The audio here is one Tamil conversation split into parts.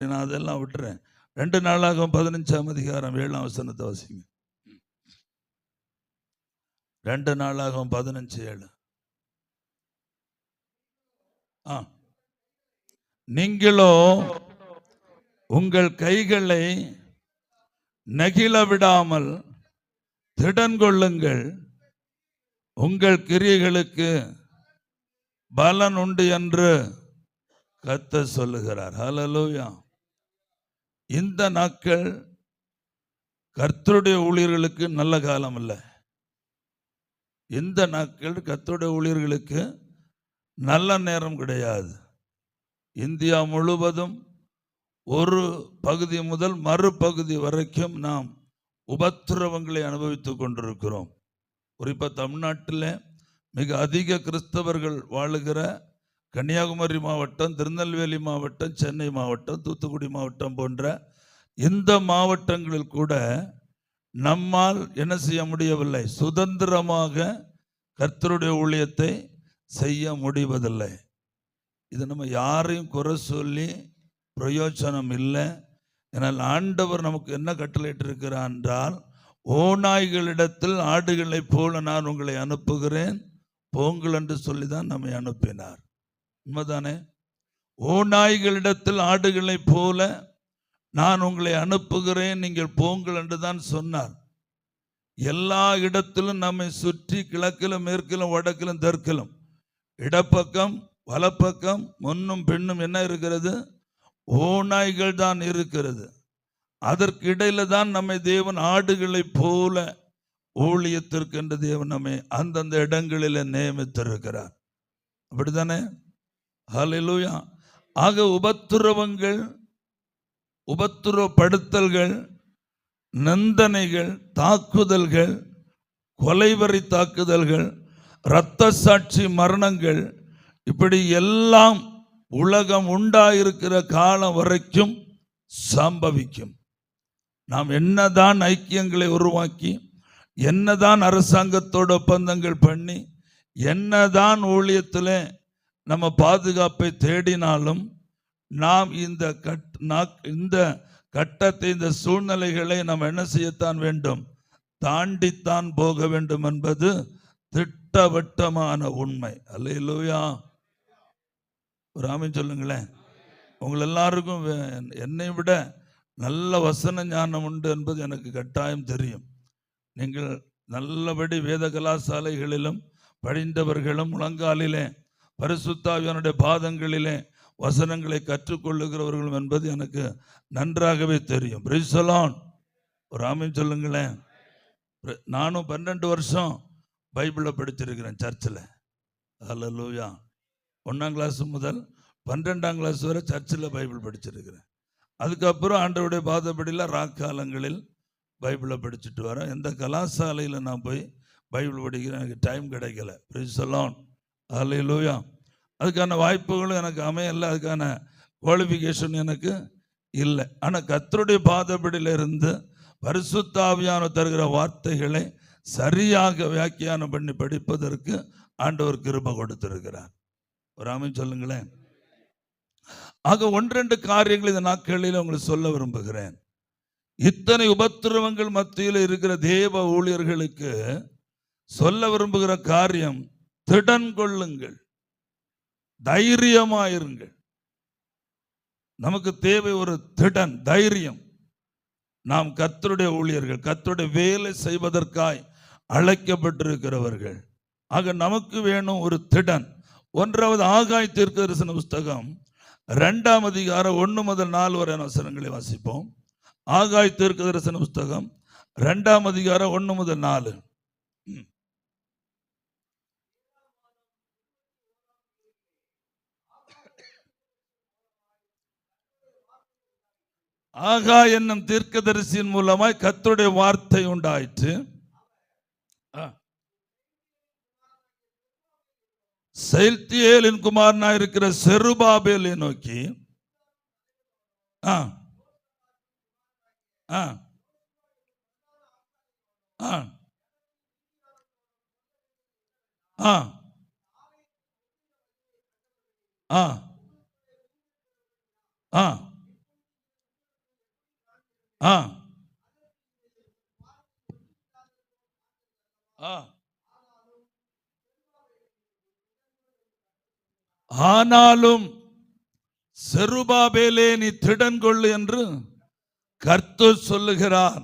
நான் அதெல்லாம் விட்டுறேன். 2 நாளாகவும் 15ஆம் அதிகாரம் 7ஆம் வசனத்தை வாசிங்க. 2 நாளாகவும் 15:7. நீங்களோ உங்கள் கைகளை நெகிழ விடாமல் திடன் கொள்ளுங்கள், உங்கள் கிரியைகளுக்கு பலன் உண்டு என்று கர்த்தர் சொல்லுகிறார். ஹல்லேலூயா. இந்த நாட்கள் கர்த்தருடைய ஊழியர்களுக்கு நல்ல காலம் இல்லை. இந்த நாட்கள் கர்த்தருடைய ஊழியர்களுக்கு நல்ல நேரம் கிடையாது. இந்தியா முழுவதும் ஒரு பகுதி முதல் மறுபகுதி வரைக்கும் நாம் உபத்திரவங்களை அனுபவித்துக் கொண்டிருக்கிறோம். குறிப்பாக தமிழ்நாட்டில் மிக அதிக கிறிஸ்தவர்கள் வாழுகிற கன்னியாகுமரி மாவட்டம், திருநெல்வேலி மாவட்டம், சென்னை மாவட்டம், தூத்துக்குடி மாவட்டம் போன்ற இந்த மாவட்டங்களில் கூட நம்மால் என்ன செய்ய முடியவில்லை, சுதந்திரமாக கர்த்தருடைய ஊழியத்தை செய்ய முடிவதில்லை. இது நம்ம யாரையும் குறை சொல்லி பிரயோஜனம் இல்லை. என்னால் ஆண்டவர் நமக்கு என்ன கட்டளையிட்டிருக்கிறார் என்றால், ஓநாய்களிடத்தில் ஆடுகளைப் போல நான் உங்களை அனுப்புகிறேன், போங்கள் என்று சொல்லி தான் நம்மை அனுப்பினார். உண்மைதானே? ஓநாய்களிடத்தில் ஆடுகளைப் போல நான் உங்களை அனுப்புகிறேன், நீங்கள் போங்கள் என்று தான் சொன்னார். எல்லா இடத்திலும் நம்மை சுற்றி கிழக்கிலும் மேற்கிலும் வடக்கிலும் தெற்கிலும் இடப்பக்கம் வலப்பக்கம் முன்னும் பின்னும் என்ன இருக்கிறது? ஓநாய்கள் தான் இருக்கிறது. அதற்கு இடையில தான் நம்மை தேவன் ஆடுகளைப் போல ஊழியத்திற்கென்று தேவன் நம்மை அந்தந்த இடங்களில் நியமித்திருக்கிறார். அப்படித்தானே? ஹல்லேலூயா. ஆக உபத்திரவங்கள், உபத்திரப்படுத்தல்கள், நிந்தனைகள், தாக்குதல்கள், கொலைவரி தாக்குதல்கள், இரத்த சாட்சி மரணங்கள், இப்படி எல்லாம் உலகம் உண்டாயிருக்கிற காலம் வரைக்கும் சம்பவிக்கும். நாம் என்னதான் ஐக்கியங்களை உருவாக்கி, என்னதான் அரசாங்கத்தோட ஒப்பந்தங்கள் பண்ணி, என்னதான் ஊழியத்தில் நம்ம பாதுகாப்பை தேடினாலும் நாம் இந்த கட்டத்தை, இந்த சூழ்நிலைகளை நாம் என்ன செய்யத்தான் வேண்டும்? தாண்டித்தான் போக வேண்டும் என்பது திட்டவட்டமான உண்மை. அல்லேலூயா. ஒரு ஆமென் சொல்லுங்களேன். உங்கள் எல்லாருக்கும் என்னை விட நல்ல வசன ஞானம் உண்டு என்பது எனக்கு கட்டாயம் தெரியும். நீங்கள் நல்லபடி வேத கலாசாலைகளிலும் படிந்தவர்களும் முழங்காலிலே பரிசுத்த ஆவியானுடைய பாதங்களிலே வசனங்களை கற்றுக்கொள்ளுகிறவர்களும் என்பது எனக்கு நன்றாகவே தெரியும். Praise the Lord. ஒரு ஆமென் சொல்லுங்களேன். நானும் 12 வருஷம் பைபிளை படிச்சிருக்கிறேன் சர்ச்சில். ஹல்லேலூயா. 1ஆம் கிளாஸ் முதல் 12ஆம் கிளாஸ் வரை சர்ச்சில் பைபிள் படிச்சிருக்கிறேன். அதுக்கப்புறம் ஆண்டவருடைய பாதப்படியில் ராக்காலங்களில் பைபிளை படிச்சுட்டு வரேன். எந்த கலாசாலையில் நான் போய் பைபிள் படிக்கிறேன் எனக்கு டைம் கிடைக்கல. Praise the Lord. ஹல்லேலூயா. அதுக்கான வாய்ப்புகளும் எனக்கு அமையலை, அதுக்கான குவாலிஃபிகேஷன் எனக்கு இல்லை. ஆனால் கர்த்தருடைய பாதப்படியில் இருந்து பரிசுத்த ஆவியானவர் தருகிற வார்த்தைகளை சரியாக வியாக்கியானம் பண்ணி படிப்பதற்கு ஆண்டவர் கிருபை கொடுத்திருக்கிறார். ஒரு ஆமென் சொல்லுங்களேன். ஆக 1-2 காரியங்கள் இந்த நாட்களில் உங்களுக்கு சொல்ல விரும்புகிறேன். இத்தனை உபத்திரவங்கள் மத்தியில் இருக்கிற தேவ ஊழியர்களுக்கு சொல்ல விரும்புகிற காரியம், திடன் கொள்ளுங்கள், தைரியமாயிருங்கள். நமக்கு தேவை ஒரு திடன், தைரியம். நாம் கர்த்தருடைய ஊழியர்கள், கர்த்தருடைய வேலை செய்வதற்காய் அழைக்கப்பட்டிருக்கிறவர்கள். ஆக நமக்கு வேணும் ஒரு திடன். 1வது ஆகாய் தீர்க்கதரிசன புஸ்தகம் 2ஆம் அதிகாரம் 1 முதல் 4 வரை வசனங்களை வாசிப்போம். ஆகாய் தீர்க்கதரிசன புஸ்தகம் 2ஆம் அதிகாரம் 1 முதல் 4. ஆகாய் என்னும் தீர்க்கதரிசியின் மூலமாய் கர்த்தருடைய வார்த்தை உண்டாயிற்று. செயல்தியேலின் குமாரனாய் இருக்கிற செருபாபேலை நோக்கி, ஆ ஆ ஆனாலும் செருபாபேலே நீ திடன் கொள்ளு என்று கர்த்தர் சொல்லுகிறார்.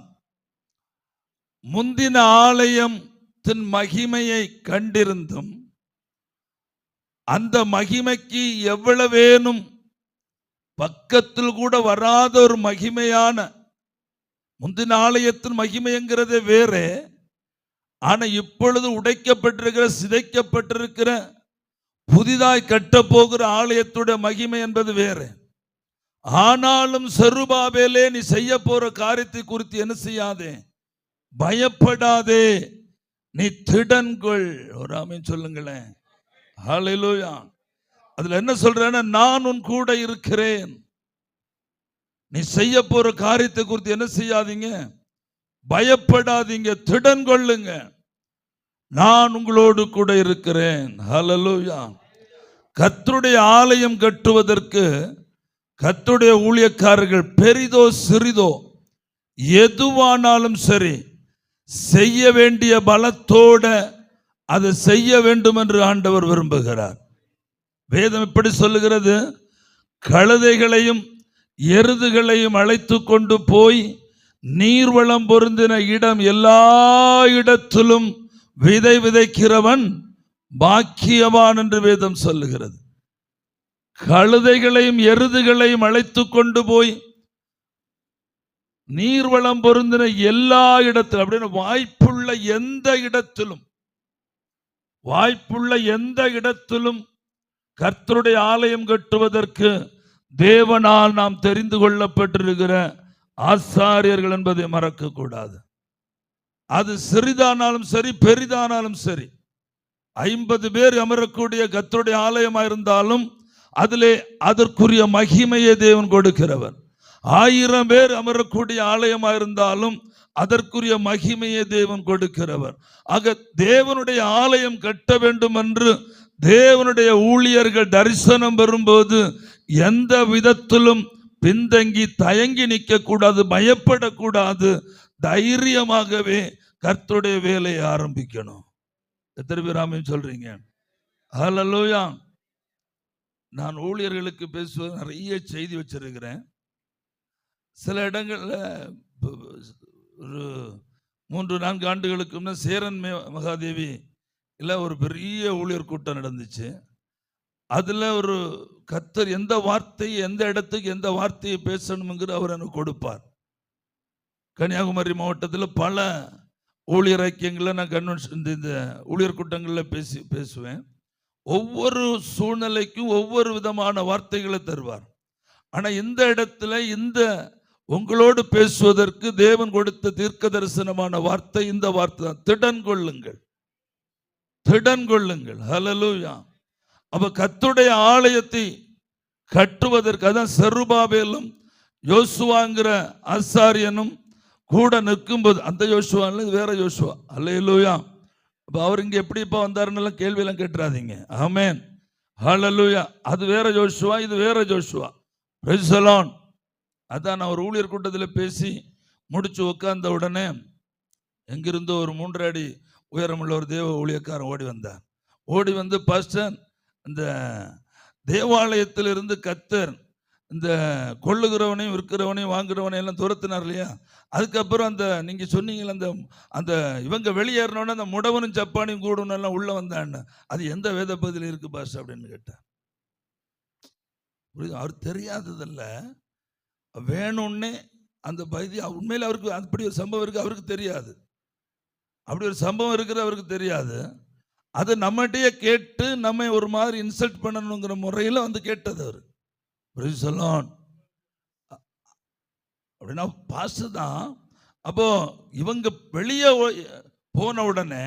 முந்தின ஆலயத்தின் மகிமையை கண்டிருந்தும் அந்த மகிமைக்கு எவ்வளவேனும் பக்கத்தில் கூட வராத ஒரு மகிமையான, முந்தின ஆலயத்தின் மகிமைங்கிறதே வேறே, ஆனா இப்பொழுது உடைக்கப்பட்டிருக்கிற, சிதைக்கப்பட்டிருக்கிற, புதிதாய் கட்டப்போகிற ஆலயத்துடைய மகிமை என்பது வேறு. ஆனாலும் செருபாபேலே நீ செய்ய போற காரியத்தை குறித்து என்ன செய்யாதே, பயப்படாதே, நீ திடன்கொள். ஒரு ஆமென் சொல்லுங்களேன். ஹல்லேலூயா. அதுல என்ன சொல்றேன்னா, நான் உன் கூட இருக்கிறேன். நீ செய்ய போற காரியத்தை குறித்து என்ன செய்யாதீங்க, பயப்படாதீங்க, திடன் கொள்ளுங்க, நான் உங்களோடு கூட இருக்கிறேன். ஹல்லேலூயா. கர்த்தருடைய ஆலயம் கட்டுவதற்கு கர்த்தருடைய ஊழியக்காரர்கள் பெரிதோ சிறிதோ எதுவானாலும் சரி செய்ய வேண்டிய பலத்தோட அதை செய்ய வேண்டும் என்று ஆண்டவர் விரும்புகிறார். வேதம் இப்படி சொல்லுகிறது, கழுதைகளையும் எருதுகளையும் அழைத்து கொண்டு போய் நீர்வளம் பொருந்தின இடம் எல்லா இடத்திலும் விதை விதைக்கிறவன் பாக்கியவான் என்று வேதம் சொல்லுகிறது. கழுதைகளையும் எருதுகளையும் அழைத்து கொண்டு போய் நீர்வளம் பொருந்தின எல்லா இடத்திலும், அப்படின்னு வாய்ப்புள்ள எந்த இடத்திலும் கர்த்தருடைய ஆலயம் கட்டுவதற்கு தேவனால் நாம் தெரிந்து கொள்ளப்பட்டிருக்கிற ஆசாரியர்கள் என்பதை மறக்க கூடாது. அது சிறிதானாலும் சரி பெரிதானாலும் சரி, 50 பேர் அமரக்கூடிய கர்த்தருடைய ஆலயமாக இருந்தாலும் அதிலே அதற்குரிய மகிமையை தேவன் கொடுக்கிறவர். 1000 பேர் அமரக்கூடிய ஆலயமாக இருந்தாலும் அதற்குரிய மகிமையை தேவன் கொடுக்கிறவர். ஆக தேவனுடைய ஆலயம் கட்ட வேண்டும் என்று தேவனுடைய ஊழியர்கள் தரிசனம் பெறும்போது எந்த விதத்திலும் பின்தங்கி தயங்கி நிற்க கூடாது, பயப்படக்கூடாது, தைரியமாகவே கர்த்தருடைய வேலையை ஆரம்பிக்கணும். எத்தனை பேர் ஆமென் சொல்றீங்க? ஹல்லேலூயா. நான் ஊழியர்களுக்கு பேசுவது நிறைய செய்தி வச்சிருக்கிறேன். சில இடங்கள்ல ஒரு 3-4 ஆண்டுகளுக்கு முன்ன சேரன் மகாதேவி இல்லை ஒரு பெரிய ஊழியர் கூட்டம் நடந்துச்சு. அதுல ஒரு கர்த்தர் எந்த வார்த்தையை, எந்த இடத்துக்கு எந்த வார்த்தையை பேசணுங்கிற அவர் எனக்கு கொடுப்பார். கன்னியாகுமரி மாவட்டத்தில் பல ஊழியர் ஐக்கியங்களில் நான் கன்வென்ஷன், இந்த ஊழியர் கூட்டங்களில் பேசுவேன். ஒவ்வொரு சூழ்நிலைக்கும் ஒவ்வொரு விதமான வார்த்தைகளை தருவார். ஆனா இந்த இடத்துல இந்த உங்களோடு பேசுவதற்கு தேவன் கொடுத்த தீர்க்க தரிசனமான வார்த்தை இந்த வார்த்தை தான், திடன் கொள்ளுங்கள், திடன் கொள்ளுங்கள். ஹல்லேலூயா. அப்ப கர்த்தருடைய ஆலயத்தை கட்டுவதற்கு, அதான் செருபாபேலும் யோசுவாங்கிற ஆசாரியனும் கூட நிற்கும்போது, அந்த யோசுவா வேற யோசுவா. ஹல்லேலூயா. அப்ப அவர் இங்க எப்படி இப்ப வந்தாருன்னு கேள்வியெல்லாம் கேட்டுறாதீங்க. ஆமென். ஹல்லேலூயா. அது வேற யோசுவா, இது வேற யோசுவா. Price the Lord. அதான் நான் ஒரு ஊழியர் கூட்டத்தில் பேசி முடிச்சு உட்கார்ந்த உடனே எங்கிருந்தோ ஒரு 3 அடி உயரமுள்ள ஒரு தேவ ஊழியக்காரன் ஓடி வந்தார். ஓடி வந்து, பாஸ்டர், இந்த தேவாலயத்தில் இருந்து கர்த்தர் இந்த கொள்ளுகிறவனையும் விற்கிறவனையும் வாங்குறவனையும் எல்லாம் துரத்தினார் இல்லையா, அதுக்கப்புறம் அந்த நீங்க சொன்னீங்களா அந்த அந்த இவங்க வெளியேறினோட அந்த முடவனும் ஜப்பானியும் கூடணும் எல்லாம் உள்ள வந்தான்னு, அது எந்த வேத பகுதியில் இருக்கு பாஸ் அப்படின்னு கேட்டார். அவர் தெரியாததில்ல, வேணும்னே அந்த பகுதி உண்மையில் அவருக்கு அப்படி ஒரு சம்பவம் இருக்கு, அவருக்கு தெரியாது. அப்படி ஒரு சம்பவம் இருக்கிறது அவருக்கு தெரியாது. அது நம்மகிட்டயே கேட்டு நம்ம ஒரு மாதிரி இன்சல்ட் பண்ணணுங்கிற முறையில் வந்து கேட்டது அவர். Praise the Lord. அப்படின்னா பாஸ்ட் தான். அப்போ இவங்க வெளியே போன உடனே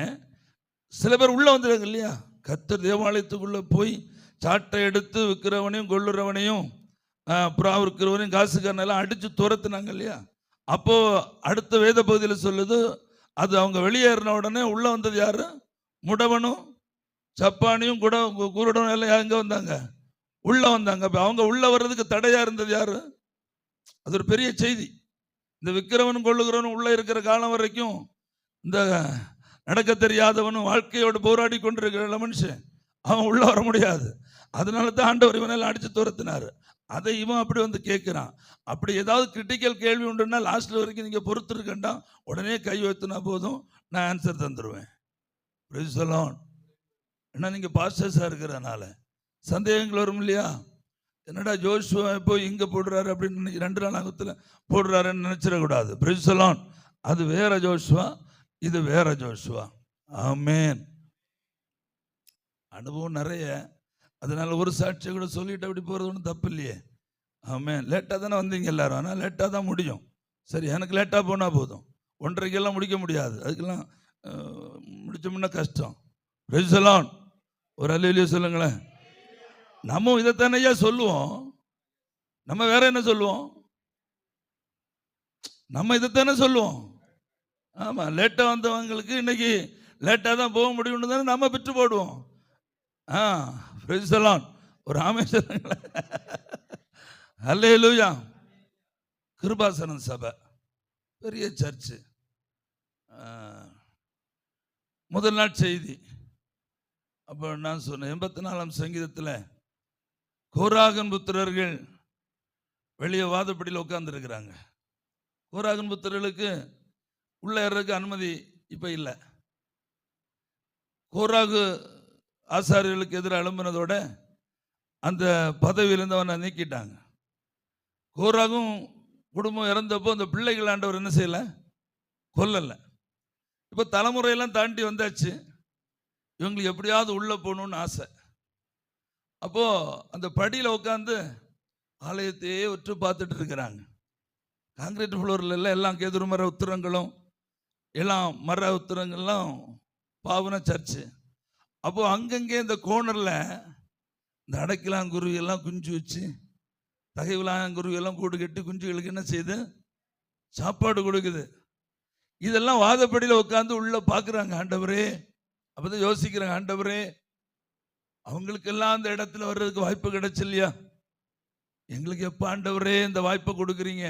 சில பேர் உள்ள வந்துடுறாங்க இல்லையா, கர்த்தர் தேவாலயத்துக்குள்ள போய் சாட்டை எடுத்து விற்கிறவனையும் கொள்ளுறவனையும் புறா விற்கிறவனையும் காசுக்காரனெல்லாம் அடிச்சு துரத்துனாங்க இல்லையா. அப்போ அடுத்த வேத பகுதியில் சொல்லுது, அது அவங்க வெளியேறின உடனே உள்ள வந்தது யாரு, முடவனும் ஜப்பானியும் கூட குருடனும் எல்லாம் எங்க வந்தாங்க, உள்ள வந்தாங்க. அவங்க உள்ள வர்றதுக்கு தடையா இருந்தது யாரு, அது ஒரு பெரிய செய்தி. இந்த விற்கிறவனும் கொள்ளுகிறவனும் உள்ள இருக்கிற காலம் வரைக்கும் இந்த நடக்க தெரியாதவனும் வாழ்க்கையோடு போராடி கொண்டிருக்கிற மனுஷன் அவன் உள்ள வர முடியாது. அதனால தான் ஆண்டவர் இவனெல்லாம் அடிச்சு துரத்தினாரு. அதை இவன் அப்படி வந்து கேட்கிறான். அப்படி ஏதாவது கிரிட்டிக்கல் கேள்வி உண்டுன்னா லாஸ்ட்ல வரைக்கும் நீங்க பொறுத்து இருக்கண்டா, உடனே கை வைத்துனா போதும், நான் ஆன்சர் தந்துடுவேன். Praise the Lord. ஏன்னா நீங்க பாஸ்டர்ஸா இருக்கிறதுனால சந்தேகங்கள் வரும் இல்லையா? என்னடா ஜோஷுவா இப்போ இங்க போடுறாரு அப்படின்னு 2 நாளாகத்துல போடுறாருன்னு நினைச்சிடக்கூடாது. Price the Lord. அது வேற ஜோஷுவா, இது வேற ஜோஷுவா. ஆமென். அனுபவம் நிறைய, அதனால ஒரு சாட்சியை கூட சொல்லிட்டு அப்படி போறது ஒன்றும் தப்பு இல்லையே. ஆமென். லேட்டாக தானே வந்தீங்க எல்லாரும், ஆனால் லேட்டாக தான் முடியும். சரி, எனக்கு லேட்டாக போனால் போதும், 1:30க்கெல்லாம் முடிக்க முடியாது, அதுக்கெல்லாம் முடிச்சோம்னா கஷ்டம். Price the Lord. ஒரு அல்லேலூயா சொல்லுங்களேன். நம்ம இதைத்தானே ஐயா சொல்லுவோம், நம்ம வேற என்ன சொல்லுவோம்? நம்ம இதைத்தானே சொல்லுவோம். ஆமாம், லேட்டாக வந்தவங்களுக்கு இன்னைக்கு லேட்டாக தான் போக முடியும்னு தானே நம்ம பெற்று போடுவோம். Price the Lord. ஒரு ஆமென் சொல்லுங்களேன். அல்லேலூயா. கிருபாசனம் சபை பெரிய சர்ச்சு. முதல் நாள் செய்தி அப்போ நான் சொன்னேன், 84ஆம் சங்கீதத்தில் கோராகன் புத்திரர்கள் வெளியே வாதப்படியில் உட்கார்ந்துருக்கிறாங்க. கோராகன் புத்திரர்களுக்கு உள்ள ஏறதுக்கு அனுமதி இப்போ இல்லை. கோராகு ஆசாரியர்களுக்கு எதிராக எழும்பினதோட அந்த பதவியிலிருந்து அவனை நீக்கிட்டாங்க. கோராகும் குடும்பம் இறந்தப்போ அந்த பிள்ளைகள் ஆண்டவர் என்ன செய்யலை, கொல்லலை. இப்போ தலைமுறையெல்லாம் தாண்டி வந்தாச்சு, இவங்களுக்கு எப்படியாவது உள்ளே போகணுன்னு ஆசை. அப்போது அந்த படியில் உட்காந்து ஆலயத்தையே உற்று பார்த்துட்டு இருக்கிறாங்க. காங்கிரீட் ஃப்ளோரில் எல்லாம் கேதுரு மர உத்திரங்களும் எல்லாம் மர உத்திரங்கள்லாம் பாவன சர்ச்சு. அப்போது அங்கங்கே இந்த கோணரில் இந்த அடைக்கலாங்குருவியெல்லாம் குஞ்சு வச்சு, தகைவிலாங்குருவியெல்லாம் கூடு கட்டி குஞ்சுகளுக்கு என்ன செய்யுது, சாப்பாடு கொடுக்குது. இதெல்லாம் வாதப்படியில் உட்காந்து உள்ள பார்க்குறாங்க. ஆண்டவரே, அப்போ தான் யோசிக்கிறாங்க, ஆண்டவரே அவங்களுக்கெல்லாம் அந்த இடத்துல வர்றதுக்கு வாய்ப்பு கிடைச்சு இல்லையா, எங்களுக்கு எப்போ ஆண்டவரே இந்த வாய்ப்பை கொடுக்குறீங்க?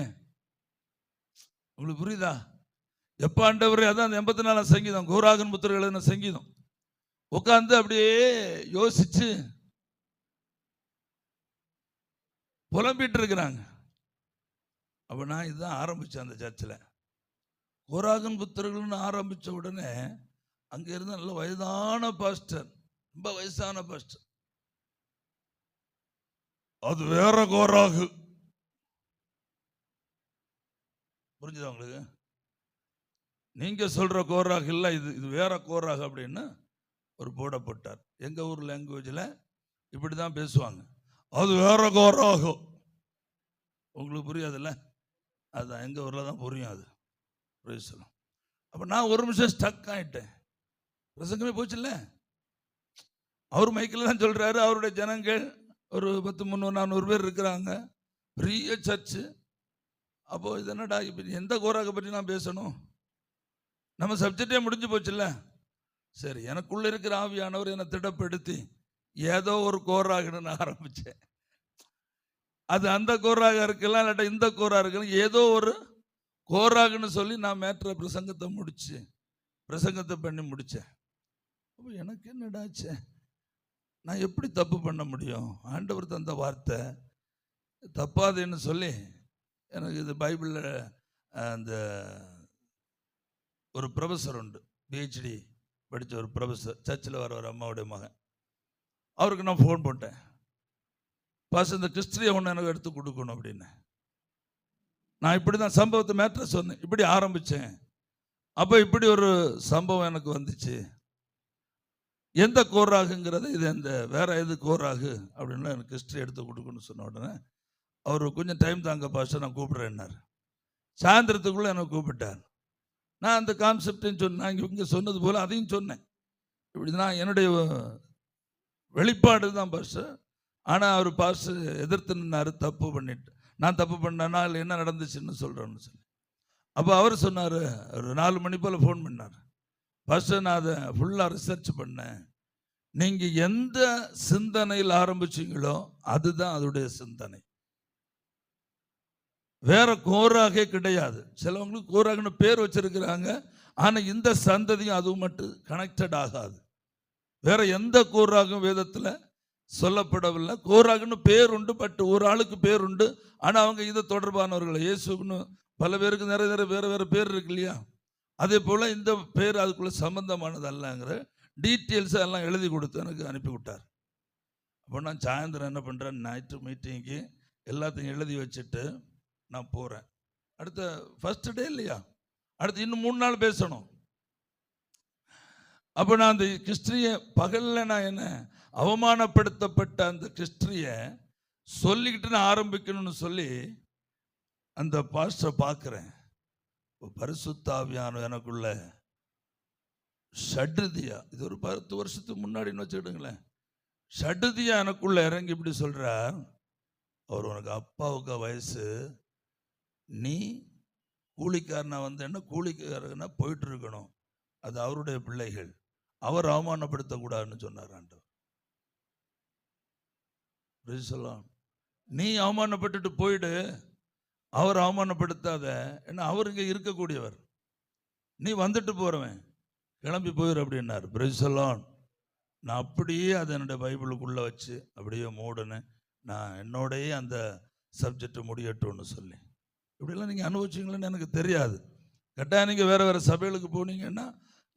உங்களுக்கு புரியுதா? எப்போ ஆண்டவரே? அதான் அந்த 84ஆம் சங்கீதம், கோராகன் புத்திரர்கள் சங்கீதம். உட்காந்து அப்படியே யோசிச்சு புலம்பிட்டு இருக்கிறாங்க. அப்போ நான் இதுதான் ஆரம்பித்தேன் அந்த சர்ச்சில். கோராகன் புத்திரர்கள்னு ஆரம்பித்த உடனே அங்கே இருந்த நல்ல வயதான பாஸ்டர், ரொம்ப வயசான பாஸ்டர், அது வேற கோராகு. புரிஞ்சுதா உங்களுக்கு? நீங்க சொல்ற கோராகு இல்லை, இது வேற கோராகு அப்படின்னு ஒரு போர்டை போட்டார். எங்க ஊர் லாங்குவேஜில் இப்படிதான் பேசுவாங்க, அது வேற கோராகு. உங்களுக்கு புரியாதுல்ல? அதுதான் எங்க ஊர்ல தான் புரியும் அது. பேசலாம். அப்ப நான் ஒரு நிமிஷம் ஸ்டக் ஆயிட்டேன். பிரசங்கமே போச்சுல்ல. அவர் மைக்கில் தான் சொல்றாரு, அவருடைய ஜனங்கள் ஒரு 10, 300, 400 பேர் இருக்கிறாங்க, பெரிய சர்ச்சு. அப்போ இது என்னடா இப்போ எந்த கோராக பற்றி நான் பேசணும்? நம்ம சப்ஜெக்டே முடிஞ்சு போச்சுல்ல. சரி, எனக்குள்ள இருக்கிற ஆவியானவர் என்னை திடப்படுத்தி ஏதோ ஒரு கோராகன்னு ஆரம்பிச்சேன். அது அந்த கோராக இருக்கலாம், இல்லாட்டா இந்த கோரா இருக்கலாம், ஏதோ ஒரு கோராகுன்னு சொல்லி நான் மேற்ற பிரசங்கத்தை பண்ணி முடித்தேன். அப்போ எனக்கு என்னடாச்சு, நான் எப்படி தப்பு பண்ண முடியும்? ஆண்டவர் தந்த வார்த்தை தப்பாதுன்னு சொல்லி எனக்கு இது பைபிளில் அந்த ஒரு ப்ரொஃபஸர் உண்டு, PhD படித்த ஒரு ப்ரொஃபஸர், சர்ச்சில் வர ஒரு அம்மாவுடைய மகன். அவருக்கு நான் ஃபோன் போட்டேன், பாஸ் இந்த கிறிஸ்டியை ஒன்று எனக்கு எடுத்து கொடுக்கணும் அப்படின்னு. நான் இப்படி தான் சம்பவத்தை மேட்ரை சொன்னேன், இப்படி ஆரம்பித்தேன். அப்போ இப்படி ஒரு சம்பவம் எனக்கு வந்துச்சு. எந்த கோராகுங்கிறது, இது எந்த வேற எது கோராகு அப்படின்லாம் எனக்கு ஹிஸ்ட்ரி எடுத்து கொடுக்கணும்னு சொன்ன உடனே அவர் கொஞ்சம் டைம் தாங்க பாஸ்டர், நான் கூப்பிட்றேன்னார். சாயந்தரத்துக்குள்ளே எனக்கு கூப்பிட்டார். நான் அந்த கான்செப்டையும் சொன்னேன், இங்கே சொன்னது போல் அதையும் சொன்னேன். இப்படி தான் என்னுடைய வெளிப்பாடு தான் பாஸ்டர். ஆனால் அவர் பாஸ்டர் எதிர்த்து நின்னார், தப்பு பண்ணிட்டு. நான் தப்பு பண்ணேன்னா இல்லை என்ன நடந்துச்சுன்னு சொல்கிறேன்னு சொல்லி. அப்போ அவர் சொன்னார், ஒரு 4 மணி போல் ஃபோன் பண்ணார், பாஸ்டர் நான் அதை ஃபுல்லாக ரிசர்ச் பண்ணேன், நீங்கள் எந்த சிந்தனையில் ஆரம்பிச்சிங்களோ அதுதான் அதோடைய சிந்தனை. வேற கோராகே கிடையாது. சிலவங்களுக்கு கோராகன்னு பேர் வச்சிருக்கிறாங்க, ஆனா இந்த சந்ததியும் அதுவும் மட்டும் கனெக்டட் ஆகாது. வேற எந்த கோராகும் வேதத்துல சொல்லப்படவில்லை. கோராகுன்னு பேர் உண்டு, பட் ஒரு ஆளுக்கு பேர் உண்டு, ஆனா அவங்க இது தொடர்பானவர்கள். இயேசுன்னு பல பேருக்கு நிறைய வேற வேற பேர் இருக்கு இல்லையா, அதே போல இந்த பேர் அதுக்குள்ள சம்பந்தமானது அல்லங்கிற டீட்டெயில்ஸ் எல்லாம் எழுதி கொடுத்து எனக்கு அனுப்பி விட்டார். அப்போ நான் சாயந்தரம் என்ன பண்றேன், நைட்டு மீட்டிங்க்கு எல்லாத்தையும் எழுதி வச்சுட்டு நான் போறேன். அடுத்த ஃபர்ஸ்ட் டே இல்லையா, அடுத்து இன்னும் 3 நாள் பேசணும். அப்போ நான் அந்த கிறிஸ்டிய பகல்ல நான் என்ன அவமானப்படுத்தப்பட்ட அந்த கிறிஸ்டிய சொல்லிக்கிட்டு நான் ஆரம்பிக்கணும்னு சொல்லி அந்த பாஸ்டரை பார்க்கிறேன். பரிசுத்த ஆவியானவர் எனக்குள்ள ஷடுதியா, இது ஒரு 10 வருஷத்துக்கு முன்னாடின்னு வச்சுக்கிட்டுங்களேன், ஷடுதியா எனக்குள்ள இறங்கி இப்படி சொல்றார், அவர் உனக்கு அப்பாவுக்கு வயசு, நீ கூலிக்காரனா என்ன கூலிக்காரனா போயிட்டு இருக்கணும், அது அவருடைய பிள்ளைகள், அவர் அவமானப்படுத்தக்கூடாதுன்னு சொன்னார் ஆண்டவர். நீ அவமானப்பட்டுட்டு போயிடு, அவர் அவமானப்படுத்தாத, ஏன்னா அவர் இங்க இருக்கக்கூடியவர், நீ வந்துட்டு போறவன் கிளம்பி போயிரு அப்படின்னார். பிரைசலான். நான் அப்படியே அதை என்னுடைய பைபிளுக்குள்ள வச்சு அப்படியே மூடனேன். நான் என்னோடையே அந்த சப்ஜெக்ட் முடியட்டும்னு சொல்லி. இப்படிலாம் நீங்கள் அனுபவிச்சிங்களேன்னு எனக்கு தெரியாது. கட்டாயம் நீங்கள் வேறு வேறு சபைகளுக்கு போனீங்கன்னா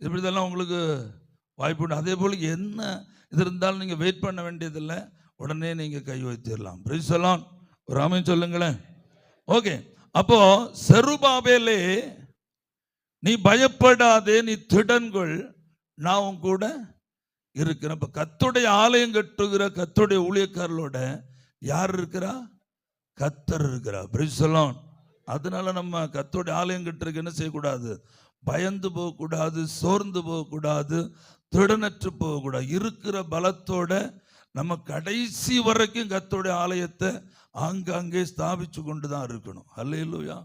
இப்படி இதெல்லாம் உங்களுக்கு வாய்ப்பு உண்டு. அதே போல் என்ன இது இருந்தாலும் நீங்கள் வெயிட் பண்ண வேண்டியதில்லை, உடனே நீங்கள் கை வைத்திடலாம். பிரைசலான். ஒரு ஆமென் சொல்லுங்களேன். ஓகே. அப்போ செருபாபேலே, நீ பயப்படாதே, நீ திடன்கொள், நான் உன் கூட இருக்கிறேன். இப்போ கர்த்தருடைய ஆலயம் கட்டுகிற கர்த்தருடைய ஊழியக்காரர்களோட யார் இருக்கிறா? கர்த்தர் இருக்கிறா. பிரைசலான். அதனால நம்ம கர்த்தருடைய ஆலயம் கட்டுறதுக்கு என்ன செய்யக்கூடாது? பயந்து போகக்கூடாது, சோர்ந்து போகக்கூடாது, திடனற்று போகக்கூடாது. இருக்கிற பலத்தோட நம்ம கடைசி வரைக்கும் கர்த்தருடைய ஆலயத்தை ஆங்காங்கே ஸ்தாபிச்சு கொண்டு தான் இருக்கணும். அல்லேலூயா.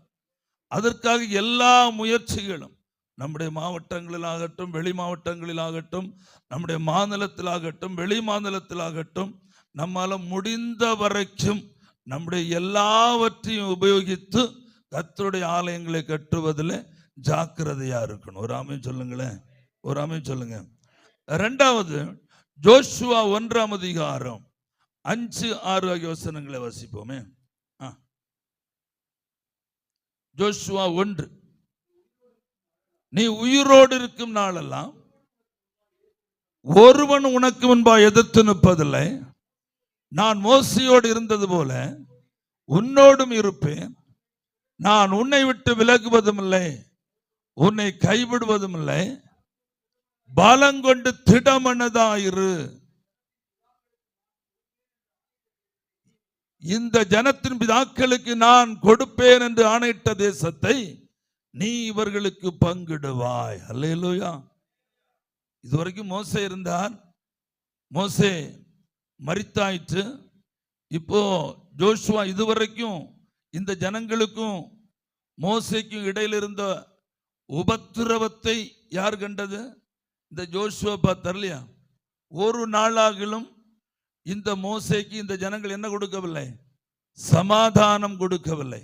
அதற்காக எல்லா முயற்சிகளும் நம்முடைய மாவட்டங்களிலாகட்டும், வெளி மாவட்டங்களிலாகட்டும், நம்முடைய மாநிலத்திலாகட்டும், வெளி மாநிலத்திலாகட்டும், நம்மால முடிந்த வரைக்கும் நம்முடைய எல்லாவற்றையும் உபயோகித்து கர்த்தருடைய ஆலயங்களை கட்டுவதில் ஜாக்கிரதையா இருக்கணும். ஒரு ஆமென் சொல்லுங்களேன். ஒரு ஆமென் சொல்லுங்க. 2வது ஜோஷுவா 1ஆம் அதிகாரம் 5-6 ஆகிய வசனங்களை வாசிப்போமே. ஜோஷுவா 1. நீ உயிரோடு இருக்கும் நாளெல்லாம் ஒருவன் உனக்கு முன்பாக எதிர்த்து நிற்பதில்லை. நான் மோசேயோடு இருந்தது போல உன்னோடும் இருப்பேன். நான் உன்னை விட்டு விலகுவதும் இல்லை, உன்னை கைவிடுவதும் இல்லை. பலங்கொண்டு திடமனதாயிரு. இந்த ஜனத்தின் பிதாக்களுக்கு நான் கொடுப்பேன் என்று ஆணையிட்ட தேசத்தை நீ இவர்களுக்கு பங்கிடுவாய். அல்லேலூயா. இதுவரைக்கும் மோசே இருந்தார், மோசே மரித்தாயிற்று. இப்போ ஜோஷுவா இதுவரைக்கும் இந்த ஜனங்களுக்கும் மோசேக்கும் இடையில் இருந்த உபத்திரவத்தை யார் கண்டது? இந்த ஜோஷுவா பார்த்தார் இல்லையா? ஒரு நாளாகிலும் இந்த மோசேக்கு இந்த ஜனங்கள் என்ன கொடுக்கவில்லை? சமாதானம் கொடுக்கவில்லை.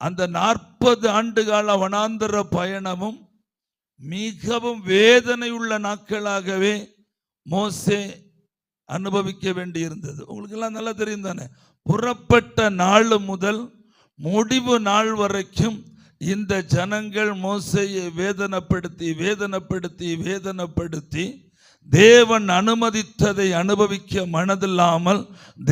அந்த 40 ஆண்டுகால வனாந்தர பயணமும் மிகவும் வேதனையுள்ள நாட்களாகவே மோசே அனுபவிக்க வேண்டி இருந்தது. உங்களுக்கு எல்லாம் நல்லா தெரியும் தானே? புறப்பட்ட நாள் முதல் முடிவு நாள் வரைக்கும் இந்த ஜனங்கள் மோசேயை வேதனைப்படுத்தி வேதனைப்படுத்தி வேதனைப்படுத்தி தேவன் அனுமதித்ததை அனுபவிக்க மனதில்லாமல்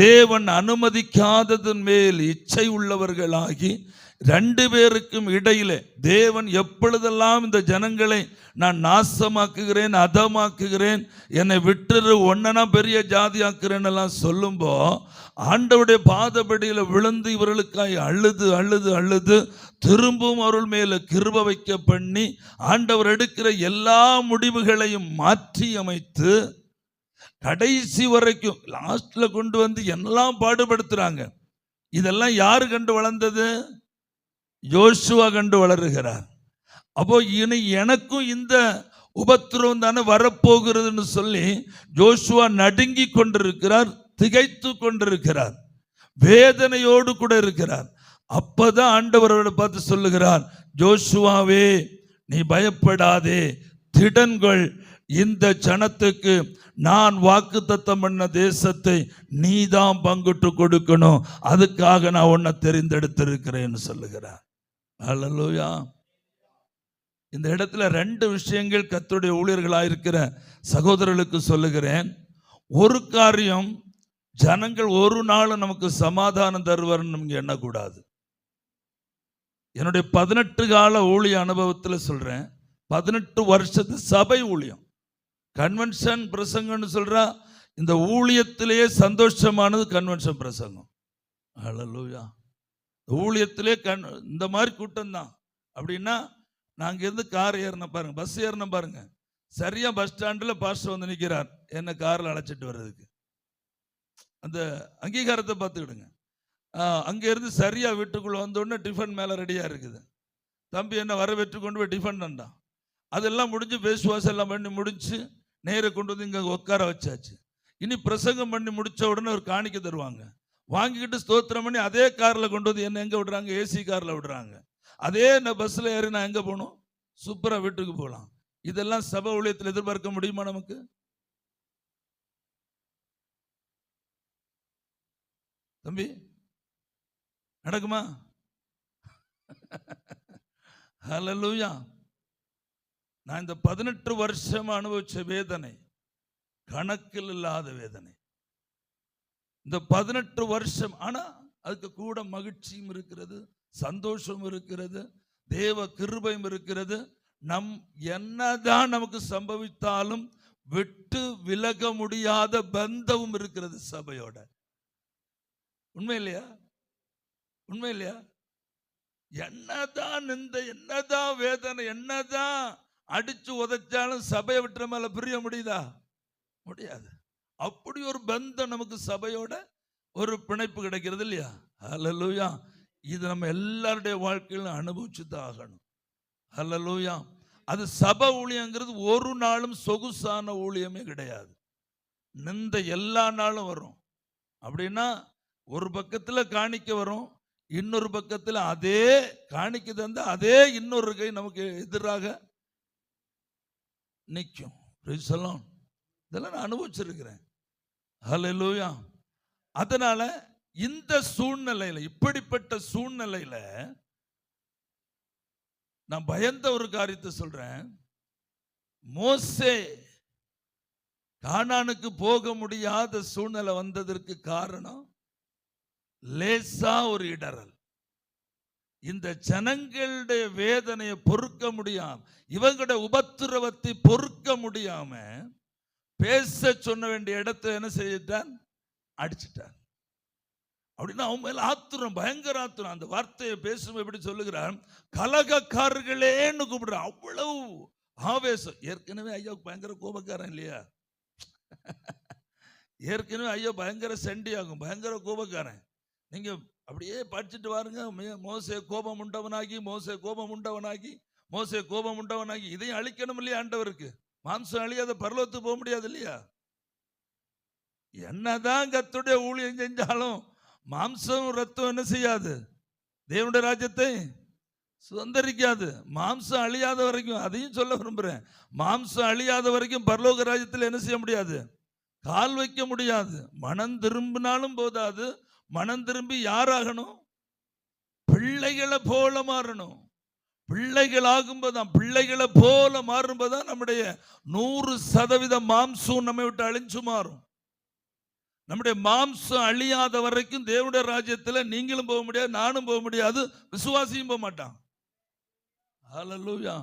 தேவன் அனுமதிக்காததன் மேல் இச்சை உள்ளவர்களாகி 2 பேருக்கும் இடையிலே தேவன் எப்பொழுதெல்லாம் இந்த ஜனங்களை நான் நாசமாக்குகிறேன், அதமாக்குகிறேன், என்னை விட்டுரு, ஒன்னா பெரிய ஜாதி ஆக்குறேன் எல்லாம் சொல்லும்போ ஆண்டவருடைய பாதபடியில் விழுந்து இவர்களுக்காய் அழுது அழுது அழுது திரும்பவும் அவர்கள் மேல கிருபை வைக்க பண்ணி ஆண்டவர் எடுக்கிற எல்லா முடிவுகளையும் மாற்றி அமைத்து கடைசி வரைக்கும் லாஸ்ட்ல கொண்டு வந்து எல்லாம் பாடுபடுத்துறாங்க. இதெல்லாம் யாரு கண்டு வளர்ந்தது? யோசுவா கண்டு வளருகிறார். அப்போ இனி எனக்கும் இந்த உபத்திரவம் தானே வரப்போகிறதுன்னு சொல்லி யோசுவா நடுங்கி கொண்டிருக்கிறார், திகைத்து கொண்டிருக்கிறார், வேதனையோடு கூட இருக்கிறார். அப்பதான் ஆண்டவர் அவரை பார்த்து சொல்லுகிறார், ஜோசுவாவே நீ பயப்படாதே, திடன்கள், இந்த ஜனத்துக்கு நான் வாக்குத்தத்தம் பண்ண தேசத்தை நீதான் பங்கிட்டு கொடுக்கணும், அதுக்காக நான் உன்னை தெரிந்தெடுத்திருக்கிறேன்னு சொல்லுகிறார். அல்லேலூயா. இந்த இடத்துல 2 விஷயங்கள் கர்த்தருடைய ஊழியர்களாயிருக்கிற சகோதரர்களுக்கு சொல்லுகிறேன். ஒரு காரியம், ஜனங்கள் ஒரு நாள் நமக்கு சமாதானம் தருவார்னு நமக்கு எண்ணக்கூடாது. என்னுடைய 18 கால ஊழிய அனுபவத்தில் சொல்றேன். 18 வருஷத்து சபை ஊழியம், கன்வென்ஷன் பிரசங்கம்னு சொல்றா. இந்த ஊழியத்திலேயே சந்தோஷமானது கன்வென்ஷன் பிரசங்கம். அல்லேலூயா. ஊழியத்திலே இந்த மாதிரி கூட்டம் தான். அப்படின்னா நாங்க இருந்து கார் ஏறின பாருங்க, பஸ் ஏறின பாருங்க, சரியா பஸ் ஸ்டாண்டில் பாஸ்டர் வந்து நிற்கிறார் என்ன காரில் அழைச்சிட்டு வர்றதுக்கு. அந்த அங்கீகாரத்தை பார்த்துக்கிடுங்க. அங்கே இருந்து சரியா வீட்டுக்குள்ள வந்தோடனே டிஃபன் மேலே ரெடியாக இருக்குது. தம்பி என்ன வரவேற்று கொண்டு போய் டிஃபன் தண்டான். அதெல்லாம் முடிஞ்சு ஃபேஸ் வாஷ் எல்லாம் பண்ணி முடிச்சு நேர கொண்டு வந்து இங்கே உட்கார வச்சாச்சு. இனி பிரசங்கம் பண்ணி முடிச்ச உடனே ஒரு காணிக்க தருவாங்க. வாங்கிக்கிட்டு ஸ்தோத்திரம் பண்ணி அதே காரில் கொண்டு வந்து என்ன எங்கே விடுறாங்க? ஏசி காரில் விடுறாங்க. அதே பஸ்ஸில் ஏறி நான் எங்கே போகணும்? சூப்பராக வீட்டுக்கு போகலாம். இதெல்லாம் சபை ஊழியத்தில் எதிர்பார்க்க முடியுமா நமக்கு? தம்பி நடக்குமா? ஹல்லேலூயா. நான் இந்த 18 வருஷம் அனுபவிச்ச வேதனை கணக்கில் இல்லாத வேதனை. இந்த 18 வருஷம், ஆனா அதுக்கு கூட மகிழ்ச்சியும் இருக்கிறது, சந்தோஷம் இருக்கிறது, தேவ கிருபையும் இருக்கிறது. என்னதான் நமக்கு சம்பவித்தாலும் விட்டு விலக முடியாத பந்தமும் இருக்கிறது சபையோட. உண்மை இல்லையா? உண்மை இல்லையா? என்னதான் என்னதான் வேதனை, என்னதான் அடிச்சு உதைச்சாலும் சபையை விட்டுற மேல பிரிய முடியுதா? முடியாது. அப்படி ஒரு பந்தம் நமக்கு சபையோட ஒரு பிணைப்பு கிடைக்கிறது இல்லையா? ஹல்லேலூயா. இது நம்ம எல்லாருடைய வாழ்க்கையிலும் அனுபவிச்சு தான் ஆகணும். ஹல்லேலூயா. அது சபை ஊழியங்கிறது ஒரு நாளும் சொகுசான ஊழியமே கிடையாது. நிந்த எல்லா நாளும் வரும். அப்படின்னா ஒரு பக்கத்துல காணிக்க வரும், இன்னொரு பக்கத்துல அதே காணிக்க தந்த அதே இன்னொரு கை நமக்கு எதிராக நிற்கும். இதெல்லாம் நான் அனுபவிச்சிருக்கிறேன். ஹல்லேலூயா. அதனால இந்த சூழ்நிலையில, இப்படிப்பட்ட சூழ்நிலையில நான் பயந்த ஒரு காரியத்தை சொல்றேன். மோசே கானானுக்கு போக முடியாத சூழ்நிலை வந்ததற்கு காரணம் லேசா ஒரு இடறல். இந்த ஜனங்களுடைய வேதனையை பொறுக்க முடியாம, இவங்களுடைய உபத்திரவத்தை பொறுக்க முடியாம பேச சொன்ன வேண்டிய இடத்தை என்ன செய்தான்? அடிச்சிட்டான். அப்படின்னா அவன் மேல ஆத்துரம், பயங்கர ஆத்துரம். அந்த வார்த்தையை பேசும் எப்படி சொல்லுகிறான்? கலகக்காரர்களேன்னு கூப்பிடுற, அவ்வளவு ஆவேசம். ஏற்கனவே ஐயாவுக்கு பயங்கர கோபக்காரன் இல்லையா? ஏற்கனவே ஐயா பயங்கர சண்டியாகும், பயங்கர கோபக்காரன். நீங்க அப்படியே படிச்சுட்டு வாருங்க. மோசே கோபம் உண்டவனாகி, மோசே கோபம் உண்டவனாகி, மோசே கோபம் உண்டவனாகி. இதையும் அழிக்கணும் இல்லையா ஆண்டவருக்கு? மாம்சம் அழியாத பரலோகத்துக்கு போக முடியாது இல்லையா? என்னதான் கர்த்தருடைய ஊழியம் செஞ்சாலும் மாம்சம் ரத்தம் என்ன செய்யாது? தேவனுடைய ராஜ்யத்தை சுதந்தரிக்காது. மாம்சம் அழியாத வரைக்கும், அதையும் சொல்ல விரும்புறேன், மாம்சம் அழியாத வரைக்கும் பரலோக ராஜ்யத்தில் என்ன செய்ய முடியாது? கால் வைக்க முடியாது. மனம் திரும்பினாலும் போதாது. மனம் திரும்பி யாராகணும்? பிள்ளைகளை போல மாறணும். பிள்ளைகள் ஆகும்போதுதான், பிள்ளைகளை போல மாறும்போதுதான் நம்முடைய 100% மாம்சம் நம்மை விட்டு அழிஞ்சு மாறும். நம்முடைய மாம்சம் அழியாத வரைக்கும் தேவனுடைய ராஜ்யத்தில் நீங்களும் போக முடியாது, நானும் போக முடியாது, விசுவாசியும் போக மாட்டான். ஹல்லேலூயா.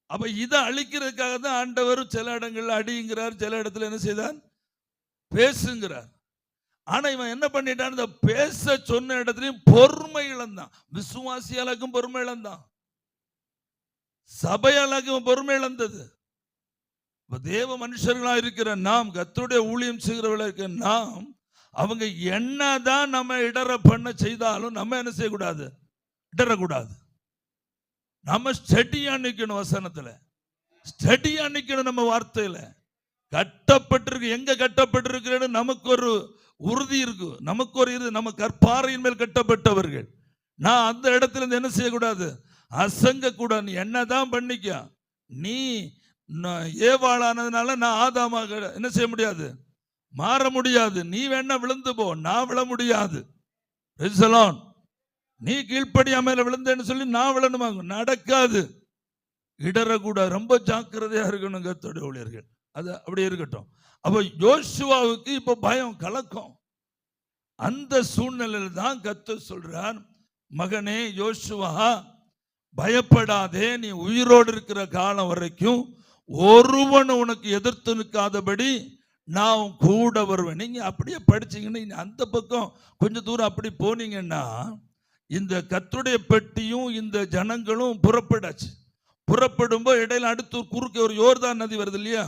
அப்ப இதை அழிக்கிறதுக்காக தான் ஆண்டவர் சில இடங்கள்ல அடிங்கிறார், சில இடத்துல என்ன செய்தார்? பேசுங்கிறார். ஆனா இவன் என்ன பண்ணிட்டான்? இந்த பேச சொன்ன இடத்துலயும் பொறுமை இழந்தான். விசுவாசியாளுக்கும் பொறுமை இழந்தான், சபையாளுக்கும் பொறுமை இழந்தது. தேவ மனுஷர்களா இருக்கிற நாம், கர்த்தருடைய ஊழியம் செய்கிறவர்களா இருக்கிற நாம், அவங்க என்னதான் நம்ம இடற பண்ண செய்தாலும் நம்ம என்ன செய்யக்கூடாது? இடறக்கூடாது. நம்ம ஸ்டெடியா நிக்கணும், வசனத்துல ஸ்டெடியா நிக்கணும், நம்ம வார்த்தையில கட்டப்பட்டிருக்கு. எங்க கட்டப்பட்டிருக்கிறேன்னு நமக்கு ஒரு உறுதி இருக்கு, நமக்கு ஒரு இது. நம்ம கற்பாறையின் மேல் கட்டப்பட்டவர்கள், நான் அந்த இடத்துல இருந்து என்ன செய்யக்கூடாது, அசங்க கூடாது. நீ என்னதான் பண்ணிக்க, நீ ஏவாளானதுனால நான் ஆதாமாக என்ன செய்ய முடியாது, மாற முடியாது. நீ வேணா விழுந்து போ, நான் விழ முடியாது. நீ கீழ்ப்படியா மேல விழுந்தேன்னு சொல்லி நான் விழணுமாங்க, நடக்காது. இடறக்கூடாது. ரொம்ப ஜாக்கிரதையா இருக்கணும் கர்த்தருடைய ஊழியர்கள். அது அப்படி இருக்கட்டும். அப்ப யோசுவாவுக்கு இப்ப பயம், கலக்கம். அந்த சூழ்நிலையில் தான் கர்த்தர் சொல்றார், மகனே யோசுவா, பயப்படாதே, நீ உயிரோடு இருக்கிற காலம் வரைக்கும் ஒருவன் உனக்கு எதிர்த்து நிற்காதபடி நான் கூட வருவேன். நீங்க அப்படியே படிச்சீங்கன்னா அந்த பக்கம் கொஞ்சம் தூரம் அப்படி போனீங்கன்னா இந்த கர்த்தருடைய பெட்டியும் இந்த ஜனங்களும் புறப்படாச்சு. புறப்படும்போது இடையில அடுத்து குறுக்க ஒரு யோர்தான் நதி வருது இல்லையா,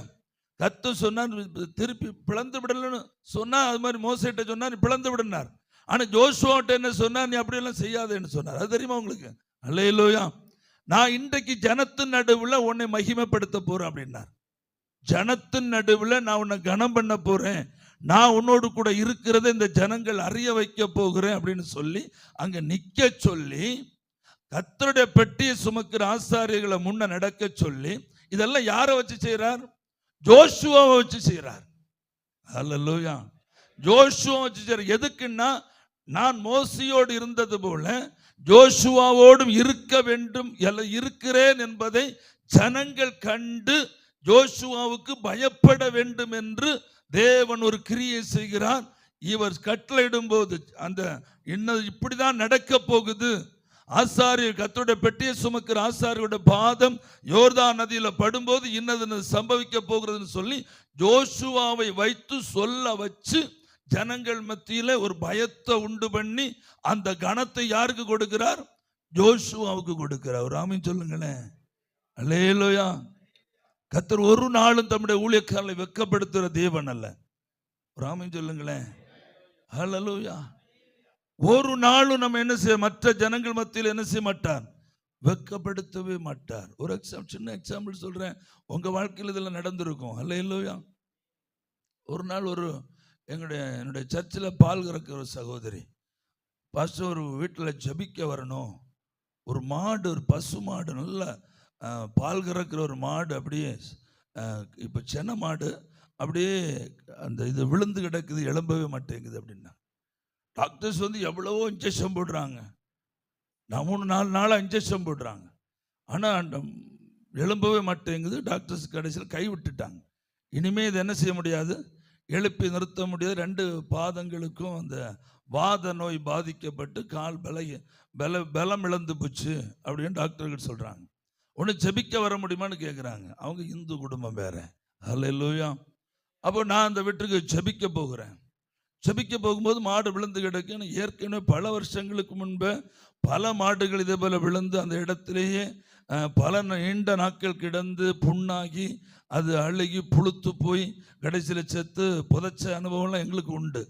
கர்த்தர் சொன்னார் திருப்பி பிளந்து விடலன்னு சொன்னா, அது மாதிரி மோசேட்ட சொன்னார் பிளந்து விடனார். ஆனா யோசுவாட்ட என்ன சொன்னார், நீ அப்படியெல்லாம் செய்யாதேன்னு சொன்னார். அது தெரியுமா உங்களுக்கு? அல்லேலூயா. நான் இன்றைக்கு ஜனத்தின் நடுவில் உன்னை மகிமைப்படுத்த போறேன் அப்படின்னார். ஜனத்தின் நடுவில் நான் உன்னை கனம் பண்ண போறேன், நான் உன்னோடு கூட இருக்கிறத இந்த ஜனங்கள் அறிய வைக்க போகிறேன் அப்படின்னு சொல்லி அங்க நிக்க சொல்லி, கர்த்தருடைய பெட்டியை சுமக்கிற ஆசாரியர்களை முன்ன நடக்க சொல்லி, இதெல்லாம் யாரை வச்சு செய்யறார்? ஜோஷுவாவை வச்சு செய்யறார். அல்லேலூயா. ஜோஷுவா வச்சு செய்யறார். எதுக்குன்னா, நான் மோசையோடு இருந்தது போல ஜோஷுவாவோடும் இருக்க வேண்டும், இருக்கிறேன் என்பதை ஜனங்கள் கண்டு ஜோஷுவாவுக்கு பயப்பட வேண்டும் என்று தேவன் ஒரு கிரியை செய்கிறார். இவர் கட்டளையிடும் போது அந்த இப்படிதான் நடக்க போகுது. ஆசாரியர் கர்த்தருடைய பெட்டியை சுமக்கிற ஆசாரியோட பாதம் யோர்தான் நதியில படும்போது இன்னது சம்பவிக்க போகிறதுன்னு சொல்லி ஜோஷுவாவை வைத்து சொல்ல வச்சு ஜனங்கள் மத்தியில ஒரு பயத்தை உண்டு பண்ணி அந்த கணத்தை யாருக்கு கொடுக்கிறார்? ஜோஷுவாவுக்கு கொடுக்கிறார். ஒரு ஆமீன் சொல்லுங்களேன். அல்லேலூயா. கர்த்தர் ஒரு நாளும் தம்முடைய ஊழியக்காரரை வெட்கப்படுத்துகிற தேவன் அல்ல. ஒரு ஆமீன் சொல்லுங்களேன். அல்லேலூயா. ஒரு நாளும் நம்ம என்ன செய்ய, மற்ற ஜனங்கள் மத்தியில் என்ன செய்ய மாட்டார், வெட்கப்படுத்தவே மாட்டார். ஒரு சின்ன எக்ஸாம்பிள் சொல்றேன், உங்க வாழ்க்கையில் இதெல்லாம் நடந்திருக்கும். அல்லேலூயா. ஒரு நாள் என்னுடைய சர்ச்சில் பால் கறக்கிற ஒரு சகோதரி, பாஸ்டர் ஒரு வீட்டில் ஜபிக்க வரணும், ஒரு மாடு, ஒரு பசு மாடு, நல்ல பால் கறக்கிற ஒரு மாடு, அப்படியே இப்போ சென்னை மாடு அப்படியே அந்த இது விழுந்து கிடக்குது, எழும்பவே மாட்டேங்குது அப்படின்னா. டாக்டர்ஸ் எவ்வளவோ இன்ஜெக்ஷன் போடுறாங்க, 3-4 நாளாக இன்ஜெக்ஷன் போடுறாங்க, ஆனால் எழும்பவே மாட்டேங்குது. டாக்டர்ஸ் கடைசியில் கை விட்டுட்டாங்க. இனிமேல் இது என்ன செய்ய முடியாது, எழுப்பி நிறுத்த முடியாது. 2 பாதங்களுக்கும் அந்த வாத நோய் பாதிக்கப்பட்டு கால் பலம் இழந்து போச்சு அப்படின்னு டாக்டர்கள் சொல்றாங்க. ஒன்று ஜெபிக்க வர முடியுமான்னு கேட்குறாங்க. அவங்க இந்து குடும்பம் வேற. அல்லேலூயா. அப்போ நான் அந்த வீட்டுக்கு ஜெபிக்க போகிறேன். ஜெபிக்க போகும்போது மாடு விழுந்து கிடக்கு. ஏற்கனவே பல வருஷங்களுக்கு முன்பே பல மாடுகள் இதே போல விழுந்து அந்த இடத்திலேயே பல நீண்ட நாட்கள் கிடந்து புண்ணாகி அது அழுகி புழுத்து போய் கடைசியில் செத்து புதைச்ச அனுபவம்லாம் எங்களுக்கு உண்டு.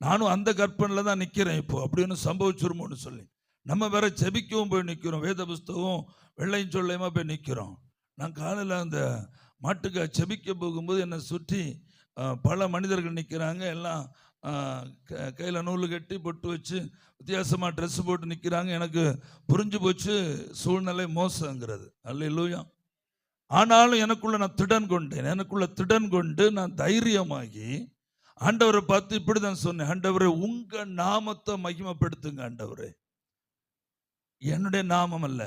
நானும் அந்த கற்பனையில் தான் நிற்கிறேன். இப்போ அப்படின்னு சம்பவிச்சிருமோன்னு சொல்லி நம்ம வேற ஜெபிக்கவும் போய் நிற்கிறோம், வேத புஸ்தகம் வெள்ளையும் சொல்லையுமா போய் நிற்கிறோம். நான் காலையில் அந்த மாட்டுக்கு ஜெபிக்க போகும்போது என்னை சுற்றி பல மனிதர்கள் நிற்கிறாங்க. எல்லாம் கையில் நூல் கட்டி பொட்டு வச்சு வித்தியாசமாக ட்ரெஸ் போட்டு நிற்கிறாங்க. எனக்கு புரிஞ்சு போச்சு சூழ்நிலை மோசங்கிறது. அல்லேலூயா. ஆனாலும் எனக்குள்ள நான் திடன் கொண்டேன். எனக்குள்ள திடன் கொண்டு நான் தைரியமாகி ஆண்டவரை பார்த்து இப்படி தான் சொன்னேன், ஆண்டவரே உங்க நாமத்தை மகிமைப்படுத்துங்க. ஆண்டவரே, என்னுடைய நாமம் அல்ல,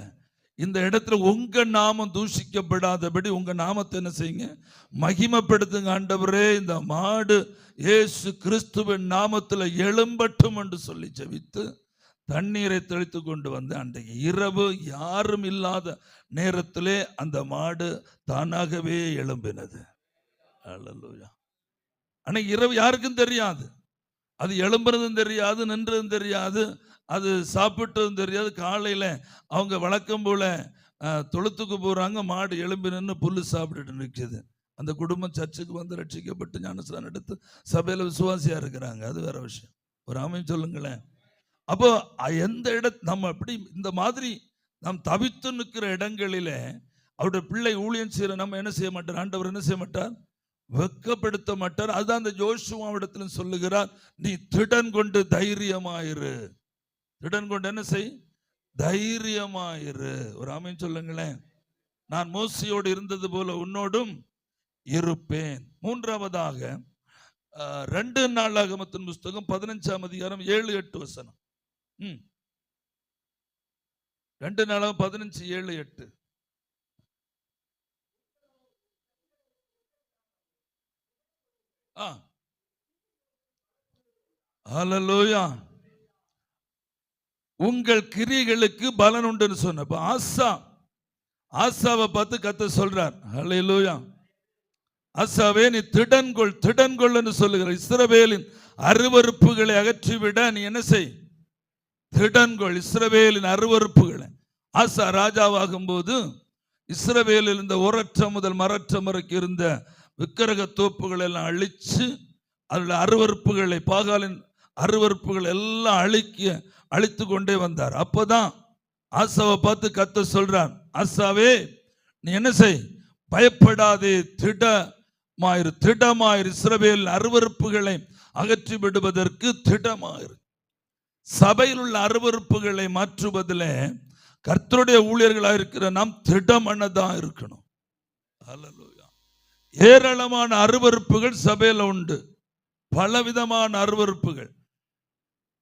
இந்த இடத்துல உங்க நாமம் தூஷிக்கப்படாதபடி உங்க நாமத்தை என்ன செய்யுங்க, மகிமைப்படுத்துங்க. ஆண்டவரே, இந்த மாடு இயேசு கிறிஸ்துவின் நாமத்தில் எழும்பட்டும் என்று சொல்லி ஜெபித்து தண்ணீரை தெளித்து கொண்டு வந்து அன்றைக்கு இரவு யாரும் இல்லாத நேரத்திலே அந்த மாடு தானாகவே எழும்பினது. அல்லேலூயா. ஆனால் இரவு யாருக்கும் தெரியாது, அது எழும்புறதும் தெரியாது, நின்றதும் தெரியாது, அது சாப்பிட்டதும் தெரியாது. காலையில் அவங்க வழக்கம் போல தொழுத்துக்கு போகிறாங்க, மாடு எழும்பி நின்று புல்லு சாப்பிட்டுட்டு நிற்குது. அந்த குடும்பம் சர்ச்சுக்கு வந்து ரட்சிக்கப்பட்டு ஞானஸ்நானம் எடுத்து சபையில் விசுவாசியாக இருக்கிறாங்க. அது வேற விஷயம். ஒரு ஆமென் சொல்லுங்களேன். அப்போ எந்த நம்ம அப்படி இந்த மாதிரி நாம் தவித்து நிற்கிற இடங்களிலே அவருடைய பிள்ளை ஊழியம் செய்கிற நம்ம என்ன செய்ய மாட்டார், ஆண்டவர் என்ன செய்ய மாட்டார், வெட்கப்படுத்த மாட்டார். அதுதான் அந்த ஜோஷுவாவிடத்தில் சொல்லுகிறார், நீ திடன் கொண்டு தைரியமாயிரு. திடன் கொண்டு என்ன செய், தைரியமாயிரு. ஒரு ஆமென் சொல்லுங்களேன். நான் மோசையோடு இருந்தது போல உன்னோடும் இருப்பேன். மூன்றாவதாக 2 நாளாகமத்தின் புஸ்தகம் 15ஆம் அதிகாரம் 7-8 வசனம். 2 நாளாகமம் 15:7-8. ஹல்லேலூயா. உங்கள் கிரியைகளுக்கு பலன் உண்டுன்னு சொன்ன ஆசாவை பார்த்து கர்த்தர் சொல்றார். ஹல்லேலூயா. ஆசாவே நீ திடன்கொள் திடன்கொள் என்று சொல்லுகிற இஸ்ரவேலின் அருவருப்புகளை அகற்றிவிட நீ என்ன செய்? திடன்கொள். இஸ்ரவேலின் அருவருப்புகளை. ஆசா ராஜாவாகும் போது இஸ்ரவேலில் இருந்த ஒரற்ற முதல் மரற்ற வரைக்கும் இருந்த விக்கிரக தோப்புகள் எல்லாம் அழிச்சு அதில் அருவருப்புகளை, பாகாலின் அருவருப்புகள் எல்லாம் அழித்து கொண்டே வந்தார். அப்போதான் ஆசாவை பார்த்து கர்த்தர் சொல்றார், ஆசாவே நீ என்ன செய்? பயப்படாதே, திடமாயிரு. இஸ்ரவேல் அருவருப்புகளை அகற்றி விடுவதற்கு திடமாயிரு. சபையில் உள்ள அருவருப்புகளை மாற்றுவதில் கர்த்தருடைய ஊழியர்களாக இருக்கிற நாம் திடமனதான் இருக்கணும். ஹல்லேலூயா. ஏராளமான அருவருப்புகள் சபையில் உண்டு. பலவிதமான அருவருப்புகள்.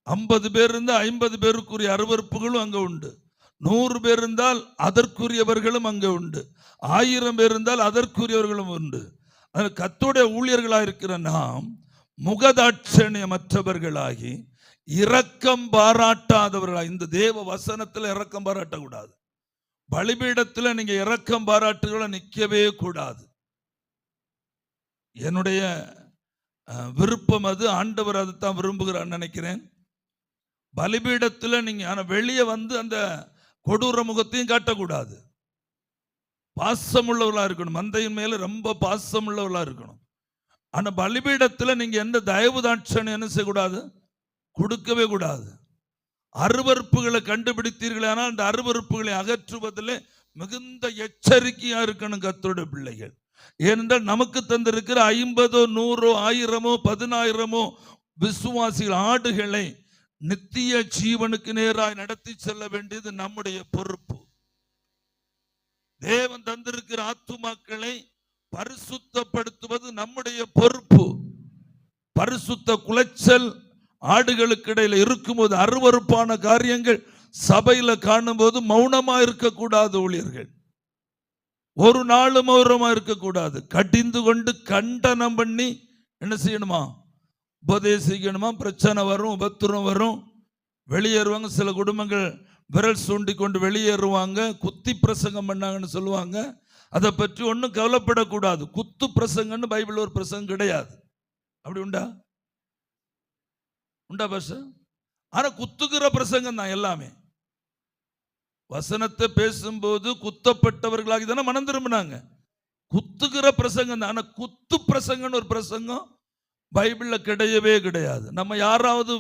50 பேர் இருந்தால் 50 பேருக்குரிய அருவருப்புகளும் அங்கே உண்டு. 100 பேர் இருந்தால் அதற்குரியவர்களும் அங்கே உண்டு. 1000 பேர் இருந்தால் அதற்குரியவர்களும் உண்டு. கர்த்தருடைய ஊழியர்களாக இருக்கிற நாம் முகதாட்சணியமற்றவர்களாகி இரக்கம் பாராட்டாதவர்களாக, இந்த தேவ வசனத்தில் இரக்கம் பாராட்டக்கூடாது. பலிபீடத்தில் நீங்க இரக்கம் பாராட்டுகளை நிற்கவே கூடாது. என்னுடைய விருப்பம் அது. ஆண்டவர் அதுதான் விரும்புகிறான்னு நினைக்கிறேன். பலிபீடத்தில் நீங்க வெளியே வந்து அந்த கொடூர முகத்தையும் காட்டக்கூடாது. பாசம் உள்ளவர்களா இருக்கணும். மந்தையின் மேல ரொம்ப பாசம் உள்ளவர்களா இருக்கணும். ஆனா பலிபீடத்தில் நீங்க எந்த தயவு தாட்சணம் என்ன செய்யக்கூடாது? கொடுக்கவே கூடாது. அருவருப்புகளை கண்டுபிடித்தீர்களே, ஆனால் அந்த அருவருப்புகளை அகற்றுவதில் மிகுந்த எச்சரிக்கையா இருக்கணும் கர்த்தருடைய பிள்ளைகள். ஏனென்றால் நமக்கு தந்திருக்கிற 50, 100, 1000, 10,000 விசுவாசிகள் ஆடுகளை நித்திய ஜீவனுக்கு நேராய் நடத்தி செல்ல வேண்டியது நம்முடைய பொறுப்பு. தேவன் தந்திருக்கிற ஆத்துமாக்களை பரிசுத்தப்படுத்துவது நம்முடைய பொறுப்பு. பரிசுத்த குலைச்சல் ஆடுகளுக்கு இடையில இருக்கும்போது, அருவருப்பான காரியங்கள் சபையில காணும் போது மௌனமா இருக்கக்கூடாது. ஊழியர்கள் ஒரு நாளும் மௌனமா இருக்கக்கூடாது. கடிந்து கொண்டு கண்டனம் பண்ணி என்ன செய்யணுமா? உபதேசிக்கணுமா? பிரச்சனை வரும், உபத்திரம் வரும், வெளியேறுவாங்க. சில குடும்பங்கள் விரல் சூண்டி கொண்டு வெளியேறுவாங்க. குத்தி பிரசங்கம் பண்ணாங்கன்னு சொல்லுவாங்க. அதை பற்றி ஒன்றும் கவலைப்படக்கூடாது. குத்து பிரசங்கன்னு பைபிள் ஒரு பிரசங்கம் கிடையாது. அப்படி உண்டா? பாஷ? ஆனா குத்துகிற பிரசங்கம் தான் எல்லாமே. வசனத்தை பேசும்போது குத்தப்பட்டவர்களாகி தானே மனம் திரும்பினாங்க. குத்துகிற பிரசங்கம் தான். ஆனா குத்து பிரசங்கன்னு ஒரு பிரசங்கம் பைபிள்ல கிடையவே கிடையாது. நம்ம யாராவது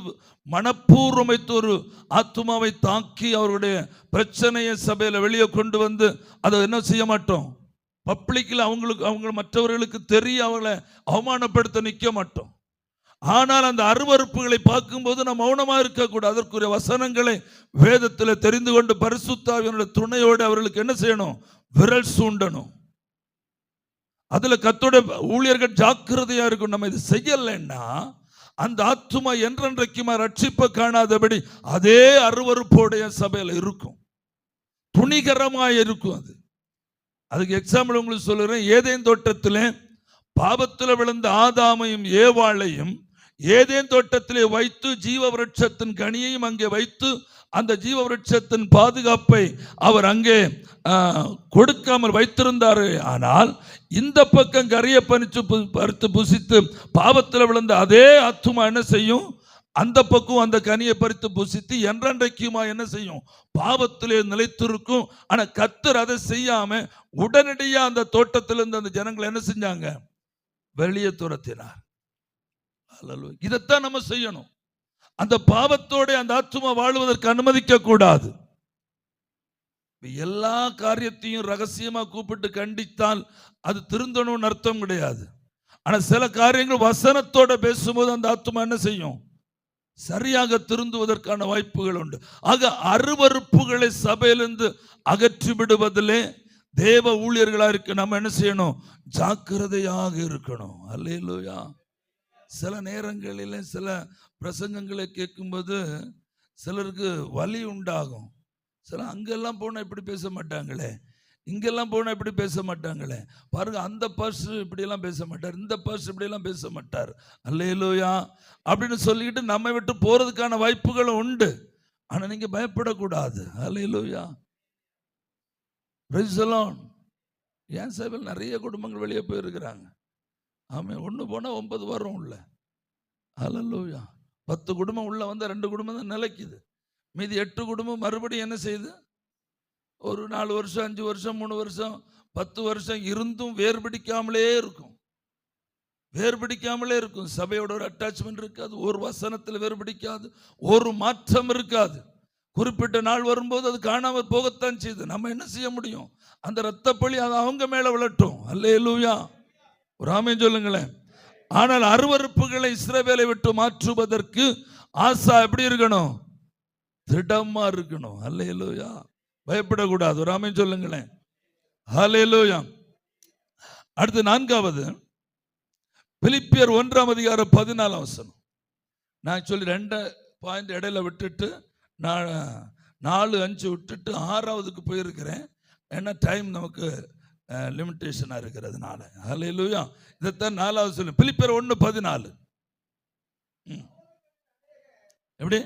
மனப்பூர்வமைத்து ஒரு ஆத்துமாவை தாக்கி அவருடைய பிரச்சனையை சபையில வெளியே கொண்டு வந்து அதை என்ன செய்ய மாட்டோம்? பப்ளிக்கில் அவங்க மற்றவர்களுக்கு தெரிய அவங்களை அவமானப்படுத்த நிற்க மாட்டோம். ஆனால் அந்த அருவருப்புகளை பார்க்கும்போது நம்ம மௌனமா இருக்கக்கூடாது. அதற்குரிய வசனங்களை வேதத்தில் தெரிந்து கொண்டு பரிசுத்தாவியனுடைய துணையோடு அவர்களுக்கு என்ன செய்யணும்? விரல் சூண்டணும். அதுல கர்த்தருடைய ஊழியர்கள் ஜாக்கிரதையா இருக்கும். நம்ம இது செய்யலைன்னா அந்த ஆத்துமா என்றென்றைக்குமா ரட்சிப்பை காணாதபடி அதே அருவருப்போடைய சபையில இருக்கும். துணிகரமாய் இருக்கும். அதுக்கு எக்ஸாம்பிள் உங்களுக்கு சொல்லுறேன். ஏதேன் தோட்டத்திலே பாவத்தில் விழுந்த ஆதாமையும் ஏவாளையும் ஏதேன் தோட்டத்திலே வைத்து ஜீவ விருட்சத்தின் கனியையும் அங்கே வைத்து அந்த ஜீவ விருட்சத்தின் பாதுகாப்பை அவர் அங்கே கொடுக்காமல் வைத்திருந்தாரு. ஆனால் இந்த பக்கம் கரிய பறித்து புசித்து பாவத்தில் விழுந்த அதே ஆத்துமா என்ன செய்யும்? அந்த பக்கம் அந்த கனியை பறித்து புசித்து என்றென்றைக்குமா என்ன செய்யும்? பாவத்திலே நிலைத்திருக்கும். ஆனா கர்த்தர் அதை செய்யாம உடனடியா அந்த தோட்டத்திலிருந்து அந்த ஜனங்களை என்ன செஞ்சாங்க? வெளியே துரத்தினார். இதைத்தான் நம்ம செய்யணும். அந்த பாவத்தோட அந்த ஆத்துமா வாழ்வதற்கு அனுமதிக்க கூடாது. எல்லா காரியத்தையும் ரகசியமா கூப்பிட்டு கண்டித்தால் அது திருந்தணும்னு அர்த்தம் கிடையாது. ஆனா சில காரியங்கள் வசனத்தோட பேசும்போது அந்த ஆத்துமா என்ன செய்யும்? சரியாக திருந்துவதற்கான வாய்ப்புகள் உண்டு. ஆக அருவருப்புகளை சபையிலிருந்து அகற்றி விடுவதிலே தேவ ஊழியர்களா இருக்க நம்ம என்ன செய்யணும்? ஜாக்கிரதையாக இருக்கணும். அல்லேலூயா. சில நேரங்களில் சில பிரசங்கங்களை கேட்கும்போது சிலருக்கு வலி உண்டாகும். சில அங்கெல்லாம் போனால் இப்படி பேச மாட்டாங்களே, இங்கெல்லாம் போனால் இப்படி பேச மாட்டாங்களே, பாருங்க அந்த பாஸ்டர் இப்படியெல்லாம் பேச மாட்டார், இந்த பாஸ்டர் இப்படியெல்லாம் பேச மாட்டார், அல்லேலூயா அப்படின்னு சொல்லிக்கிட்டு நம்ம விட்டு போறதுக்கான வாய்ப்புகளும் உண்டு. ஆனா நீங்க பயப்படக்கூடாது. அல்லேலூயா. Praise the Lord. ஏன் சபையில் நிறைய குடும்பங்கள் வெளியே போயிருக்கிறாங்க. ஆமே, ஒன்று போனால் 9 வரும் உள்ள. அல்லேலூயா. 10 குடும்பம் உள்ள வந்தால் 2 குடும்பம் தான் நிலைக்குது. மீதி 8 குடும்பம் மறுபடியும் என்ன செய்யுது? ஒரு 4 வருஷம் 5 வருஷம் 3 வருஷம் 10 வருஷம் இருந்தும் வேறுபிடிக்காமலே இருக்கும். வேறுபிடிக்காமலே இருக்கும். சபையோட ஒரு அட்டாச்மெண்ட் இருக்காது, ஒரு வசனத்தில் வேறுபிடிக்காது, ஒரு மாற்றம் இருக்காது. குறிப்பிட்ட நாள் வரும்போது அது காணாமல் போகத்தான் செய்யுது. நம்ம என்ன செய்ய முடியும்? அந்த இரத்தப்பழி அது அவங்க மேல விழட்டும். அல்லேலூயா. ஒரு ஆமென் சொல்லுங்களேன். ஆனால் அருவருப்புகளை இஸ்ரவேலை விட்டு மாற்றுவதற்கு ஆசா எப்படி இருக்கணும்? திடமா இருக்கணும். அல்லேலூயா. பயப்படக்கூடாது. ஒரு ஆமென் சொல்லுங்களேன். அல்லேலூயா. அடுத்து 4வது பிலிப்பியர் 1:14. நான் சொல்லி 2 பாயிண்ட் இடையில விட்டுட்டு 4-5 விட்டுட்டு 6வதுக்கு போயிருக்கிறேன். ஏன்னா டைம் நமக்கு லிமிட்டேஷனா இருக்கிறதுனால. அல்லேலூயா. இதைத்தான் 4வது சொல்லு. பிலிப்பியர் 1:14 எப்படி?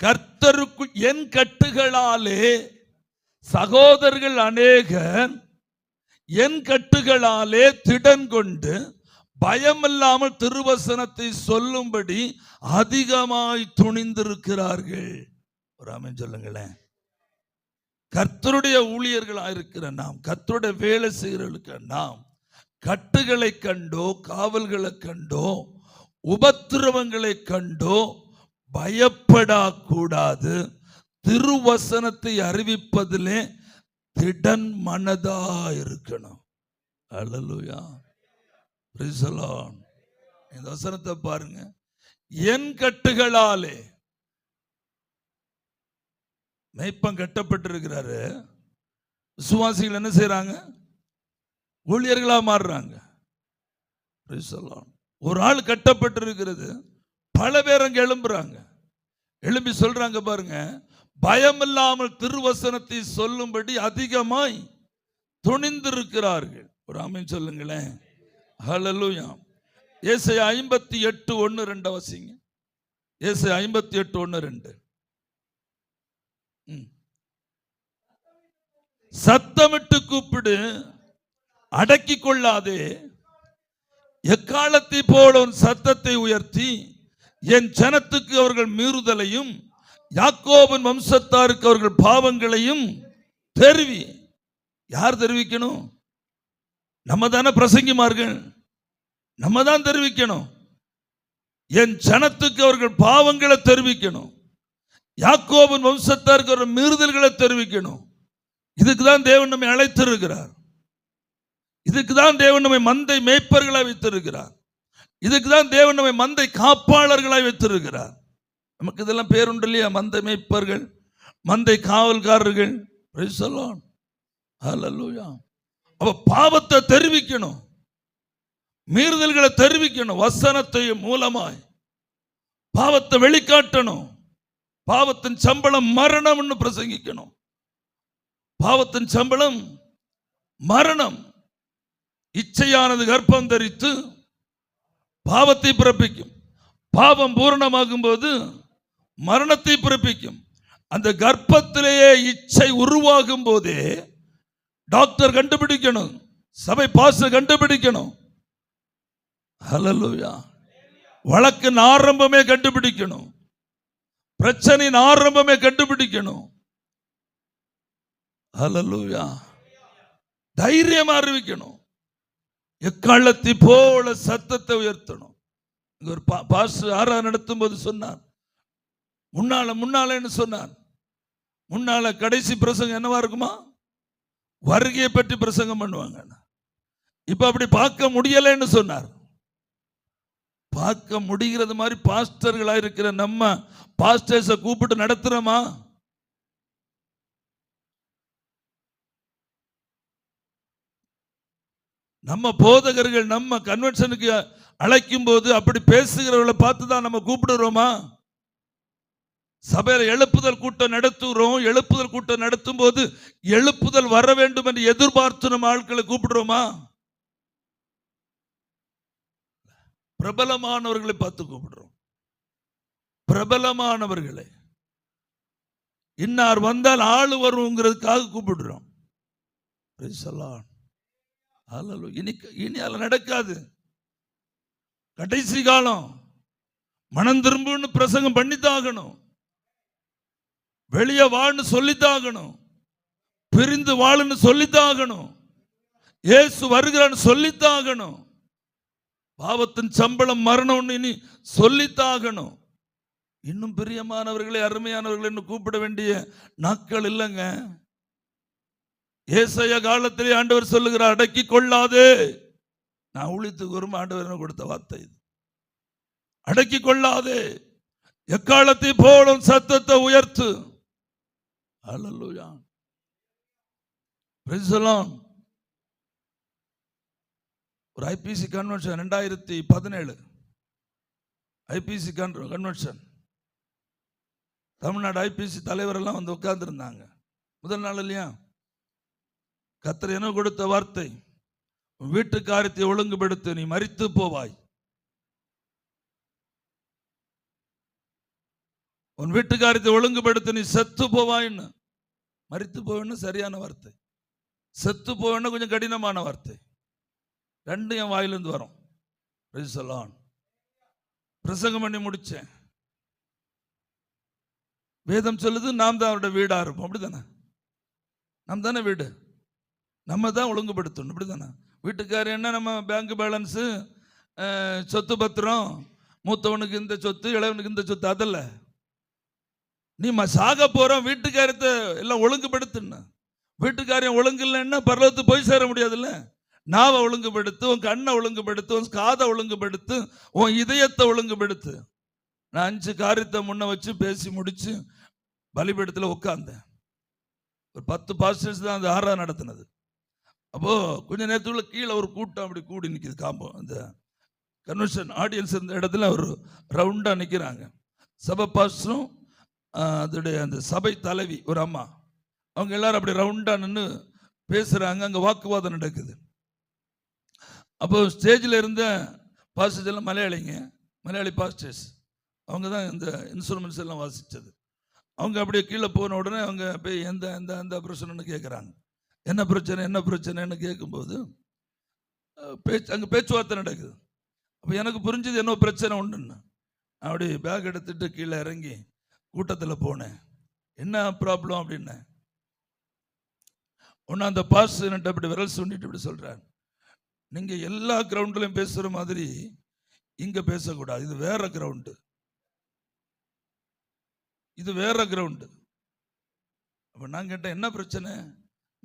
கர்த்தருக்கு என் கட்டுகளாலே சகோதரர்கள் அநேகர் என் கட்டுகளாலே திடன் கொண்டு பயமில்லாமல் திருவசனத்தை சொல்லும்படி அதிகமாய் துணிந்திருக்கிறார்கள். ஒரு ஆமென் சொல்லுங்களேன். கர்த்தருடைய ஊழியர்களாக இருக்கிற நாம், கர்த்தருடைய வேலை செய்கிறவர்களுக்கு நாம் கட்டுகளை கண்டோ, காவல்களை கண்டோ, உபத்திரவங்களை கண்டோ பயப்படக்கூடாது. திருவசனத்தை அறிவிப்பதிலே திடன் மனதா இருக்கணும். அல்லேலூயா. Praise the Lord. இந்த வசனத்தை பாருங்க. என் கட்டுகளாலே மேய்ப்பன் கட்டப்பட்டிருக்கிறாரு. விசுவாசிகள் என்ன செய்யறாங்க? ஊழியர்களா மாறுறாங்க. Praise the Lord. ஒரு ஆள் கட்டப்பட்டிருக்கிறது, பல பேர் அங்க எழும்புறாங்க. எழும்பி சொல்றாங்க பாருங்க, பயமில்லாமல் திருவசனத்தை சொல்லும்படி அதிகமாய் துணிந்திருக்கிறார்கள். ஒரு ஆமென் சொல்லுங்களேன். ஹல்லேலூயா. ஏசாயா 58:1-2 வாசிங்க. ஏசாயா 58:1-2. சத்தமிட்டு கூப்பிடு, அடக்கிக் கொள்ளாதே. எக்காலத்தை போல உன் சத்தத்தை உயர்த்தி என் ஜனத்துக்கு அவர்கள் மீறுதலையும் யாக்கோபின் வம்சத்தாருக்கு அவர்கள் பாவங்களையும் தெரிவி. யார் தெரிவிக்கணும்? நம்ம தானே பிரசங்கிமார்கள், நம்ம தான் தெரிவிக்கணும். என் ஜனத்துக்கு அவர்கள் பாவங்களை தெரிவிக்கணும், யாக்கோபின் வம்சத்தாருக்கு அவர்கள் மீறுதல்களை தெரிவிக்கணும். இதுக்கு தான் தேவன் நம்மை அழைத்திருக்கிறார். இதுக்கு தான் தேவன் நம்மை மந்தை மேய்ப்பர்களாய் வைத்திருக்கிறார். இதுக்கு தான் தேவன் நம்மை மந்தை காப்பாளர்களாய் வைத்திருக்கிறார். நமக்கு இதெல்லாம் பேருண்டு இல்லையா? மந்தை மேய்ப்பர்கள், மந்தை காவல்காரர்கள். Price the Lord. ஹல்லேலூயா. அப்ப பாவத்தை தெரிவிக்கணும், மீறுதல்களை தெரிவிக்கணும். வசனத்தை மூலமாய் பாவத்தை வெளிக்காட்டணும். பாவத்தின் சம்பளம் மரணம்னு பிரசங்கிக்கணும். பாவத்தின் சம்பளம் மரணம். இச்சையானது கர்ப்பம் தரித்து பாவத்தை பிறப்பிக்கும். பாவம் பூரணமாகும் போது மரணத்தை பிறப்பிக்கும். அந்த கர்ப்பத்திலேயே இச்சை உருவாகும் போதே டாக்டர் கண்டுபிடிக்கணும், சபை பாஸ்டர் கண்டுபிடிக்கணும். ஹல்லேலூயா. வழக்கின் ஆரம்பமே கண்டுபிடிக்கணும், பிரச்சனையின் ஆரம்பமே கண்டுபிடிக்கணும். ஹல்லேலூயா. தைரியமா அறிவிக்கணும். எக்காலத்தை போல சத்தத்தை உயர்த்தணும். ஒரு பாஸ்டர் ஆராதனை நடத்தும் போது சொன்னார், முன்னால சொன்னார். முன்னால கடைசி பிரசங்கம் என்னவா இருக்குமா? வருகையை பற்றி பிரசங்கம் பண்ணுவாங்க. இப்ப அப்படி பார்க்க முடியலன்னு சொன்னார். பார்க்க முடிகிறது மாதிரி பாஸ்டர்களா இருக்கிற நம்ம பாஸ்டர்ஸை கூப்பிட்டு நடத்துறோமா? நம்ம போதகர்கள் நம்ம கன்வென்ஷனுக்கு அழைக்கும் போது அப்படி பேசுகிறவர்களை பார்த்து தான் நம்ம கூப்பிடுறோமா? சபையில எழுப்புதல் கூட்டம் நடத்துகிறோம். எழுப்புதல் கூட்டம் நடத்தும் போது எழுப்புதல் வர வேண்டும் என்று எதிர்பார்த்து நம்ம ஆட்களை கூப்பிடுறோமா? பிரபலமானவர்களை பார்த்து கூப்பிடுறோம். பிரபலமானவர்களை இன்னார் வந்தால் ஆளு வருங்கிறதுக்காக கூப்பிடுறோம். இனி அது நடக்காது. கடைசி காலம். மனம் திரும்புன்னு பிரசங்கம் பண்ணித்தாகணும். வெளியே வாழ்னு சொல்லித்தாகணும். பிரிந்து வாழுன்னு சொல்லித்தாகணும். இயேசு வருகிறான்னு சொல்லித்தாகணும். பாவத்தின் சம்பளம் மரணம் இனி சொல்லித்தாகணும். இன்னும் பிரியமானவர்களே, அருமையானவர்கள் என்று கூப்பிட வேண்டிய நாட்கள் இல்லைங்க. ஏசாயா காலத்திலே ஆண்டவர் சொல்லுகிறார், அடக்கி கொள்ளாதே. நான் ஊழியத்துக்கு ஒரு ஆண்டவர் கொடுத்த வார்த்தை இது. அடக்கி கொள்ளாதே, எக்காலத்தை போலும் சத்தத்தை உயர்த்து. Hallelujah, praise the Lord. ஒரு IPC convention 2017 IPC convention, Tamil Nadu IPC தலைவர் எல்லாம் வந்து உட்கார்ந்து இருந்தாங்க. முதல் நாள் இல்லையா? கர்த்தர் என்ன கொடுத்த வார்த்தை, வீட்டு காரியத்தை ஒழுங்குபடுத்து, நீ மரித்து போவாய். உன் வீட்டு காரியத்தை ஒழுங்குபடுத்து, நீ செத்து போவாயின்னு. மரித்து போவேன்னு சரியான வார்த்தை, செத்து போவேன்னு கொஞ்சம் கடினமான வார்த்தை. ரெண்டும் என் வாயிலிருந்து வரும். பிரசங்கம் பண்ணி முடிச்சேன். வேதம் சொல்லுது நாம் தான் அவருடைய வீடா இருப்போம். அப்படித்தானே? நாம் தானே வீடு, நம்ம தான் ஒழுங்குபடுத்தணும். அப்படித்தானே? வீட்டுக்காரர் என்ன, நம்ம பேங்க் பேலன்ஸு, சொத்து பத்திரம், மூத்தவனுக்கு இந்த சொத்து, இளைவனுக்கு இந்த சொத்து, அதல்ல. நீ சாக போறோம், வீட்டுக்காரத்தை எல்லாம் ஒழுங்குபடுத்துன்னு. வீட்டுக்காரையும் ஒழுங்கு இல்லைன்னா பரலோகத்துக்கு போய் சேர முடியாதுல்ல. நாவை ஒழுங்குபடுத்து, உன் கண்ணை ஒழுங்குபடுத்து, உன் காதை ஒழுங்குபடுத்து, உன் இதயத்தை ஒழுங்குபடுத்து. நான் 5 காரியத்தை முன்ன வச்சு பேசி முடிச்சு பலிபீடத்தில் உட்கார்ந்தேன். ஒரு 10 பாஸ்டர்ஸ் தான் அந்த 6 நடத்தினது. அப்போ கொஞ்ச நேரத்துக்குள்ள கீழே ஒரு கூட்டம் அப்படி கூடி நிற்கிது. காம்போ அந்த கன்வென்ஷன் ஆடியன்ஸ் இருந்த இடத்துல ஒரு ரவுண்டா நிற்கிறாங்க. சபை பாஸ்டரும் அதோடைய அந்த சபை தலைவி ஒரு அம்மா, அவங்க எல்லாரும் அப்படி ரவுண்டா நின்று பேசுறாங்க. அங்கே வாக்குவாதம் நடக்குது. அப்போ ஸ்டேஜில் இருந்த பாஸ்டர்ஸ் எல்லாம் மலையாளிங்க, மலையாளி பாஸ்டர்ஸ். அவங்க தான் இந்த இன்ஸ்ட்ருமெண்ட்ஸ் எல்லாம் வாசித்தது. அவங்க அப்படியே கீழே போன உடனே அவங்க போய் எந்த எந்த எந்த பிரச்சனைன்னு கேட்குறாங்க. என்ன பிரச்சனை என்ன பிரச்சனைன்னு கேட்கும்போது அங்கே பேச்சுவார்த்தை நடக்குது. அப்போ எனக்கு புரிஞ்சது என்ன பிரச்சனை உண்டுன்னு. அப்படி பேக் எடுத்துட்டு கீழே இறங்கி கூட்டத்தில் போனேன். என்ன ப்ராப்ளம் அப்படின்னேன். ஒன்று அந்த பாஸ்டர் அப்படி விரல் சுண்டிட்டு இப்படி சொல்கிறார், நீங்கள் எல்லா கிரவுண்ட்லையும் பேசுகிற மாதிரி இங்கே பேசக்கூடாது, இது வேற கிரவுண்டு, இது வேற கிரவுண்டு. அப்போ நான் கேட்டேன், என்ன பிரச்சனை?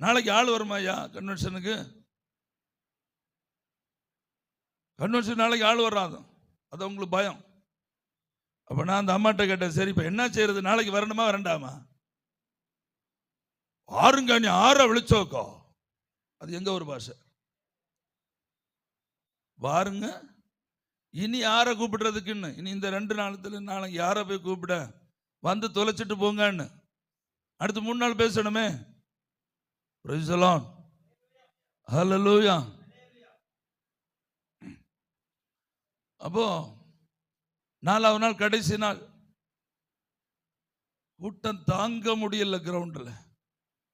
நாளைக்கு ஆள் வருமாயா கன்வென்ஷனுக்கு? கன்வென்ஷன் நாளைக்கு ஆள் வராது, அது உங்களுக்கு பயம். அப்போ நான் அந்த அம்மாட்ட கேட்டேன், சரி இப்போ என்ன செய்யறது, நாளைக்கு வரணுமா வரண்டாமா? ஆறுங்க, நீ 6 விழிச்சோக்கோ. அது எங்க ஒரு பாஷை. பாருங்க, இனி யாரை கூப்பிடுறதுக்குன்னு, இனி இந்த 2 நாளத்துல நாளைக்கு யாரை போய் கூப்பிட, வந்து தொலைச்சிட்டு போங்கன்னு. அடுத்து 3 நாள் பேசணுமே. பிரைஸ் தி லார்ட், ஹல்லேலூயா. அப்போ 4வது நாள் கடைசி நாள், கூட்டம் தாங்க முடியல. கிரவுண்டில்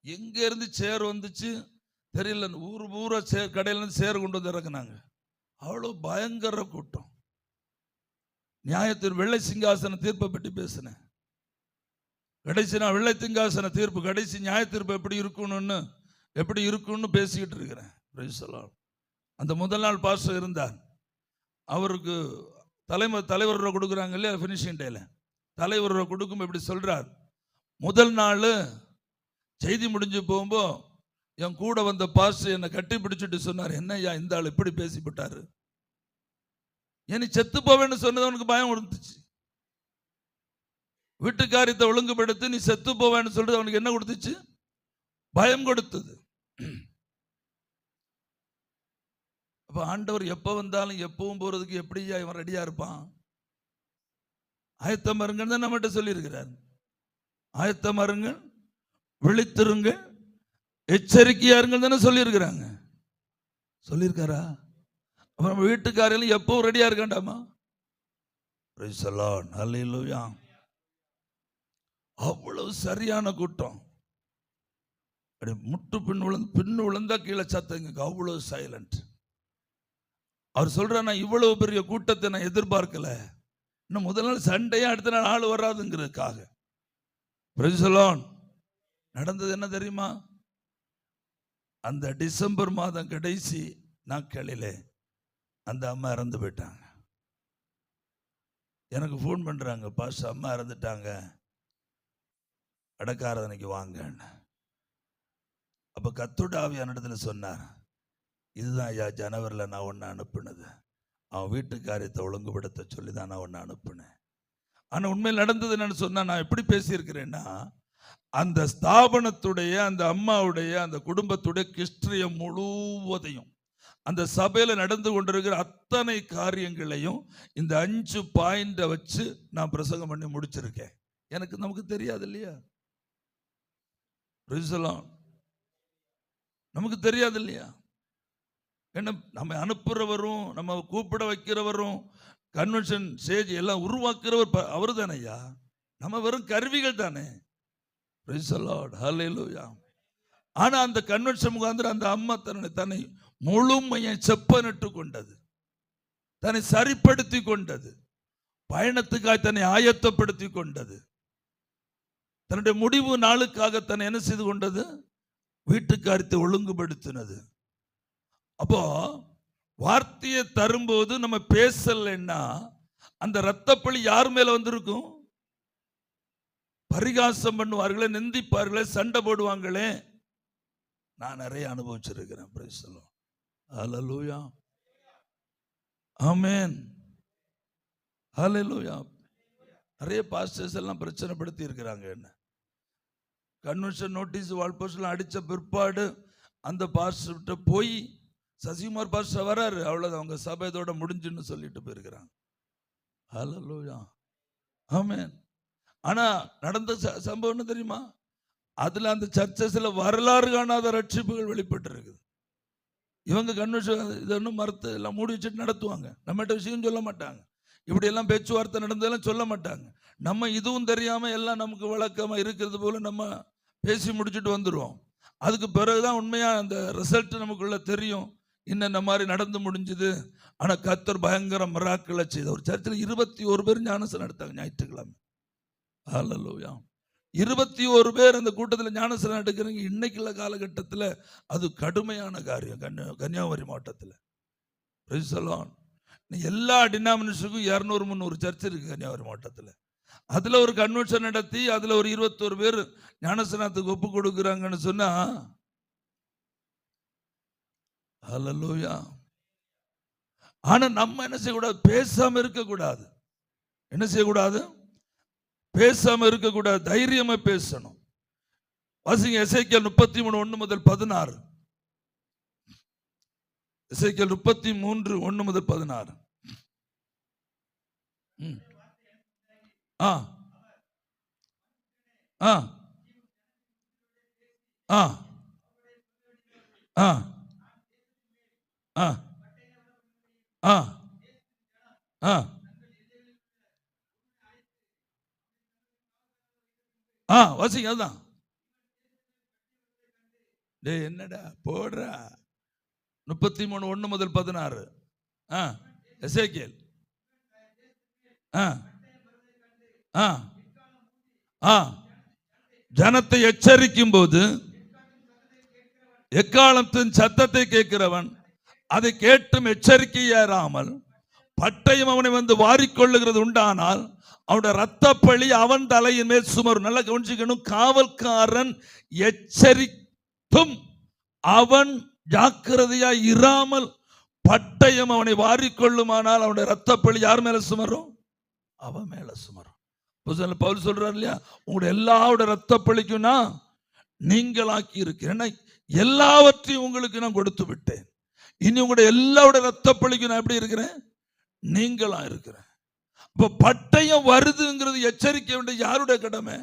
எங்க இருந்து சேர் வந்துச்சு தெரியல. ஊரா கடையில இருந்து சேர் கொண்டு வந்து இறக்குனாங்க. அவ்வளோ பயங்கர கூட்டம். நியாயத்தின் வெள்ளை சிங்காசன தீர்ப்பை பற்றி பேசினேன். கடைசி நான் வெள்ளை சிங்காசன தீர்ப்பு, கடைசி நியாய தீர்ப்பு எப்படி இருக்குன்னு பேசிக்கிட்டு இருக்கிறேன். Price the Lord. அந்த முதல் நாள் பாஸ்டர் இருந்தார். அவருக்கு தலைவர் கொடுக்குறாங்க இல்லையா, ஃபினிஷிங் டேல தலைவர் கொடுக்கும். எப்படி சொல்றார், முதல் நாள் செய்தி முடிஞ்சு போகும்போது என் கூட வந்த பாஸ்டர் என்னை கட்டி பிடிச்சிட்டு சொன்னார், என்னய்யா இந்த ஆள் இப்படி பேசிவிட்டாரு. நீ செத்து போவேன்னு சொன்னது அவனுக்கு பயம் கொடுத்துச்சு. வீட்டுக்காரியத்தை ஒழுங்குபடுத்தி நீ செத்து போவேன்னு சொல்றது அவனுக்கு என்ன கொடுத்துச்சு? பயம் கொடுத்தது. அப்ப ஆண்டவர் எப்ப வந்தாலும் எப்பவும் போறதுக்கு எப்படியா இவன் ரெடியா இருப்பான்? ஆயத்தம் இருங்கன்னு தான் நம்மகிட்ட சொல்லி இருக்கிறார். ஆயத்தம் இருங்க, விழித்திருங்க, எச்சரிக்கையா இருங்க தானே சொல்லி இருக்கிறாங்க. சொல்லியிருக்காரா? அப்புறம் வீட்டுக்காரங்களும் எப்பவும் ரெடியா இருக்காண்டாமா? பிரைஸ் தி லார்ட், ஹல்லேலூயா. அவ்வளவு சரியான கூட்டம். அப்படி முட்டு பின் விழுந்தா கீழே சத்தங்க, அவ்வளவு சைலண்ட். அவர் சொல்ற, நான் இவ்வளவு பெரிய கூட்டத்தை நான் எதிர்பார்க்கல. இன்னும் முதல் நாள் சண்டையா, அடுத்த நாள் ஆள் வராதுங்கிறதுக்காக. Price the Lord. நடந்தது என்ன தெரியுமா? அந்த டிசம்பர் மாதம் கடைசி நாட்களிலே அந்த அம்மா இறந்து போயிட்டாங்க. எனக்கு ஃபோன் பண்றாங்க, பாஸ்டர் அம்மா இறந்துட்டாங்க, அடக்காராதனைக்கு வாங்கன்னு. அப்ப கர்த்தருடைய ஆவியான இடத்துல சொன்னார், இதுதான் ஐயா ஜனவரியில் நான் ஒன்று அனுப்புனது. அவன் வீட்டு காரியத்தை ஒழுங்குபடுத்த சொல்லி தான் நான் ஒன்று அனுப்புனேன். ஆனால் உண்மையில் நடந்தது என்னன்னு சொன்னா, நான் எப்படி பேசியிருக்கிறேன்னா, அந்த ஸ்தாபனத்துடைய, அந்த அம்மாவுடைய, அந்த குடும்பத்துடைய கிறிஸ்டியம் முழுவதையும், அந்த சபையில நடந்து கொண்டிருக்கிற அத்தனை காரியங்களையும் இந்த 5 பாயிண்ட வச்சு நான் பிரசங்கம் பண்ணி முடிச்சிருக்கேன். நமக்கு தெரியாது இல்லையா? நமக்கு தெரியாது இல்லையா? என்ன, நம்ம அனுப்புறவரும், நம்ம கூப்பிட வைக்கிறவரும், கன்வென்ஷன் ஸ்டேஜ் எல்லாம் உருவாக்குறவர் அவரு தானே ஐயா. நம்ம வெறும் கருவிகள் தானே. பிரைஸ் தி லார்ட், ஹல்லேலூயா. ஆனா அந்த கன்வென்ஷன் முகாந்திரம் அந்த அம்மா தன்னை முழுமையை செப்பனிட்டு கொண்டது, தன்னை சரிப்படுத்தி கொண்டது, பயணத்துக்காக தன்னை ஆயத்தப்படுத்தி கொண்டது, தன்னுடைய முடிவு நாளுக்காக தன்னை என்ன செய்து கொண்டது? வீட்டுக்காரியத்தை ஒழுங்குபடுத்தினது. அப்போ வார்த்தையை தரும்போது நம்ம பேசலைன்னா அந்த இரத்தப்பழி யார் மேல வந்திருக்கும்? பரிகாசம் பண்ணுவார்களே, நிந்திப்பார்களே, சண்டை போடுவாங்களே. நான் நிறைய அனுபவிச்சிருக்கிறேன். பிரைஸ் தி லார்ட், ஹல்லேலூயா, ஆமென், ஹல்லேலூயா. நிறைய பாஸ்டர்ஸ் எல்லாம் பிரச்சனைப்படுத்தி இருக்கிறாங்க. என்ன கன்வென்ஷன் நோட்டீஸ் வால் போஸ்ட்லாம் அடிச்ச பிற்பாடு அந்த பாஸ்டர்கிட்ட போய் சசிகுமார் பாஸ்டர் வராரு, அவ்வளவுதான், அவங்க சபையோட முடிஞ்சுன்னு சொல்லிட்டு போயிருக்கிறாங்க. ஹல்லேலூயா, ஆமென். ஆனா நடந்த சம்பவம் என்ன தெரியுமா? அதுல அந்த சர்ச்சஸ்ல வரலாறு காணாத ரட்சிப்புகள் வெளிப்பட்டு இருக்குது. இவங்க கன்வென்ஷன் இதொன்னும் மறுத்து எல்லாம் மூடி வச்சுட்டு நடத்துவாங்க. நம்மகிட்ட விஷயம் சொல்ல மாட்டாங்க. இப்படி எல்லாம் பேச்சுவார்த்தை நடந்ததெல்லாம் சொல்ல மாட்டாங்க. நம்ம இதுவும் தெரியாம எல்லாம் நமக்கு வழக்கமா இருக்கிறது போல நம்ம பேசி முடிச்சுட்டு வந்துடுவோம். அதுக்கு பிறகுதான் உண்மையா அந்த ரிசல்ட் நமக்குள்ள தெரியும், இன்னென்ன மாதிரி நடந்து முடிஞ்சுது. ஆனா கர்த்தர் பயங்கர மிராக்கிளை செய்த ஒரு சர்ச்சில் 21 பேர் ஞானஸ்நானம் எடுத்தாங்க ஞாயிற்றுக்கிழமை. ஹல்லேலூயா. 21 பேர் அந்த கூட்டத்தில் ஞானஸ்நானம் எடுக்கிறீங்க. இன்னைக்குள்ள காலகட்டத்தில் அது கடுமையான காரியம். கன்னியாகுமரி மாவட்டத்தில் பிரைஸ் தி லார்ட். எல்லா டினாமினேஷனுக்கும் 200-300 சர்ச் இருக்கு கன்னியாகுமரி மாவட்டத்தில். அதுல ஒரு கன்வென்ஷன் நடத்தி அதுல ஒரு 21 பேர் ஞானஸ்நானத்துக்கு ஒப்பு கொடுக்குறாங்கன்னு சொன்னா, ஹல்லேலூயா. ஆனா நம்ம என்ன செய்யக்கூடாது? பேசாம இருக்கக்கூடாது. என்ன செய்யக்கூடாது? பேசாம இருக்கக்கூடாது, தைரியமா பேசணும். வாசிங்க எசேக்கியேல் 33:1-16. எசேக்கியேல் 33:1-16. ஆ ஆ ஆ ஆ ஆ ஆ ஆ வாசிங்க, அதுதான். டே என்னடா போடுறா. 33:1-16. எசேக்கியேல். ஜனத்தை எச்சரிக்கும் போது எக்காலத்தின் சத்தத்தை கேட்கிறவன் அதை கேட்டும் எச்சரிக்கையாராமல் பட்டயம் அவனை வந்து வாரிக்கொள்ளுகிறது உண்டானால் அவனுடைய ரத்த பழி அவன் தலையின் மேல் சுமரும். நல்லா கவனிச்சுக்கணும். காவல்காரன் எச்சரித்தும் அவன் ஜாக்கிரதையாய் இராமல் பட்டயம் அவனை வாரிக்கொள்ளுமானால் அவனுடைய ரத்தப்பழி யார் மேல சுமரும்? அவன் மேல சுமரும். பவுல் சொல்றாரு இல்லையா, உங்களுடைய எல்லாவோட ரத்தப்பழிக்கும்னா நீங்களாக்கி இருக்கிறேன், எல்லாவற்றையும் உங்களுக்கு நான் கொடுத்து விட்டேன், இனி உங்களுடைய எல்லாவோட ரத்தப்பழிக்கும் நான் எப்படி இருக்கிறேன்? நீங்களா இருக்கிறேன். இப்ப பட்டயம் வருதுங்கிறது எச்சரிக்கை வேண்டிய யாருடைய கடமை?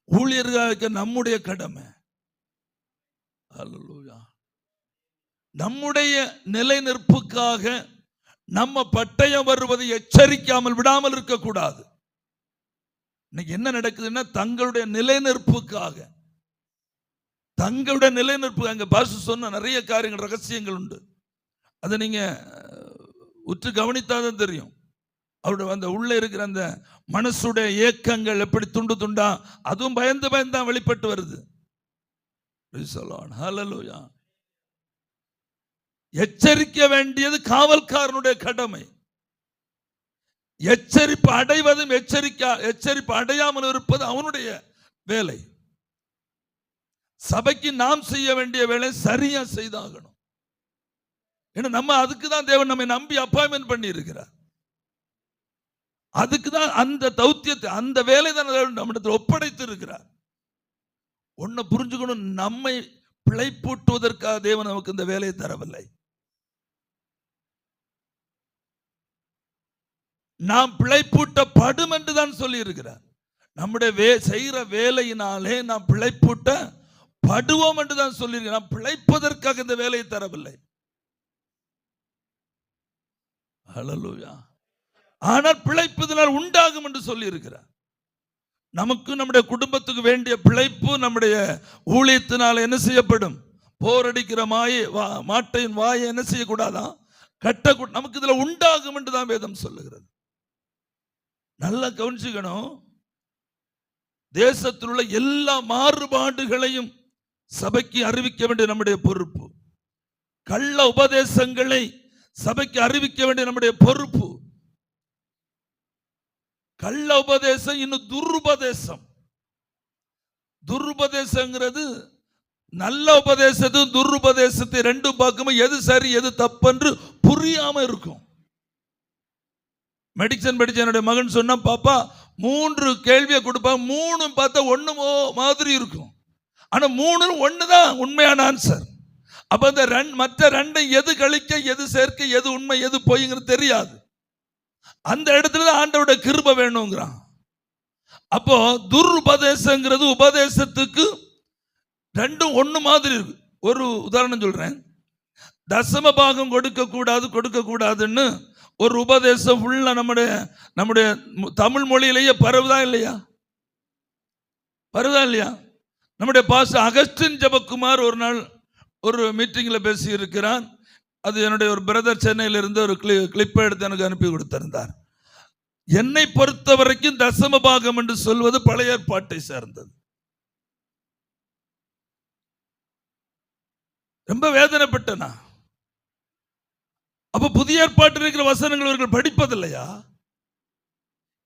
ஊழியர்களுக்கு நம்முடைய கடமை. அல்லேலூயா. நம்முடைய நிலைநிற்புக்காக நம்ம பட்டயம் வருவதை எச்சரிக்காமல் விடாமல் இருக்கக்கூடாது. இன்னைக்கு என்ன நடக்குதுன்னா, தங்களுடைய நிலைநிற்புக்காக, தங்களுடைய நிலைநிற்பு, அங்க பாஸ்டர் சொன்ன நிறைய காரியங்கள், ரகசியங்கள் உண்டு. அதை நீங்க உற்று கவனித்தாதான் தெரியும். அவருடைய அந்த உள்ள இருக்கிற அந்த மனசுடைய ஏக்கங்கள் எப்படி துண்டு துண்டா, அதுவும் பயந்து பயந்தான் வெளிப்பட்டு வருது. ஹல்லேலூயா. எச்சரிக்க வேண்டியது காவல்காரனுடைய கடமை. எச்சரிப்பு அடைவதும் எச்சரிப்பு அடையாமல் இருப்பது அவனுடைய வேலை. சபைக்கு நாம் செய்ய வேண்டிய வேலை சரியா செய்தாகணும். ஏன்னா நம்ம அதுக்கு தான் தேவன் நம்மை நம்பி அப்பாயின்மெண்ட் பண்ணி இருக்கிறார். அதுக்கு தான் அந்த தௌத்தியத்தை, அந்த வேலை தான் நம்மிடத்தில் ஒப்படைத்து இருக்கிறார். ஒன்ன புரிஞ்சுக்கணும், நம்மை பிழைப்பூட்டுவதற்காக தேவன் நமக்கு இந்த வேலையை தரவில்லை. நாம் பிழைப்பூட்டப்படும் என்று தான் சொல்லி இருக்கிறார். நம்முடைய செய்கிற வேலையினாலே நாம் பிழைப்பூட்ட படுவோம் என்று தான் சொல்லி இருக்கிறார். நாம் பிழைப்பதற்காக இந்த வேலையை தரவில்லை. ஹல்லேலூயா. ஆனால் பிழைப்பதனால் உண்டாகும் என்று சொல்லி இருக்கிறார். நமக்கு நம்முடைய குடும்பத்துக்கு வேண்டிய பிழைப்பு நம்முடைய ஊழியத்தினால் என்ன செய்யப்படும்? போரடிக்கிற மாட்டையின் வாயை என்ன செய்யக்கூடாதான்? கட்ட நமக்கு இதுல உண்டாகும் என்று தான் வேதம் சொல்லுகிறது. நல்லா கவனிச்சுக்கணும். தேசத்தில் உள்ள எல்லா மாறுபாடுகளையும் சபைக்கு அறிவிக்க வேண்டிய நம்முடைய பொறுப்பு. கள்ள உபதேசங்களை சபைக்கு அறிவிக்க வேண்டிய நம்முடைய பொறுப்பு. கள்ள உபதேசம், இன்னும் துருபதேசம். துருபதேசங்கிறது நல்ல உபதேசத்தையும் துருபதேசத்தை ரெண்டும் பார்க்கும்போது எது சரி எது தப்பு புரியாம இருக்கும். மெடிசன் படிச்ச என்னுடைய மகன் சொன்னா, பாப்பா 3 கேள்வியை கொடுப்பாங்க, 3 பார்த்தா ஒண்ணுமோ மாதிரி இருக்கும், ஆனா 3 ஒண்ணுதான் உண்மையான ஆன்சர். அப்ப அந்த மற்ற 2 எது கழிக்க எது சேர்க்க எது உண்மை எது பொய்ங்கிறது தெரியாது. அந்த இடத்துல ஆண்டவருடைய கிருபை வேணுங்கிறான். அப்போ துருபதேசங்கிறது உபதேசத்துக்கு ரெண்டும் ஒண்ணு மாதிரி இருக்கு. ஒரு உதாரணம் சொல்றேன். தசம பாகம் கொடுக்க கூடாதுன்னு ஒரு உபதேசம் ஃபுல்லா நம்முடைய தமிழ் மொழியிலேயே பரவுதா இல்லையா? நம்முடைய பாஸ்டர் அகஸ்டின் ஜெபக்குமார் ஒரு நாள் ஒரு மீட்டிங்ல பேசி இருக்கிறான். அது என்னுடைய ஒரு பிரதர் சென்னையில இருந்து ஒரு கிளிப்பை எடுத்து எனக்கு அனுப்பி கொடுத்திருந்தார். என்னை பொறுத்த வரைக்கும் தசம பாகம் என்று சொல்வது பழைய ஏற்பாட்டை சேர்ந்தது. ரொம்ப வேதனைப்பட்டனா. அப்ப புதிய ஏற்பாட்டில் இருக்கிற வசனங்கள் இவர்கள் படிப்பதில்லையா?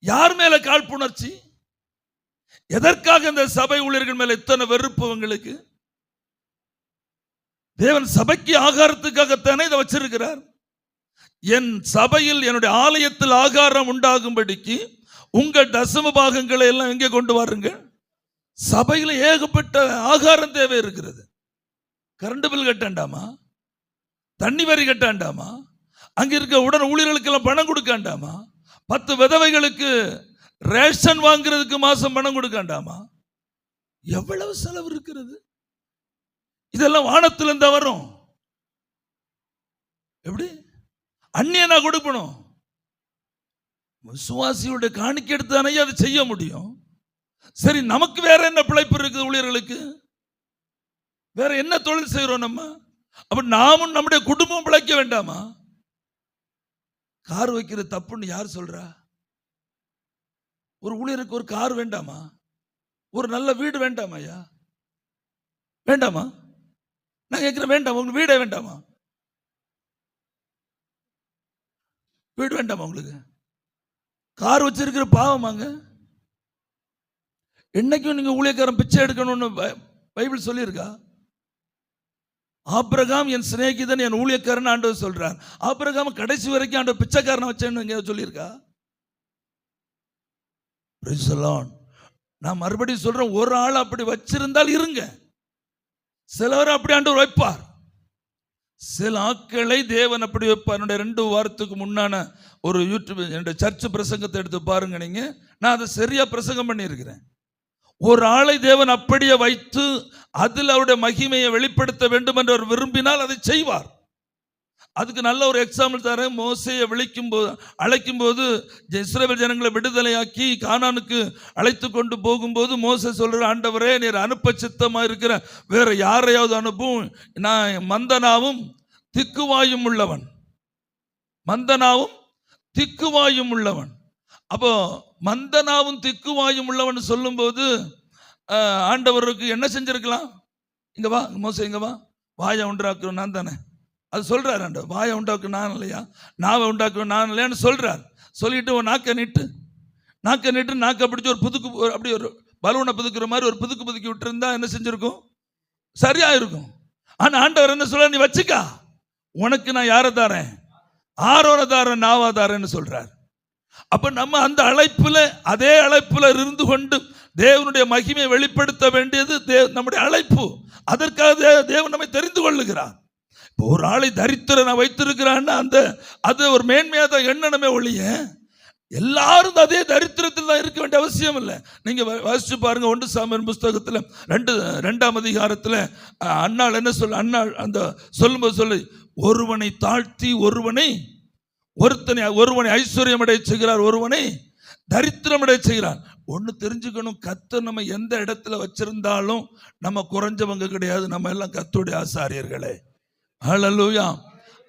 யார் மேல காழ்ப்புணர்ச்சி? எதற்காக இந்த சபை ஊழியர்கள் மேல இத்தனை வெறுப்பு உங்களுக்கு? தேவன் சபைக்கு ஆகாரத்துக்காகத்தானே இதை வச்சிருக்கிறார். என் சபையில் என்னுடைய ஆலயத்தில் ஆகாரம் உண்டாகும்படிக்கு உங்கள் தசம பாகங்களை எல்லாம் எங்கே கொண்டு வாருங்க. சபையில் ஏகப்பட்ட ஆகாரம் தேவை இருக்கிறது. கரண்ட் பில் கட்டாண்டாமா? தண்ணி வரி கட்டாண்டாமா? அங்க இருக்க உடன் ஊழியர்களுக்கெல்லாம் பணம் கொடுக்காண்டாமா? 10 விதவைகளுக்கு ரேஷன் வாங்குறதுக்கு மாசம் பணம் கொடுக்காண்டாமா? எவ்வளவு செலவு இருக்கிறது. இதெல்லாம் வானத்துல இருந்தா வரும். எப்படி அந்நியனா கொடுக்கணும்? விசுவாசியுடைய காணிக்கை எடுத்தானே அதை செய்ய முடியும். சரி, நமக்கு வேற என்ன பிழைப்பு இருக்குது? ஊழியர்களுக்கு வேற என்ன தொழில் செய்யறோம் நம்ம? அப்ப நாமும் நம்முடைய குடும்பம் பிழைக்க வேண்டாமா? கார் வைக்கிற தப்புன்னு யார் சொல்றா? ஒரு ஊழியருக்கு ஒரு கார் வேண்டாமா? ஒரு நல்ல வீடு வேண்டாமா? ஐயா வேண்டாமா? நான் கேட்கிறேன், வேண்டாமா? உங்களுக்கு வீடே வேண்டாமா? வீடு வேண்டாமா உங்களுக்கு? கார் வச்சிருக்கிற பாவமாங்க? என்னைக்கும் நீங்க ஊழியக்காரன் பிச்சை எடுக்கணும்னு பைபிள் சொல்லியிருக்கா? ஆபிரகாம் என் சிநேகிதன், என் ஊழியக்காரன் ஆண்டவர் சொல்றார். ஆபிரகாம் கடைசி வரைக்கும் ஆண்டவர் பிச்சைக்காரனை வச்சேன்னு சொல்லியிருக்கா? Praise the Lord. நான் மறுபடியும் சொல்றேன், ஒரு ஆள் அப்படி வச்சிருந்தால் இருங்க. சிலவர் அப்படி ஆண்டவர் வைப்பார். சில ஆட்களை தேவன் அப்படி வைப்பார். என்னுடைய 2 வாரத்துக்கு முன்னான ஒரு யூடியூப் என்னுடைய சர்ச் பிரசங்கத்தை எடுத்து பாருங்க நீங்க. நான் அதை சரியா பிரசங்கம் பண்ணியிருக்கிறேன். ஒரு ஆளை தேவன் அப்படியே வைத்து அதில் அவருடைய மகிமையை வெளிப்படுத்த வேண்டும் என்று அவர் விரும்பினால் அதை செய்வார். அதுக்கு நல்ல ஒரு எக்ஸாம்பிள் தரேன். மோசேயை அழைக்கும் போது இஸ்ரவேல் ஜனங்களை விடுதலையாக்கி கானானுக்கு அழைத்து கொண்டு போகும்போது மோசே சொல்ற, ஆண்டவரே நீர் அனுப்ப சித்தமா இருக்கிற வேற யாரையாவது அனுப்பும், நான் மந்தனாவும் திக்குவாயும் உள்ளவன். மந்தனாவும் திக்குவாயும் உள்ளவன். அப்போ மந்தனாவும் திக்குவாயும் உள்ளவன் சொல்லும் போது ஆண்டவருக்கு என்ன செஞ்சிருக்கலாம்? இங்க வா மோசே, இங்க வா, வாயை உண்டாக்குறோம் நான் தானே. அது சொல்றாரு ஆண்டவர், வாயை உண்டாக்கு நான் இல்லையா, நாவை உண்டாக்கு நான் இல்லையான்னு சொல்றாரு. சொல்லிட்டு ஒரு நாக்கை நீட்டு நாக்கை பிடிச்சி ஒரு புதுக்கு, அப்படி ஒரு பலூனை புதுக்குற மாதிரி ஒரு புதுக்கி விட்டு இருந்தா என்ன செஞ்சிருக்கும்? சரியா இருக்கும். ஆனா ஆண்டவர் என்ன சொல்ற, நீ வச்சுக்கா, உனக்கு நான் யாரை தாரேன்? ஆரோனை தாரேன், நாவா தாரேன்னு சொல்றார். அப்ப நம்ம அந்த அழைப்புல, அதே அழைப்புல இருந்து கொண்டு தேவனுடைய மகிமையை வெளிப்படுத்த வேண்டியது நம்முடைய அழைப்பு. அதற்காக தேவன் நம்மை தெரிந்து கொள்ளுகிறார். ஒரு ஆளை தரித்திரனை வைத்திருக்கிறான்னா அது ஒரு மேன்மையா தான் எண்ணணுமே ஒழிய எல்லாரும் அதே தரித்திரத்தில் தான் இருக்க வேண்டிய அவசியம் இல்லை. நீங்க வாசிச்சு பாருங்க, 1 சாமுவேல் புஸ்தகத்தில் 2ஆம் அதிகாரத்தில் அன்னாள் என்ன சொல்ல, அன்னாள் அந்த சொல்லும்போது சொல்லு, ஒருவனை தாழ்த்தி ஒருவனை ஐஸ்வர்யம் அடைய செய்கிறார், ஒருவனை தரித்திரம் அடைய செய்கிறார். ஒன்று தெரிஞ்சுக்கணும், கர்த்தர் நம்ம எந்த இடத்துல வச்சிருந்தாலும் நம்ம குறைஞ்சவங்க கிடையாது. நம்ம எல்லாம் கர்த்தருடைய ஆசாரியர்களே. ஹல்லேலூயா.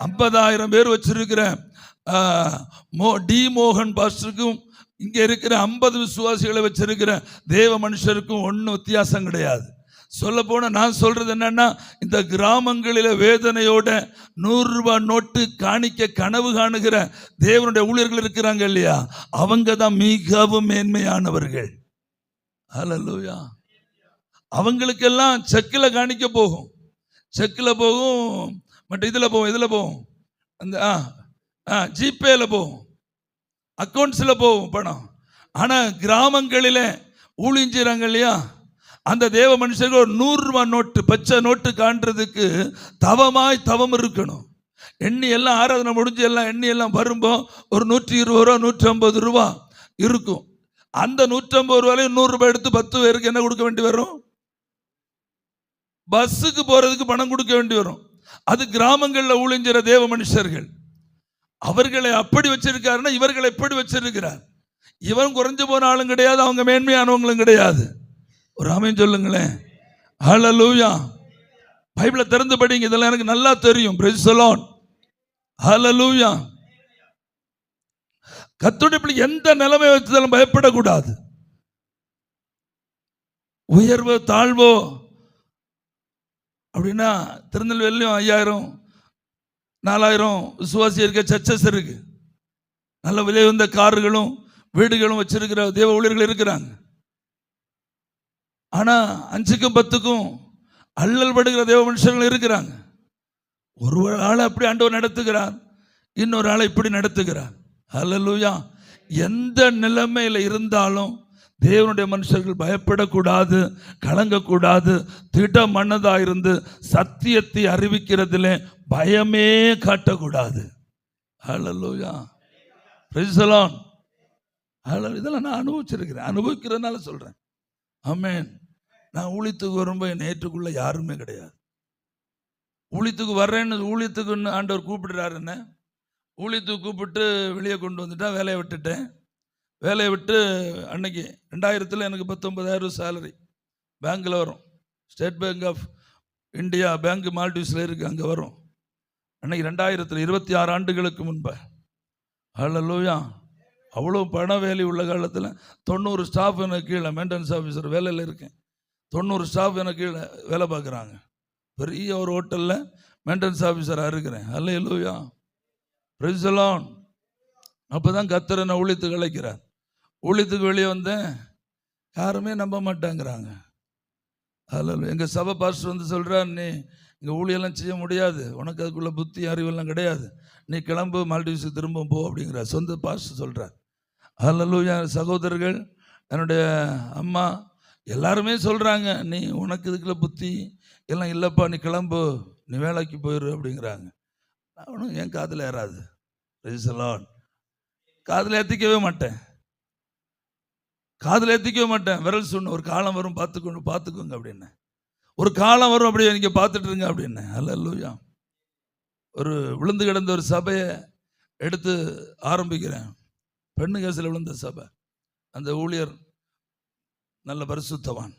50,000 பேர் வச்சிருக்கிற டி மோகன் பாஸ்டருக்கும் இங்க இருக்கிற 50 விசுவாசிகளை வச்சிருக்கிற தேவ மனுஷருக்கும் ஒன்றும் வித்தியாசம் கிடையாது. சொல்ல போன நான் சொல்றது என்னன்னா, இந்த கிராமங்களில வேதனையோட 100 ரூபாய் நோட்டு காணிக்க கனவு காணுகிற தேவனுடைய ஊழியர்கள் இருக்கிறாங்க இல்லையா, அவங்க தான் மிகவும் மேன்மையானவர்கள். ஹல்லேலூயா. அவங்களுக்கெல்லாம் செக்கில் காணிக்க போகும், மற்ற இதில் போகும், அந்த ஜிபேல போகும், அக்கௌண்ட்ஸில் போகும் பணம். ஆனால் கிராமங்களில் ஊழியஞ்சிறாங்க இல்லையா, அந்த தேவ மனுஷர்கள் ஒரு 100 ரூபாய் நோட்டு, பச்சை நோட்டு காண்றதுக்கு தவம் இருக்கணும். எண்ணி எல்லாம் ஆராதனை முடிஞ்சு எல்லாம் எண்ணி எல்லாம் வரும்போ ஒரு 120 ரூபா 150 ரூபா இருக்கும். அந்த 150 ரூபாயில 100 ரூபாய் எடுத்து 10 பேருக்கு என்ன கொடுக்க வேண்டி வரும்? பஸ்ஸுக்கு போறதுக்கு பணம் கொடுக்க வேண்டி வரும். அது கிராமங்களில் ஊழியஞ்சிற தேவ மனுஷர்கள். அவர்களை அப்படி வச்சிருக்காருன்னா இவர்களை எப்படி வச்சிருக்கிறார்? இவன் குறைஞ்சு போன ஆளும் கிடையாது, அவங்க மேன்மையானவங்களும் கிடையாது. ஒரு ஆமென் சொல்லுங்களேன். ஹல்லேலூயா. பைபிளை திறந்து படிங்க, இதெல்லாம் எனக்கு நல்லா தெரியும். Praise the Lord. ஹல்லேலூயா. கர்த்தருடைய பிள்ளை எந்த நிலைமை வச்சாலும் பயப்படக்கூடாது. உயர்வோ தாழ்வோ அப்படின்னா திருநெல்வேலியும் 5000-4000 விசுவாசி இருக்க சர்ச்சஸ் இருக்கு. நல்ல விலை வந்த கார்களும் வீடுகளும் வச்சிருக்கிற தேவ ஊழியர்கள் இருக்கிறாங்க. ஆனா 5க்கும் 10க்கும் அல்லல் படுகிற தேவ மனுஷர்கள் இருக்கிறாங்க. ஒரு ஆளை அப்படி ஆண்டவர் நடத்துகிறார், இன்னொரு ஆளை இப்படி நடத்துகிறார். ஹல்லேலூயா. எந்த நிலைமையில இருந்தாலும் தேவனுடைய மனுஷர்கள் பயப்படக்கூடாது, கலங்கக்கூடாது, திடமனதா இருந்து சத்தியத்தை அறிவிக்கிறதுல பயமே காட்டக்கூடாது. ஹல்லேலூயா. Praise the Lord. இதெல்லாம் நான் அனுபவிச்சிருக்கிறேன், அனுபவிக்கிறதுனால சொல்றேன். ஆமென். நான் ஊழியத்துக்கு வரும்போது என்னை ஏற்றுக்குள்ள யாருமே கிடையாது. ஊழியத்துக்கு வர்றேன்னு, ஊழியத்துக்குன்னு ஆண்டவர் கூப்பிடுறாரு. என்ன ஊழியத்துக்கு கூப்பிட்டு வெளியே கொண்டு வந்துட்டா வேலையை விட்டுட்டேன். வேலையை விட்டு அன்னைக்கு 2000 எனக்கு 19,000 சேலரி பேங்க்கில் வரும். State Bank of India bank மால்டீவ்ஸில் இருக்குது, அங்கே வரும். அன்னைக்கு 2000 26 ஆண்டுகளுக்கு முன்பு. ஹல்லேலூயா. அவ்வளோ பண வேலை உள்ள காலத்தில் 90 ஸ்டாஃப் எனக்கு கீழே, மெயின்டெனன்ஸ் ஆஃபீஸர் வேலையில் இருக்கேன். 90 ஸ்டாஃப் எனக்கு கீழே வேலை பார்க்குறாங்க. பெரிய ஒரு ஹோட்டலில் மெயின்டெனன்ஸ் ஆஃபீஸராக இருக்கிறேன். ஹல்லேலூயா. Praise the Lord. அப்போ தான் கர்த்தர் என்னை ஊழியத்துக்கு அழைக்கிறார். ஊழியத்துக்கு வெளியே வந்தேன், யாருமே நம்ப மாட்டாங்கிறாங்க. அதில் எங்கள் சபை பாஸ்டர் வந்து சொல்கிறார், நீ இங்கே ஊழியெல்லாம் செய்ய முடியாது, உனக்கு அதுக்குள்ள புத்தி அறிவெல்லாம் கிடையாது, நீ கிளம்பு மால்டீவ்ஸுக்கு திரும்ப போ அப்படிங்கிற சொந்த பாஸ்டர் சொல்கிறார். ஹல்லேலூயா. சகோதரர்கள், என்னுடைய அம்மா எல்லாருமே சொல்கிறாங்க, நீ உனக்கு இதுக்குள்ள புத்தி எல்லாம் இல்லைப்பா, நீ கிளம்பு, நீ வேலைக்கு போயிரு அப்படிங்கிறாங்க. அவனும் என் காதில் ஏறாது. காதில் ஏற்றிக்கவே மாட்டேன், காதில் ஏற்றிக்கவே மாட்டேன். விரல் சொன்ன ஒரு காலம் வரும், பார்த்துக்கோங்க அப்படின்னு. ஒரு காலம் வரும், அப்படியே நீங்கள் பார்த்துட்டு இருங்க அப்படின்னு. ஹல்லேலூயா. ஒரு விழுந்து கிடந்த ஒரு சபையை எடுத்து ஆரம்பிக்கிறேன். பெண்ணு கேசில் விழுந்த சபை. அந்த ஊழியர் நல்ல பரிசுத்தவான்,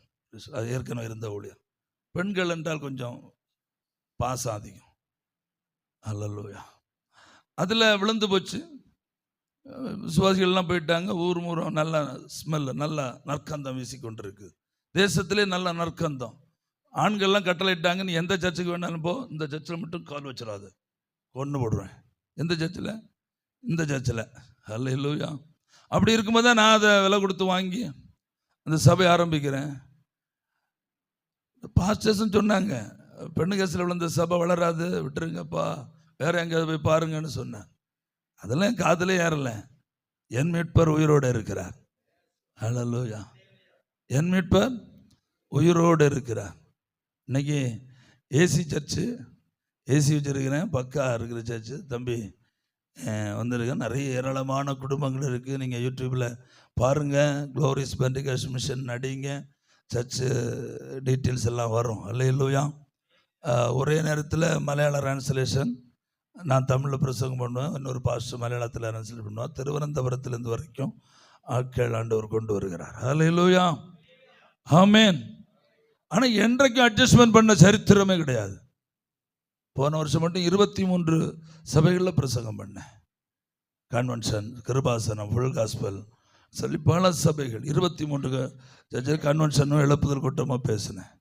அது ஏற்கனவே இருந்த ஊழியர். பெண்கள் என்றால் கொஞ்சம் பாசம் அதிகம். ஹல்லேலூயா. அதில் விழுந்து போச்சு. விசுவாசிகள்லாம் போயிட்டாங்க. ஊர் மூரம் நல்ல ஸ்மெல், நல்ல நற்கந்தம் வீசிக்கொண்டிருக்கு. தேசத்திலே நல்ல நற்கந்தம். ஆண்கள்லாம் கட்டளையிட்டாங்க, நீ எந்த சர்ச்சுக்கு வேணாலும் போ, இந்த சர்ச்சில் மட்டும் கால் வச்சிடாது, கொண்டு போடுவேன். எந்த சர்ச்சில்? இந்த சர்ச்சில். ஹல்லேலூயா. அப்படி இருக்கும்போது தான் நான் அதை விலை கொடுத்து வாங்கி அந்த சபை ஆரம்பிக்கிறேன். பாஸ்டர்ஸ்ன்னு சொன்னாங்க, பெண்ணு கேஸில் விழுந்த சபை வளராது, விட்டுருங்கப்பா, வேற எங்கேயாவது போய் பாருங்கன்னு சொன்னேன். அதெல்லாம் என் காதிலே ஏறலை. என் மீட்பர் உயிரோடு இருக்கிறார். ஹல்லேலூயா. என் மீட்பர் உயிரோடு இருக்கிறார். இன்னைக்கு ஏசி சர்ச்சு, ஏசி வச்சிருக்கிறேன், பக்கா இருக்கிற சர்ச்சு. தம்பி வந்திருக்கேன். நிறைய ஏராளமான குடும்பங்கள் இருக்குது. நீங்கள் யூடியூப்பில் பாருங்கள், க்ளோரிஸ் பெண்டிகாஸ்ட் மிஷன் அடிங்க, சர்ச்சு டீட்டெயில்ஸ் எல்லாம் வரும். ஹல்லேலூயா. ஒரே நேரத்தில் மலையாள டிரான்ஸ்லேஷன், நான் தமிழில் பிரசங்கம் பண்ணுவேன், இன்னொரு பாஸ்டர் மலையாளத்தில் டிரான்ஸ்லேட் பண்ணுவேன். திருவனந்தபுரத்துலேருந்து வரைக்கும் ஆட்கள் ஆண்டவர் கொண்டு வருகிறார். ஹல்லேலூயா. ஆமென். ஆனால் என்றைக்கும் அட்ஜஸ்ட்மெண்ட் பண்ண சரித்திரமே கிடையாது. போன வருஷம் மட்டும் 23 சபைகளில் பிரசங்கம் பண்ணேன். கன்வென்ஷன், கிருபாசனம், ஃபுல் காஸ்பல் சொல்லி பல சபைகள், 23 கன்வென்ஷனும் எழுப்புதல் கூட்டமாக பேசினேன்.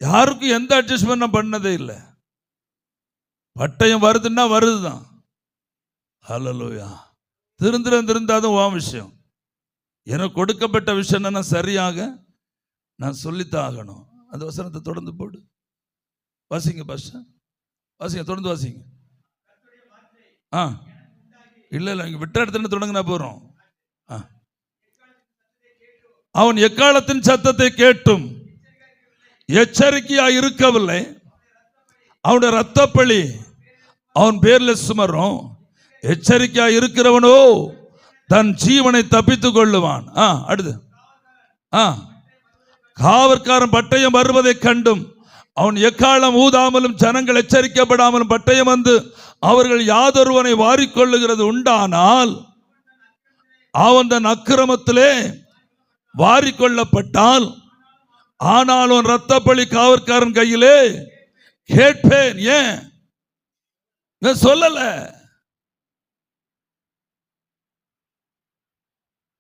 யாருக்கும் எந்த அட்ஜஸ்ட்மெண்ட் நான் பண்ணதே இல்லை. பட்டயம் வருதுன்னா வருது தான். ஹல்லேலூயா. திருந்தாதான் உன் விஷயம். எனக்கு கொடுக்கப்பட்ட விஷயம் என்ன, சரியாக நான் சொல்லித்தான் ஆகணும். அந்த வசனத்தை தொடர்ந்து போடு, வாசிங்க பாஸ்டர், வாசிங்க, தொடர்ந்து வாசிங்க. இல்லை இங்கே விட்ட இடத்துல தொடங்கினா போகிறோம். அவன் எக்காலத்தின் சத்தத்தை கேட்டும் எச்சரிக்கையாக இருக்கவில்லை, அவனுடைய இரத்தப்பழி அவன் பேர்ல சுமரும். எச்சரிக்கையாக இருக்கிறவனோ தன் ஜீவனை தப்பித்துக் கொள்ளுவான். அடுத்து, காவற்காரன் பட்டயம் வருவதை கண்டும் அவன் எக்காலம் ஊதாமலும் ஜனங்கள் எச்சரிக்கப்படாமலும் பட்டயம் வந்து அவர்கள் யாதொருவனை வாரிக்கொள்ளுகிறது உண்டானால் அவன் தன் அக்கிரமத்திலே வாரிக்கொள்ளப்பட்டால், ஆனால் அவன் இரத்தப்பழி காவற்காரன் கையிலே கேட்பேன். ஏன் சொல்லல?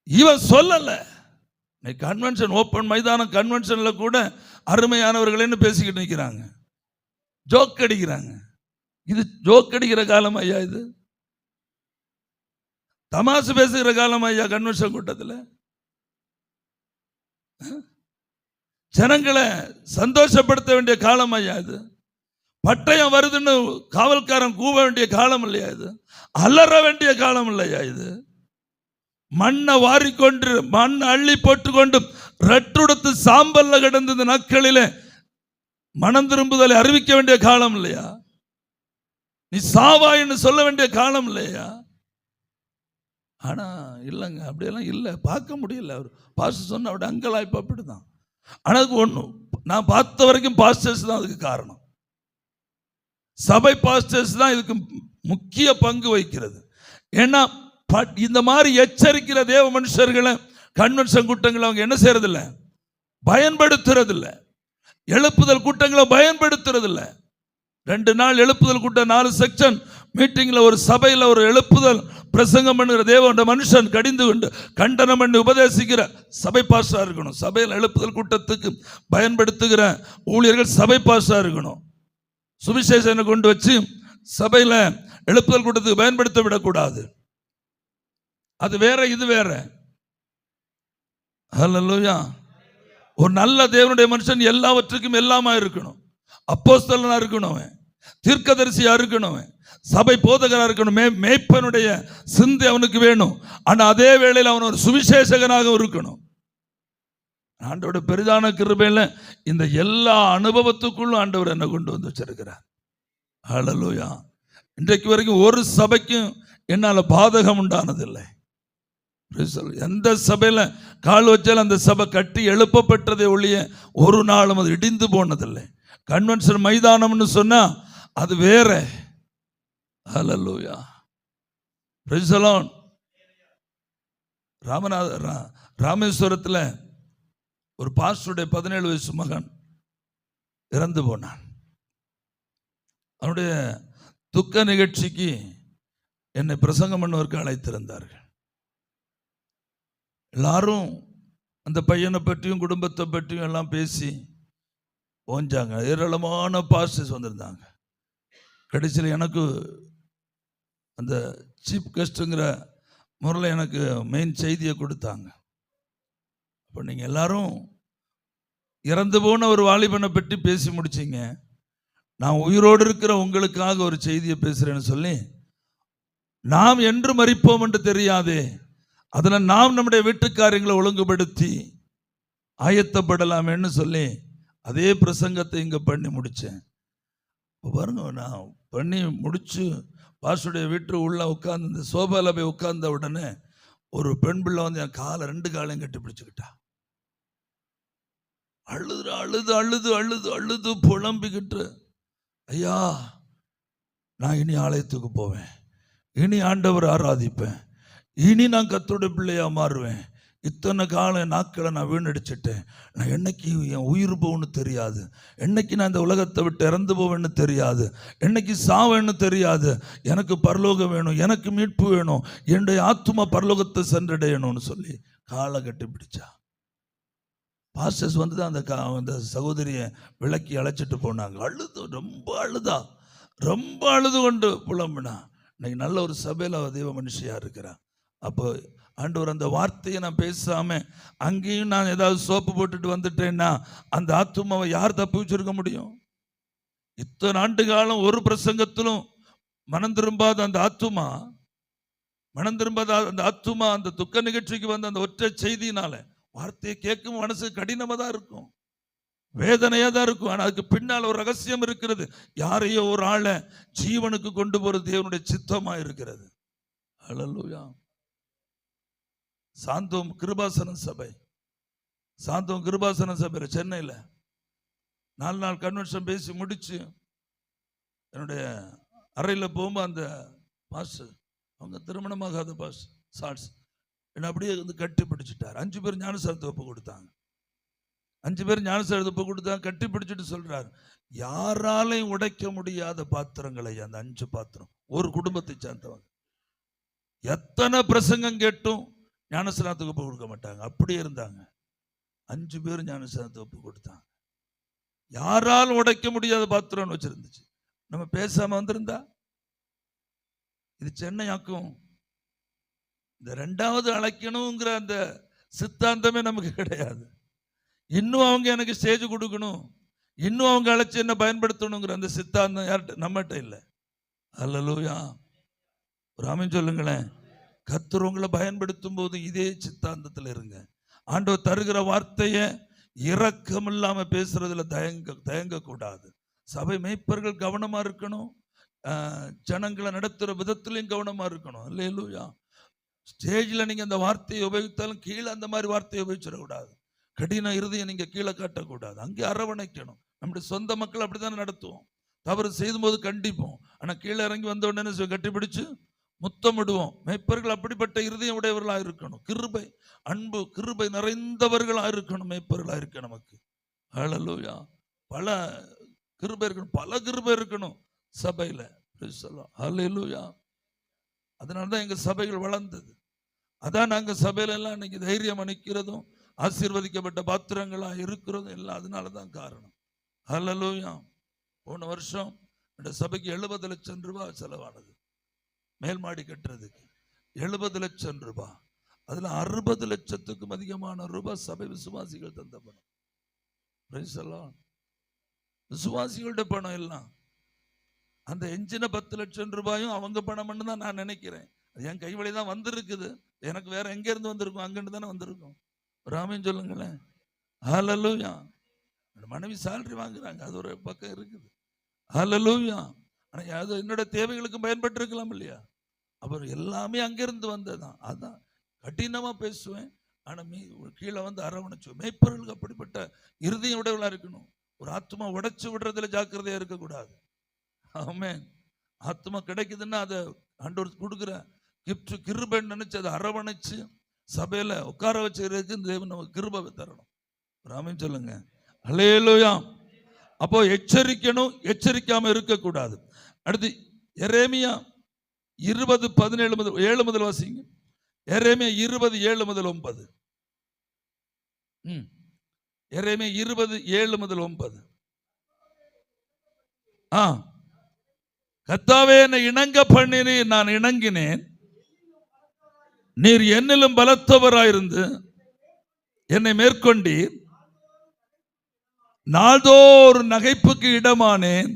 இவன் சொல்லல. கன்வென்ஷன், ஓப்பன் மைதானம் கன்வென்ஷன்ல கூட அருமையானவர்கள்னு பேசிக்கிட்டு நிற்கிறாங்க, ஜோக் அடிக்கிறாங்க. இது ஜோக் அடிக்கிற காலம் ஐயா, இது தமாசு பேசுகிற காலம் ஐயா. கன்வென்ஷன் கூட்டத்தில் ஜனங்களை சந்தோஷப்படுத்த வேண்டிய காலம் ஐயா இது. பட்டயம் வருதுன்னு காவல்காரன் கூவ வேண்டிய காலம் இல்லையா இது? அலற வேண்டிய காலம் இல்லையா இது? மண்ணை வாரிக்கொண்டு, மண்ணை அள்ளி போட்டுக்கொண்டு ரெட்டுடுத்து சாம்பல்ல கிடந்த நாட்களிலே மனம் திரும்புதலை அறிவிக்க வேண்டிய காலம் இல்லையா? நீ சாவாயின்னு சொல்ல வேண்டிய காலம் இல்லையா? ஆனா இல்லைங்க, அப்படியெல்லாம் இல்லை, பார்க்க முடியல. அவர் பாஸ்டர் சொன்ன அவருடைய அங்கலாய்ப்பு அப்படிதான். ஆனால் அதுக்கு ஒன்று, நான் பார்த்த வரைக்கும் பாஸ்டர்ஸ் தான் அதுக்கு காரணம். சபை பாஸ்டர்ஸ் தான் இதுக்கு முக்கிய பங்கு வகிக்கிறது. ஏன்னா இந்த மாதிரி எச்சரிக்கிற தேவ மனுஷர்களை கன்வென்ஷன் கூட்டங்களை அவங்க என்ன செய்யறதில்ல, பயன்படுத்துறதில்ல. எழுப்புதல் கூட்டங்களை பயன்படுத்துறதில்ல. 2 நாள் எழுப்புதல் கூட்டம், 4 செக்ஷன் மீட்டிங்ல ஒரு சபையில் ஒரு எழுப்புதல் பிரசங்கம் பண்ணுகிற தேவ மனுஷன் கடிந்து கொண்டு கண்டனம் பண்ணி உபதேசிக்கிற சபை பாஸ்டரா இருக்கணும். சபையில் எழுப்புதல் கூட்டத்துக்கு பயன்படுத்துகிற ஊழியர்கள் சபை பாஸ்டரா இருக்கணும். சுவிசேஷனை கொண்டு வச்சு சபையில் எழுப்புதல் கூட்டத்துக்கு பயன்படுத்த விடக்கூடாது. அது வேற, இது வேற. ஹல்லேலூயா. ஒரு நல்ல தேவனுடைய மனுஷன் எல்லாவற்றுக்கும் எல்லாமா இருக்கணும். அப்போஸ்தலனா இருக்கணும், அவன் தீர்க்கதரிசியா இருக்கணும், சபை போதகரா இருக்கணும், மேய்ப்பனுடைய சிந்தை அவனுக்கு வேணும். ஆனா அதே வேளையில் அவன் ஒரு சுவிசேஷகனாக இருக்கணும். ஆண்டவரோட பெரிதான கிருபையில இந்த எல்லா அனுபவத்துக்குள்ளும் ஆண்டவர் என்ன கொண்டு வந்து வச்சிருக்கிறார். ஹல்லேலூயா. இன்றைக்கு வரைக்கும் ஒரு சபைக்கும் என்னால பாதகம் உண்டானதில்லை. எந்த சபையில கால் வச்சாலும் அந்த சபை கட்டி எழுப்பப்பட்டதை ஒழிய ஒரு நாளும் அது இடிந்து போனதில்லை. கன்வென்ஷன் மைதானம்னு சொன்னா அது வேற. ஹல்லேலூயா. Praise the Lord. ராமேஸ்வரத்தில் ஒரு பாஸ்டருடைய 17 வயசு மகன் இறந்து போனான். அவனுடைய துக்க நிகழ்ச்சிக்கு என்னை பிரசங்கம் பண்ணுவதற்கு அழைத்திருந்தார்கள். எல்லாரும் அந்த பையனை பற்றியும் குடும்பத்தை பற்றியும் எல்லாம் பேசி ஓஞ்சாங்க. ஏராளமான பாஸ்டர்ஸ் வந்திருந்தாங்க. கடைசியில் எனக்கு அந்த சீஃப் கெஸ்ட்டுங்கிற முறையில் எனக்கு மெயின் செய்தியை கொடுத்தாங்க. அப்போ நீங்கள் எல்லாரும் இறந்து போன ஒரு வாலிபனை பற்றி பேசி முடிச்சிங்க, நான் உயிரோடு இருக்கிற உங்களுக்காக ஒரு செய்தியை பேசுகிறேன்னு சொல்லி, நாம் என்று மரிப்போம் என்று தெரியாதே, அதில் நாம் நம்முடைய வீட்டுக்காரியங்களை ஒழுங்குபடுத்தி ஆயத்தப்படலாமேன்னு சொல்லி அதே பிரசங்கத்தை இங்கே பண்ணி முடித்தேன். பாருங்க, நான் பண்ணி முடிச்சு பாஸ்டருடைய வீட்டு உள்ள உட்கார்ந்து இந்த சோபாவில் போய் உட்கார்ந்த உடனே ஒரு பெண் பிள்ளை வந்து என் காலை 2 காலையும் கட்டி பிடிச்சுக்கிட்டா. அழுது அழுது அழுது அழுது அழுது புலம்பிக்கிட்டு, ஐயா நான் இனி ஆலயத்துக்கு போவேன், இனி ஆண்டவர் ஆராதிப்பேன், இனி நான் கர்த்தருடைய பிள்ளையா மாறுவேன், இத்தனை கால நாட்களை நான் வீணடிச்சிட்டேன், நான் என்னைக்கு என் உயிர் போவேன்னு தெரியாது, என்னைக்கு நான் இந்த உலகத்தை விட்டு இறந்து போவேன்னு தெரியாது, என்னைக்கு சாவேன்னு தெரியாது, எனக்கு பரலோகம் வேணும், எனக்கு மீட்பு வேணும், என்னுடைய ஆத்துமா பரலோகத்தை சென்றடையணும்னு சொல்லி காலை கட்டி பிடிச்சா. பாஸ்டர்ஸ் வந்து தான் அந்த சகோதரியை விளக்கி அழைச்சிட்டு போனாங்க. அழுது ரொம்ப அழுது கொண்டு புலம்புனா. இன்னைக்கு நல்ல ஒரு சபையில் தெய்வ மனுஷியா இருக்கிறான். அப்போ ஆண்டவர் அந்த வார்த்தையை நான் பேசாம அங்கேயும் நான் ஏதாவது சோப்பு போட்டுட்டு வந்துட்டேன்னா அந்த ஆத்துமாவை யார் தப்பு வச்சிருக்க முடியும்? இத்தனை ஆண்டு காலம் ஒரு பிரசங்கத்திலும் மனம் திரும்பாத அந்த ஆத்துமா, அந்த துக்க நிகழ்ச்சிக்கு வந்து அந்த ஒற்றை செய்தியினால வார்த்தையை கேட்கும் மனசு கடினமாக தான் இருக்கும், வேதனையா தான் இருக்கும். ஆனால் அதுக்கு பின்னால் ஒரு ரகசியம் இருக்கிறது. யாரையோ ஒரு ஆளை ஜீவனுக்கு கொண்டு போறது தேவனுடைய சித்தமா இருக்கிறது. ஹல்லேலூயா. சாந்தோம் கிருபாசன சபையில் சென்னையில் 4 நாள் கன்வென்ஷன் பேசி முடிச்சு என்னுடைய அறையில் போகும்போது அந்த பாஸ்டர், அவங்க திருமணமாகாத பாஸ்டர் சாட்ஸ், என்னை அப்படியே வந்து கட்டி பிடிச்சிட்டார். 5 பேர் ஞானசாரத்தை ஒப்பு கொடுத்தாங்க. 5 பேர் ஞானசாரத்தை ஒப்பு கொடுத்தாங்க. கட்டி பிடிச்சிட்டு சொல்றாரு, யாராலையும் உடைக்க முடியாத பாத்திரங்களை அந்த 5 பாத்திரம் ஒரு குடும்பத்தை சேர்ந்தவங்க. எத்தனை பிரசங்கம் கேட்டும் ஞானஸ்நானத்துக்கு ஒப்பு கொடுக்க மாட்டாங்க, அப்படியே இருந்தாங்க. 5 பேர் ஞானஸ்நானத்தை ஒப்பு கொடுத்தாங்க. யாராலும் உடைக்க முடியாத பாத்திரம்னு வச்சிருந்துச்சு. நம்ம பேசாம வந்திருந்தா இது சென்னையாக்கும். இந்த 2வது அழைக்கணுங்கிற அந்த சித்தாந்தமே நமக்கு கிடையாது. இன்னும் அவங்க எனக்கு ஸ்டேஜ் கொடுக்கணும், இன்னும் அவங்க அழைச்சி என்ன பயன்படுத்தணுங்கிற அந்த சித்தாந்தம் யார்கிட்ட? நம்மகிட்ட இல்லை. ஹல்லேலூயா. ஒரு ஆமென் சொல்லுங்களேன். கர்த்தர் உங்களை பயன்படுத்தும் போது இதே சித்தாந்தத்தில் இருங்க. ஆண்டவர் தருகிற வார்த்தையை இரக்கம் இல்லாம பேசுறதுல தயங்க கூடாது. சபை மேய்ப்பர்கள் கவனமா இருக்கணும், ஜனங்களை நடத்துற விதத்திலையும் கவனமா இருக்கணும். அல்லேலூயா. ஸ்டேஜில் நீங்க அந்த வார்த்தையை உபயோகித்தாலும் கீழே அந்த மாதிரி வார்த்தையை உபயோகிச்சிடக்கூடாது. கடின இறுதியை நீங்க கீழே காட்டக்கூடாது. அங்கே அரவணைக்கணும். நம்முடைய சொந்த மக்கள் அப்படித்தானே நடத்துவோம். தவறு செய்யும் போது கண்டிப்போம், ஆனா கீழே இறங்கி வந்த உடனே கட்டிப்பிடிச்சு முத்தமிடுவோம். மேய்ப்பர்கள் அப்படிப்பட்ட இருதயம் உடையவர்களாக இருக்கணும். கிருபை, அன்பு, கிருபை நிறைந்தவர்களாக இருக்கணும். மேய்ப்பர்களாக இருக்க நமக்கு. ஹல்லேலூயா. பல கிருபை இருக்கணும், பல கிருபை இருக்கணும் சபையில. ஹல்லேலூயா. அதனாலதான் எங்க சபைகள் வளர்ந்தது. அதான் நாங்க சபையில எல்லாம் இன்னைக்கு தைரியம் அளிக்கிறதும் ஆசீர்வதிக்கப்பட்ட பாத்திரங்களா இருக்கிறதும் எல்லாம் அதனாலதான் காரணம். ஹல்லேலூயா. போன வருஷம் இந்த சபைக்கு 70 லட்சம் ரூபாய் செலவானது. மேல்மாடி கட்டுறதுக்கு 70 லட்சம் ரூபாய். அதுல 60 லட்சத்துக்கும் அதிகமான ரூபாய் சபை விசுவாசிகள் தந்த பணம். விசுவாசிகளோட பணம் எல்லாம். அந்த எஞ்சின 10 லட்சம் ரூபாயும் அவங்க பணம் தான் நான் நினைக்கிறேன். அது என் கை வழி தான் வந்திருக்குது. எனக்கு வேற எங்க இருந்து வந்திருக்கும்? அங்கிருந்து தானே வந்திருக்கும். ராமன் சொல்லுங்களேன். ஹல்லேலூயா. மனைவி சேலரி வாங்குறாங்க, அது ஒரு பக்கம் இருக்குது. ஹல்லேலூயா. ஆனா அது என்னோட தேவைகளுக்கு பயன்பட்டு இருக்கலாம் இல்லையா? அப்புறம் எல்லாமே அங்கிருந்து வந்ததுதான். அதான் கடினமா பேசுவேன், ஆனா கீழே வந்து அரவணைச்சு. மேய்ப்பர்களுக்கு அப்படிப்பட்ட இருதயம் உடையவளா இருக்கணும். ஒரு ஆத்மா உடைச்சு விடுறதுல ஜாக்கிரதையா இருக்கக்கூடாது. ஆமென். ஆத்மா கிடைக்குதுன்னா அதை ஆண்டவர் கொடுக்குற கிஃப்ட் கிருபைன்னு நினைச்சு அதை அரவணைச்சு சபையில உட்கார வச்சுக்கிறதுக்கு தேவன் நமக்கு கிருபை தரணும். ஆமென் சொல்லுங்க. ஹல்லேலூயா. அப்போ எச்சரிக்கணும், எச்சரிக்காம இருக்கக்கூடாது. அடுத்து எரேமியா 20:17 முதல் வாசிங்க. எரேமியா 20:7 முதல் 9. எரேமியா 20:7 முதல் 9. கர்த்தாவே, என்னை இணங்க பண்ணினீர், நான் இணங்கினேன். நீர் என்னிலும் பலத்தவராயிருந்து என்னை மேற்கொண்டீர். நாள்தோறும் நகைப்புக்கு இடமானேன்.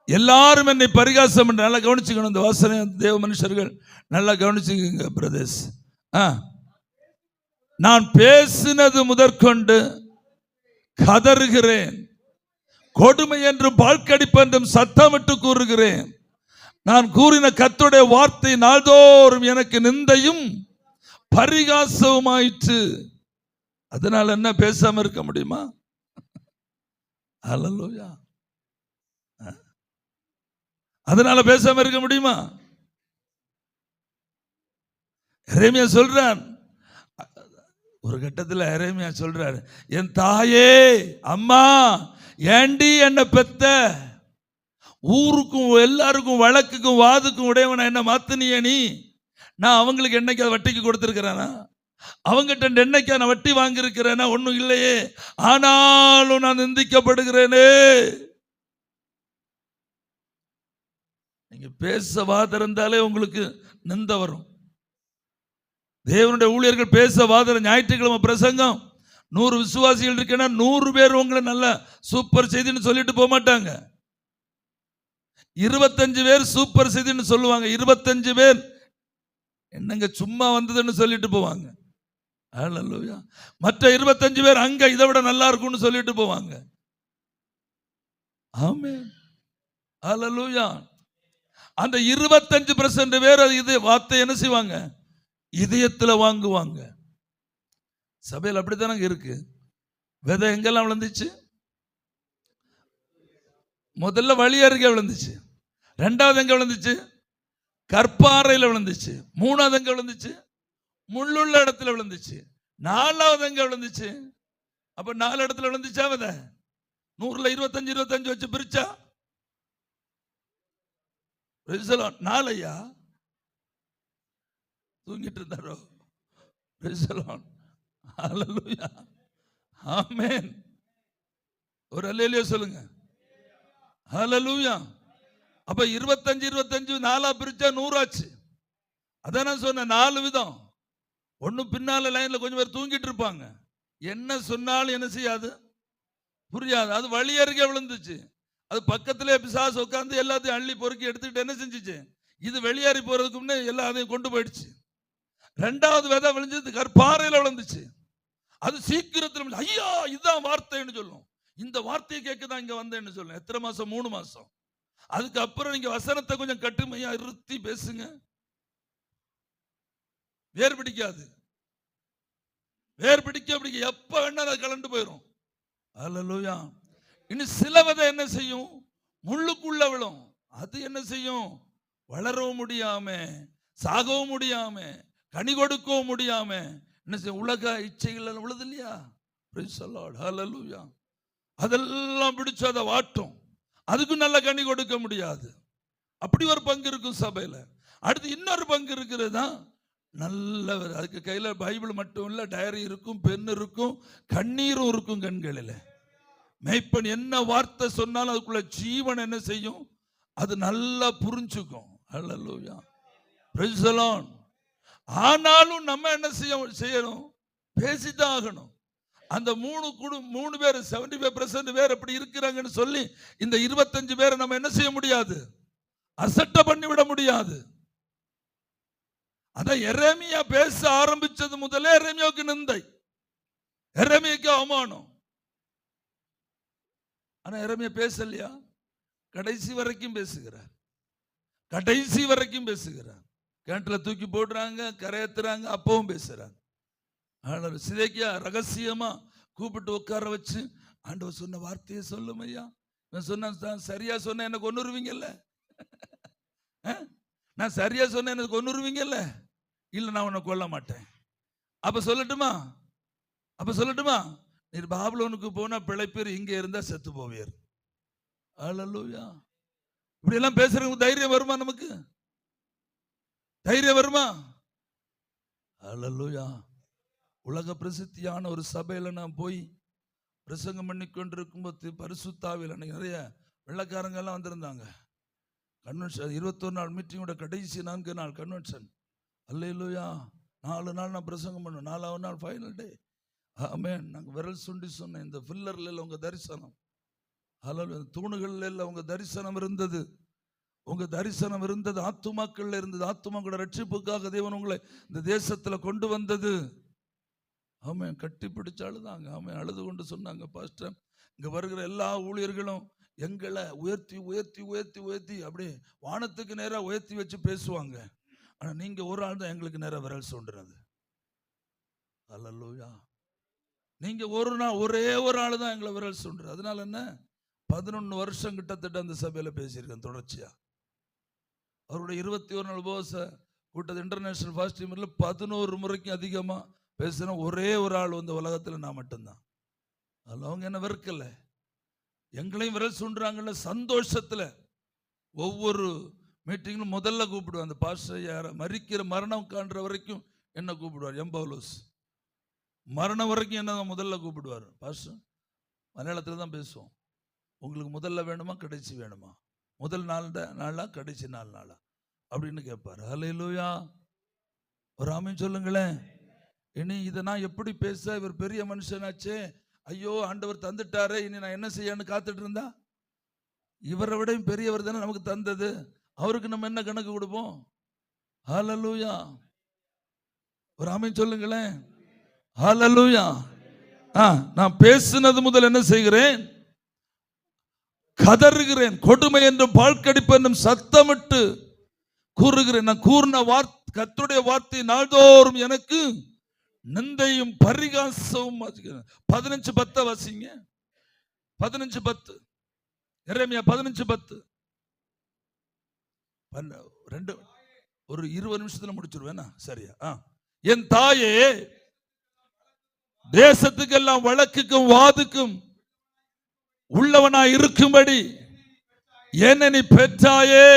எல்லாரும் என்னை பரிகாசம் பண்ண. நல்லா கவனிச்சுக்கணும் இந்த வாசனை. தேவ மனுஷர்கள் நல்லா கவனிச்சுக்கங்க பிரதேஷ். நான் பேசினது முதற்கொண்டு கதறுகிறேன், கொடுமை என்றும் பால்கடிப்பு என்றும் சத்தமிட்டு கூறுகிறேன். நான் கூறின கர்த்தருடைய வார்த்தை நாள்தோறும் எனக்கு நிந்தையும் பரிகாசமாயிற்று. அதனால என்ன பேசாம இருக்க முடியுமா? ஹல்லேலூயா. அதனால பேசாம இருக்க முடியுமா? எரேமியா சொல்றான், ஒரு கட்டத்தில் எரேமியா சொல்றாரு, என் தாயே, அம்மா, ஏண்டி என்ன பெத்த? ஊருக்கும் எல்லாருக்கும் வழக்குக்கும் வாதுக்கும் உடையவன என்ன மாத்தினிய நீ? நான் அவங்களுக்கு என்னைக்கு வட்டிக்கு கொடுத்திருக்கிறேனா? அவங்ககிட்ட என்னைக்கு நான் வட்டி வாங்கியிருக்கிறேனா? ஒன்றும் இல்லையே. ஆனாலும் நான் நிந்திக்கப்படுகிறேனே. நீங்க பேச வாதிருந்தாலே உங்களுக்கு நிந்த வரும். தேவனுடைய ஊழியர்கள் பேச வாதிர, ஞாயிற்றுக்கிழமை பிரசங்கம் 100 விசுவாசிகள் இருக்குன்னா 100 பேர் உங்களை நல்ல சூப்பர் செய்தின்னு சொல்லிட்டு போக மாட்டாங்க. 25 பேர் சூப்பர் செய்தின்னு சொல்லுவாங்க. 25 பேர் என்னங்க சும்மா வந்ததுன்னு சொல்லிட்டு போவாங்க. ஹல்லேலூயா. மற்ற 25 பேர் அங்க இதை விட நல்லா இருக்கும்னு சொல்லிட்டு போவாங்க. ஆமென். ஹல்லேலூயா. அந்த 25% பேர் இது வார்த்தை என்ன செய்வாங்க? இதயத்துல வாங்குவாங்க. சபையில் அப்படித்தானே இருக்கு. விதை எங்கெல்லாம் விழுந்துச்சு? முதல்ல வழி அருகே விழுந்துச்சு. 2வது எங்க விழுந்துச்சு? கற்பாறையில் விழுந்துச்சு. 3வது எங்க விழுந்துச்சு? முள்ளுள்ள இடத்துல விழுந்துச்சு. 4வது எங்க விழுந்துச்சு? அப்ப 4 இடத்துல விழுந்துச்சா விதை? 100ல 25 வச்சு பிரிச்சா 4 ஐயா தூங்கிட்டு இருந்தாரோ? ஹல்லேலூயா. ஆமென். ஒரு அல்லேலூயா சொல்லுங்க. ஹல்லேலூயா. அப்ப 25 4 பிரிச்சா 100 ஆச்சு. அதான் நான் சொன்னேன் 4 விதம். ஒண்ணு பின்னால லைன்ல கொஞ்சம் பேர் தூங்கிட்டு இருப்பாங்க. என்ன சொன்னாலும் என்ன செய்யாது? புரியாது. அது வழி அருகே விழுந்துச்சு. அது பக்கத்திலே பிசாசு உட்கார்ந்து எல்லாத்தையும் அள்ளி பொறுக்கி எடுத்துக்கிட்டு என்ன செஞ்சிச்சு? இது வெளியேறி போறதுக்கு முன்னே எல்லாத்தையும் கொண்டு போயிடுச்சு. 2வது விதை விழுந்தது கற்பாறையில் விழுந்துச்சு. அது சீக்கிரத்தில் ஐயா இதுதான் வார்த்தைன்னு சொல்லும். இந்த வார்த்தையை கேட்கதான் இங்க வந்தேன்னு சொல்லும். எத்தனை மாசம்? 3 மாசம். அதுக்கப்புறம் நீங்க வசனத்தை கொஞ்சம் கட்டுமையா இருத்தி பேசுங்க, வேர் பிடிக்காது. வேர் பிடிக்க எப்ப வேணா அதை கலந்து போயிடும். ஹல்லேலூயா. இன்னும் சில விதை என்ன செய்யும்? முள்ளுக்குள்ள விழும். அது என்ன செய்யும்? வளரவும் முடியாம, சாகவும் முடியாம, கனி கொடுக்கவும் முடியாம என்ன செய்யும்? உலக இச்சைகள் விழுது இல்லையா? Praise the Lord. ஹல்லேலூயா. அதெல்லாம் பிடிச்சு அதை வாட்டும். அதுக்கும் நல்ல கனி கொடுக்க முடியாது. அப்படி ஒரு பங்கு இருக்கும் சபையில. அடுத்து இன்னொரு பங்கு இருக்கிறது நல்ல, அதுக்கு கையில பைபிள் மட்டும் இல்ல, டைரி இருக்கும், பென் இருக்கும், கண்ணீரும் இருக்கும் கண்களில். மேய்ப்பன் என்ன வார்த்தை சொன்னாலும் அதுக்குள்ள ஜீவன் என்ன செய்யும்? அது நல்லா புரிஞ்சுக்கும். ஹல்லேலூயா. Praise the Lord. ஆனாலும் நம்ம என்ன செய்யணும்? பேசித்தான் ஆகணும். அந்த 3 பேர் 75% பேர் அப்படி இருக்கிறாங்கன்னு சொல்லி இந்த 25 பேரை நம்ம என்ன செய்ய முடியாது, அசட்டை பண்ணிவிட முடியாது. அதான் எரேமியா பேச ஆரம்பிச்சது முதலே எரேமியாவுக்கு நிந்தை, எரேமியாவுக்கு அவமானம். ஆனா எரேமியா பேசலையா? கடைசி வரைக்கும் பேசுகிறார், கடைசி வரைக்கும் பேசுகிறார். கிணற்றுல தூக்கி போடுறாங்க, கரையத்துறாங்க, அப்பவும் பேசுறாங்க. சிதேக்கியா ரகசியமா கூப்பிட்டு உட்கார வச்சு, ஆண்டவர் சொன்ன வார்த்தையை சொல்லும் ஐயா, நான் சொன்ன சரியா சொன்ன எனக்கு கொன்னுருவீங்கல்ல, நான் சரியா சொன்ன எனக்கு கொன்னுருவீங்கல்ல, இல்ல நான் உன்னை கொல்ல மாட்டேன். அப்ப சொல்லட்டுமா, அப்ப சொல்லட்டுமா, நீர் பாபிலோனுக்கு போனா பிழைப்பேர், இங்க இருந்தா செத்து போவீர். அல்லேலூயா. இப்படி எல்லாம் பேசுறவங்க தைரியம் வருமா? நமக்கு தைரியம் வருமா? அல்லேலூயா. உலக பிரசித்தியான ஒரு சபையில நான் போய் பிரசங்கம் பண்ணி கொண்டிருக்கும் போது பரிசுத்தாவில நிறைய வெள்ளக்காரங்க எல்லாம் வந்திருந்தாங்க. கன்வென்ஷன் 21 நாள் மீட்டிங்கோட கடைசி 4 நாள் கன்வென்ஷன். அல்லேலூயா. 4 நாள் நான் பிரசங்கம் பண்ணேன். 4வது நாள் ஃபைனல் டே. ஆமென். நாங்கள் விரல் சுண்டி சொன்னேன், இந்த பில்லர்ல உங்க தரிசனம், அல்லேலூயா, தூணுகள்ல உங்க தரிசனம் இருந்தது, உங்க தரிசனம் இருந்தது, ஆத்துமாக்கள்ல இருந்தது, ஆத்துமாக்களோட ரட்சிப்புக்காக தேவன் உங்களை இந்த தேசத்துல கொண்டு வந்தது. ஆமென். கட்டி பிடிச்சு அழுதாங்க. ஆமென். அழுது கொண்டு சொன்னாங்க, பாஸ்டர் இங்க வருகிற எல்லா ஊழியர்களும் எங்களை உயர்த்தி உயர்த்தி உயர்த்தி உயர்த்தி அப்படி வானத்துக்கு நேரா உயர்த்தி வச்சு பேசுவாங்க, ஆனா நீங்க ஒரு ஆள் தான் எங்களுக்கு நேரா விரல் சூண்டுறது. அல்லேலூயா. நீங்க ஒரே ஒரு ஆள் தான் எங்களை விரல் சூண்டுறது. அதனால என்ன, 11 வருஷம் கிட்டத்தட்ட அந்த சபையில பேசியிருக்கேன் தொடர்ச்சியா. அவருடைய 21 நாள் உபவாச கூட்டத்தை இன்டர்நேஷனல் ஃபாஸ்டிங் 11 முறைக்கும் அதிகமா பேசின ஒரே ஒரு ஆள் இந்த உலகத்துல நான் மட்டும்தான். அதில் அவங்க என்ன வெறுக்கல, எங்களையும் விரல் சுண்டுறாங்கல்ல, சந்தோஷத்துல ஒவ்வொரு மீட்டிங்லும் முதல்ல கூப்பிடுவார். அந்த பாஸ்டர் யார மரிக்கிற மரணம் காண்ற வரைக்கும் என்ன கூப்பிடுவார், எம்பவுலோஸ் மரணம் வரைக்கும் என்ன முதல்ல கூப்பிடுவார். பாஸ்டர் மலையாளத்துல தான் பேசுவோம், உங்களுக்கு முதல்ல வேணுமா கடைசி வேணுமா, முதல் நாளா கடைசி நாளா அப்படின்னு கேட்பாரு. அல்லேலூயா. ஒரு ஆமென் சொல்லுங்களேன். இனி இதை நான் எப்படி பேச, இவர் பெரிய மனுஷனாச்சே, ஐயோ ஆண்டவர் தந்துட்டாரே, இனி நான் என்ன செய்யன்னு காத்துட்டு இருந்தா, இவரை விட பெரியவர் தானே நமக்கு தந்தது, அவருக்கு நம்ம என்ன கணக்கு கொடுப்போம்? ஹல்லேலூயா. ஒரு ஆமென் சொல்லுங்களேன். ஹல்லேலூயா. நான் பேசினது முதல் என்ன செய்கிறேன், கதறுகிறேன், கொடுமை என்றும் பாழ்கடிப்பு என்றும் சத்தமிட்டு கூறுகிறேன். நான் கூறின கர்த்தருடைய வார்த்தை நாள்தோறும் எனக்கு நிந்தையும் பரிகாசமும். 15:10 வாசிங்க. 15:10 எரேமியா 15:10. ஒரு 20 நிமிஷத்துல முடிச்சிருவேன். சரியா? என் தாயே, தேசத்துக்கெல்லாம் வழக்குக்கும் வாதுக்கும் உள்ளவனாய் இருக்கும்படி என்னை நீ பெற்றாயே.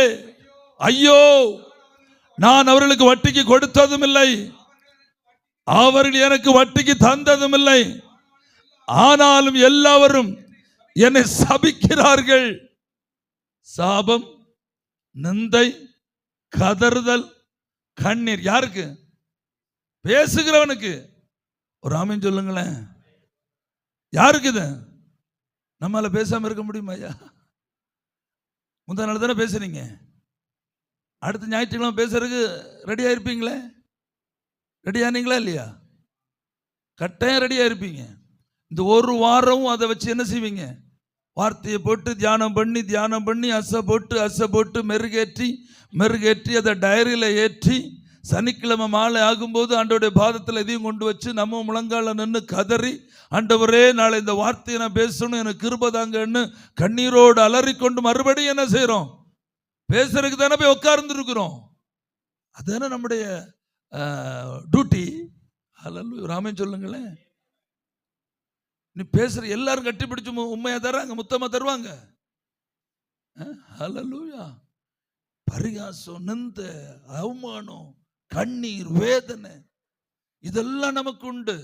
ஐயோ, நான் அவர்களுக்கு வட்டிக்கு கொடுத்ததும் இல்லை, அவர்கள் எனக்கு வட்டிக்கு தந்ததும் இல்லை, ஆனாலும் எல்லாரும் என்னை சபிக்கிறார்கள். சாபம், நிந்தை, கதறுதல், கண்ணீர் யாருக்கு? பேசுகிறவனுக்கு. ஒரு ஆமென் சொல்லுங்களேன். யாருக்கு இது? நம்மளால பேசாம இருக்க முடியுமா ஐயா? முந்தா நாள் தானே பேசுறீங்க, அடுத்த ஞாயிற்றுக்கிழமை பேசுறதுக்கு ரெடியா இருப்பீங்களே? ரெடியானீங்களா இல்லையா? கட்டாயம் ரெடியா இருப்பீங்க. இந்த ஒரு வாரம் அதை வச்சு என்ன செய்வீங்க? வார்த்தையை போட்டு தியானம் பண்ணி அசை போட்டு மெருகேற்றி அதை டைரியில ஏற்றி சனிக்கிழமை மாலை ஆகும்போது ஆண்டவருடைய பாதத்தில் எதையும் கொண்டு வச்சு நம்ம முழங்கால நின்று கதறி, ஆண்டவரே நாளை இந்த வார்த்தையை நான் பேசணும், எனக்கு கிருபை தாங்கன்னு கண்ணீரோடு அலறிக்கொண்டு மறுபடியும் என்ன செய்யறோம்? பேசுறதுக்கு தானே போய் உட்கார்ந்து இருக்கிறோம். அதுதானே நம்முடைய டியூட்டி. அல்லேலூயா. ஆமென் சொல்லுங்களேன். நீ பேசுற எல்லாரும் கட்டி பிடிச்சு உண்மையா தர்றாங்க, முத்தமா தருவாங்க. அல்லேலூயா. பரிகாசம், நிந்த, அவமானம், கண்ணீர், வேதனை இதெல்லாம் நமக்கு உண்டு.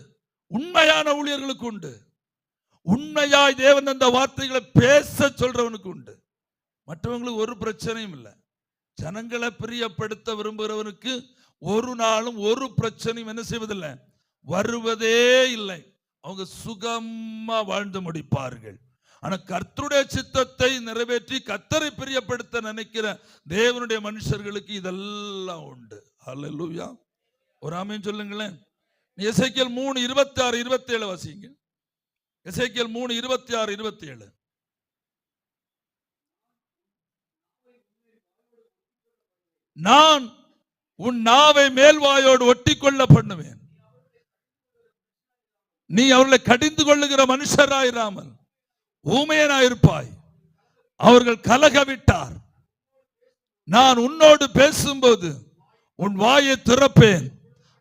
உண்மையான ஊழியர்களுக்கு உண்டு. உண்மையாய் தேவன் அந்த வார்த்தைகளை பேச சொல்றவனுக்கு உண்டு. மற்றவங்களுக்கு ஒரு பிரச்சனையும் இல்லை. ஜனங்களை பிரியப்படுத்த விரும்புகிறவனுக்கு ஒரு நாளும் ஒரு பிரச்சனையும் என்ன செய்வதில்லை, வருவதே இல்லை. அவங்க சுகமா வாழ்ந்து முடிப்பார்கள். ஆனா கர்த்தருடைய சித்தத்தை நிறைவேற்றி கர்த்தரை பிரியப்படுத்த நினைக்கிற தேவனுடைய மனுஷர்களுக்கு இதெல்லாம் உண்டு. அல்லேலூயா. ஒரு ஆமென் சொல்லுங்களேன். எசேக்கியேல் 3:26-27 வாசிங்க. எசேக்கியேல் 3:26-27. நான் உன் நாவை மேல்வாயோடு ஒட்டிக்கொள்ள பண்ணுவேன், நீ அவர்களை கடிந்து கொள்ளுகிற மனுஷராயிராமல் ஊமையனாயிருப்பாய். அவர்கள் கலகவிட்டார், நான் உன்னோடு பேசும்போது உன் வாயை திறப்பேன்,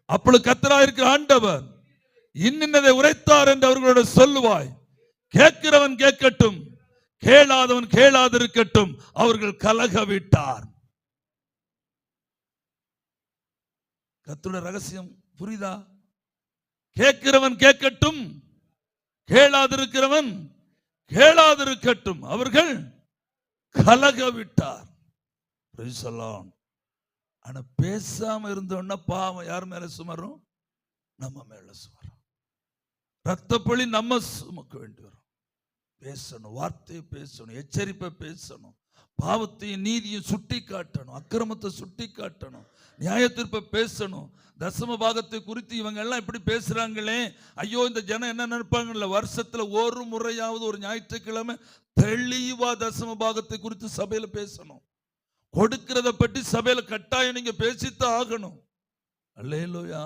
அப்பொழுது கர்த்தராயிருக்கிற ஆண்டவர் இன்னின்னதை உரைத்தார் என்று அவர்களோட சொல்லுவாய். கேட்கிறவன் கேட்கட்டும், கேளாதவன் கேளாதிருக்கட்டும், அவர்கள் கலகவிட்டார். கர்த்தருடைய ரகசியம் புரியுதா? கேட்கிறவன் கேட்கட்டும், கேளாதிருக்கிறவன் கேளாதிருக்கட்டும், அவர்கள் கலகவிட்டார். ஆனா பேசாம இருந்தோம்னா பாவம் யார் மேல சுமரும்? நம்ம மேல சுமரும். ரத்தப்பழி நம்ம சுமக்க வேண்டி வரும். பேசணும், வார்த்தையை பேசணும், எச்சரிப்பை பேசணும், பாவத்தையும் நீதியும் சுட்டி காட்டணும், அக்கிரமத்தை சுட்டி காட்டணும், நியாயத்தீர்ப்பை பேசணும். தசம பாகத்தை குறித்து இவங்க எல்லாம் இப்படி பேசுறாங்களே, ஐயோ இந்த ஜனம் என்ன நினைப்பாங்கல்ல. வருஷத்துல ஒரு முறையாவது ஒரு ஞாயிற்றுக்கிழமை தெளிவா தசம பாகத்தை குறித்து சபையில பேசணும். கொடுக்கிறத பற்றி சபையில கட்டாயம் நீங்க பேசித்தான் ஆகணும். அல்லேலூயா.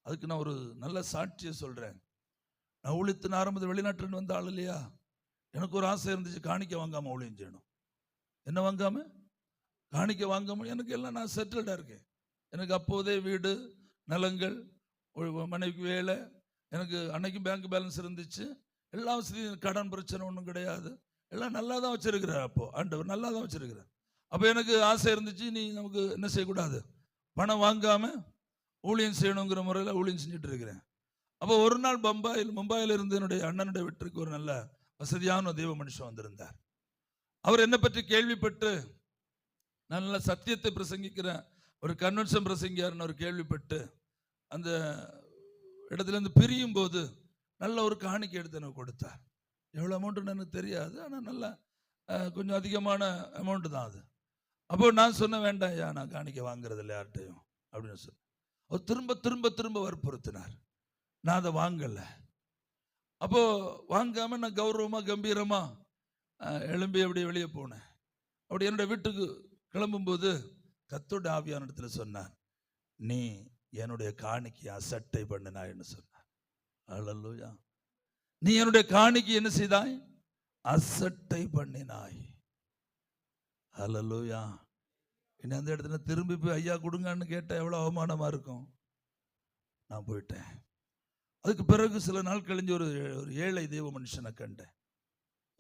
அதுக்கு நான் ஒரு நல்ல சாட்சியை சொல்றேன். நான் ஊழியத்தின் ஆரம்பத்தில் வெளிநாட்டில் வந்த ஆள் இல்லையா, எனக்கு ஒரு ஆசை இருந்துச்சு, காணிக்க வாங்காம ஊழியம் செய்யணும். என்ன வாங்காம? காணிக்க வாங்காம. எனக்கு எல்லாம் நான் செட்டில்டா இருக்கேன். எனக்கு அப்போதே வீடு, நிலங்கள், மனைவிக்கு வேலை, எனக்கு அன்னைக்கு பேங்க் பேலன்ஸ் இருந்துச்சு, எல்லா வசதியும், கடன் பிரச்சனை ஒன்றும் கிடையாது, எல்லாம் நல்லா தான் வச்சிருக்கிறார். அப்போ ஆண்டவர் நல்லா தான் வச்சிருக்கிறார். அப்போ எனக்கு ஆசை இருந்துச்சு, நீ நமக்கு என்ன செய்யக்கூடாது, பணம் வாங்காம ஊழியம் செய்யணுங்கிற முறையில் ஊழியம் செஞ்சுட்டு இருக்கிறேன். அப்போ ஒரு நாள் மும்பாயில் இருந்து என்னுடைய அண்ணனுடைய வீட்டிற்கு ஒரு நல்ல வசதியான தெய்வ மனுஷன் வந்திருந்தார். அவர் என்னை பற்றி கேள்விப்பட்டு, நல்ல சத்தியத்தை பிரசங்கிக்கிற ஒரு கன்வென்ஷன் பிரசங்கியார்னு ஒரு கேள்விப்பட்டு, அந்த இடத்துல இருந்து பிரியும் போது நல்ல ஒரு காணிக்கை எடுத்து எனக்கு கொடுத்தார். எவ்வளோ அமௌண்ட்டுன்னு எனக்கு தெரியாது, ஆனால் நல்ல கொஞ்சம் அதிகமான அமௌண்ட்டு தான் அது. அப்போ நான் சொன்ன, வேண்டாம் ஐயா, நான் காணிக்கை வாங்குறது இல்லை யார்கிட்டையும் அப்படின்னு சொன்னேன். அவர் திரும்ப திரும்ப திரும்ப வற்புறுத்தினார். நான் அதை வாங்கலை. அப்போ வாங்காம நான் கௌரவமா கம்பீரமா எழும்பி அப்படியே வெளியே போனேன். அப்படி என்னுடைய வீட்டுக்கு கிளம்பும்போது கர்த்தருடைய ஆவியான இடத்துல சொன்னார், நீ என்னுடைய காணிக்கை அசட்டை பண்ணினாய்ன்னு சொன்னார். அல்லேலூயா. நீ என்னுடைய காணிக்கை என்ன செய்தாய்? அசட்டை பண்ணினாய். அல்லேலூயா. இனி அந்த இடத்துல திரும்பி போய் ஐயா கொடுங்கன்னு கேட்டால் எவ்வளோ அவமானமா இருக்கும். நான் போயிட்டேன். அதுக்கு பிறகு சில நாள் கழிஞ்சு ஒரு ஏழை தெய்வ மனுஷனை கண்டேன்.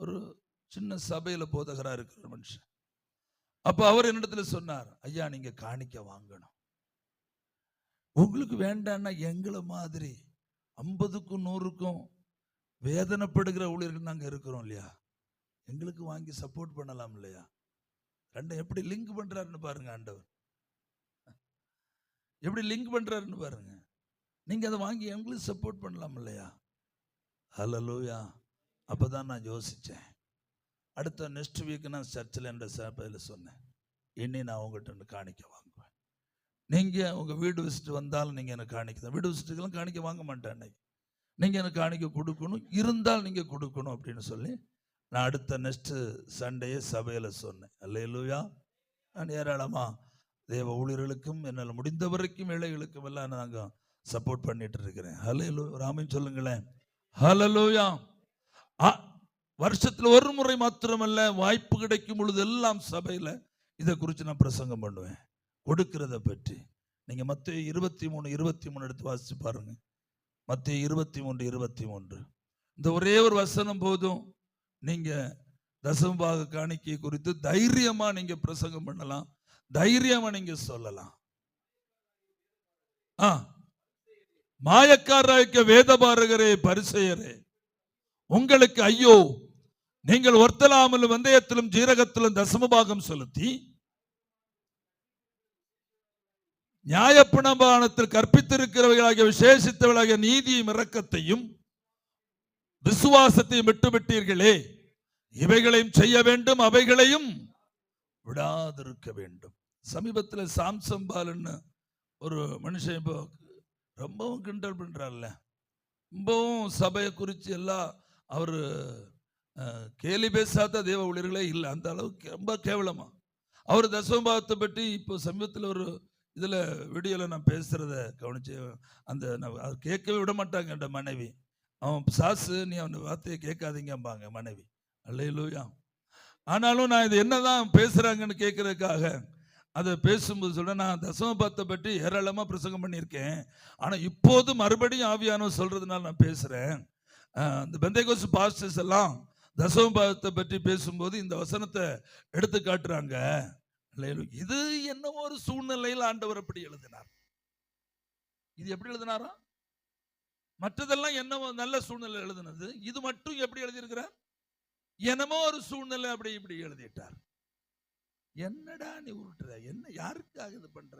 ஒரு சின்ன சபையில போதகரா இருக்கிற மனுஷன். அப்ப அவர் என்னிடத்துல சொன்னார், ஐயா நீங்க காணிக்க வாங்கணும். உங்களுக்கு வேண்டான்னா எங்களை மாதிரி 50க்கும் 100க்கும் வேதனைப்படுகிற ஊழியர்கள் நாங்க இருக்கிறோம் இல்லையா, எங்களுக்கு வாங்கி சப்போர்ட் பண்ணலாம் இல்லையா? ரெண்டும் எப்படி லிங்க் பண்றாருன்னு பாருங்க. ஆண்டவர் எப்படி லிங்க் பண்றாருன்னு பாருங்க. நீங்க அதை வாங்கி எங்களுக்கு சப்போர்ட் பண்ணலாம் இல்லையா? ஹல்லேலூயா. அப்பதான் நான் யோசிச்சேன். அடுத்த நெக்ஸ்ட் வீக் நான் சர்ச்சில் என்ற சபையில் சொன்னேன், இனி நான் உங்கள்கிட்ட காணிக்க வாங்குவேன். நீங்கள் உங்கள் வீடு விசிட்டு வந்தாலும் நீங்கள் எனக்கு காணிக்க தான். வீடு விசிட்டுக்கெல்லாம் காணிக்க வாங்க மாட்டேன். அன்னைக்கு நீங்கள் எனக்கு காணிக்க கொடுக்கணும், இருந்தால் நீங்கள் கொடுக்கணும் அப்படின்னு சொல்லி நான் அடுத்த நெக்ஸ்ட்டு சண்டேயே சபையில் சொன்னேன். அல்லேலூயா. நான் ஏராளமாக தேவ ஊழியர்களுக்கும் என்னால் முடிந்த வரைக்கும் ஏழைகளுக்கும் எல்லாம் நாங்கள் சப்போர்ட் பண்ணிட்டு இருக்கிறேன். ஹல்லேலூயா. ராமன் சொல்லுங்களேன். ஹல்லேலூயா. வருஷத்துல ஒரு முறை மாத்திரமல்ல, வாய்ப்பு கிடைக்கும் பொழுது எல்லாம் சபையில இதை குறித்து நான் பிரசங்கம் பண்ணுவேன், கொடுக்கிறத பற்றி. நீங்க மத்தேயு 23:23 எடுத்து வாசிச்சு பாருங்க. மத்தேயு 23:23 இந்த ஒரே ஒரு வசனம் போதும். நீங்க தசமபாக காணிக்கை குறித்து தைரியமா நீங்க பிரசங்கம் பண்ணலாம், தைரியமா நீங்க சொல்லலாம். மாயக்காரராய்க்க வேதபாரகரே, பரிசேயரே, உங்களுக்கு ஐயோ, நீங்கள் ஒர்த்தலாமலும் வெந்தயத்திலும் ஜீரகத்திலும் தசமபாகம் செலுத்தி நியாயப்பிரமாணத்தில் கற்பித்திருக்கிறவர்களாகிய விசேஷித்தவர்களாகிய நீதியும் இரக்கத்தையும் விசுவாசத்தையும் விட்டுவிட்டீர்களே, இவைகளையும் செய்ய வேண்டும், அவைகளையும் விடாதிருக்க வேண்டும். சமீபத்தில் சாம்சம்பால்னு ஒரு மனுஷன் இப்போ ரொம்பவும் கிண்டல் பண்றாருல்ல, ரொம்பவும் சபையை குறித்து எல்லாம் அவர் கேலி பேசாத தேவ ஊழியர்களே இல்லை, அந்த அளவுக்கு ரொம்ப கேவலமா அவர் தசமபாகத்தை பற்றி இப்போ சமீபத்தில் ஒரு இதில் வீடியோவில் நான் பேசுகிறத கவனிச்சு, அந்த அவர் கேட்கவே விட மாட்டாங்க என்ற மனைவி. அவன் சாசு, நீ அவன் வார்த்தையை கேட்காதீங்கம்பாங்க மனைவி. அல்லேலூயா. ஆனாலும் நான் இது என்னதான் பேசுகிறாங்கன்னு கேட்குறதுக்காக அதை பேசும்போது சொல்கிறேன், நான் தசமபாகத்தை பற்றி ஏராளமாக பிரசங்கம் பண்ணியிருக்கேன், ஆனால் இப்போது மறுபடியும் ஆவியானவர் சொல்கிறதுனால நான் பேசுகிறேன். இந்த பெந்தேகோஸ்து பாஸ்டர்ஸ் எல்லாம் தசமபாகத்தை பற்றி பேசும்போது இந்த வசனத்தை எடுத்து காட்டுறாங்க. இது என்ன ஒரு சூழ்நிலையில் ஆண்டவர் அப்படி எழுதினார். இது எப்படி எழுதினாரா? மற்றதெல்லாம் என்னமோ நல்ல சூழ்நிலை எழுதினது, இது மட்டும் எப்படி எழுதியிருக்கிறார்? என்னமோ ஒரு சூழ்நிலை அப்படி இப்படி எழுதிட்டார். என்னடா நீ உருட்டுற? என்ன யாருக்காக இது பண்ற?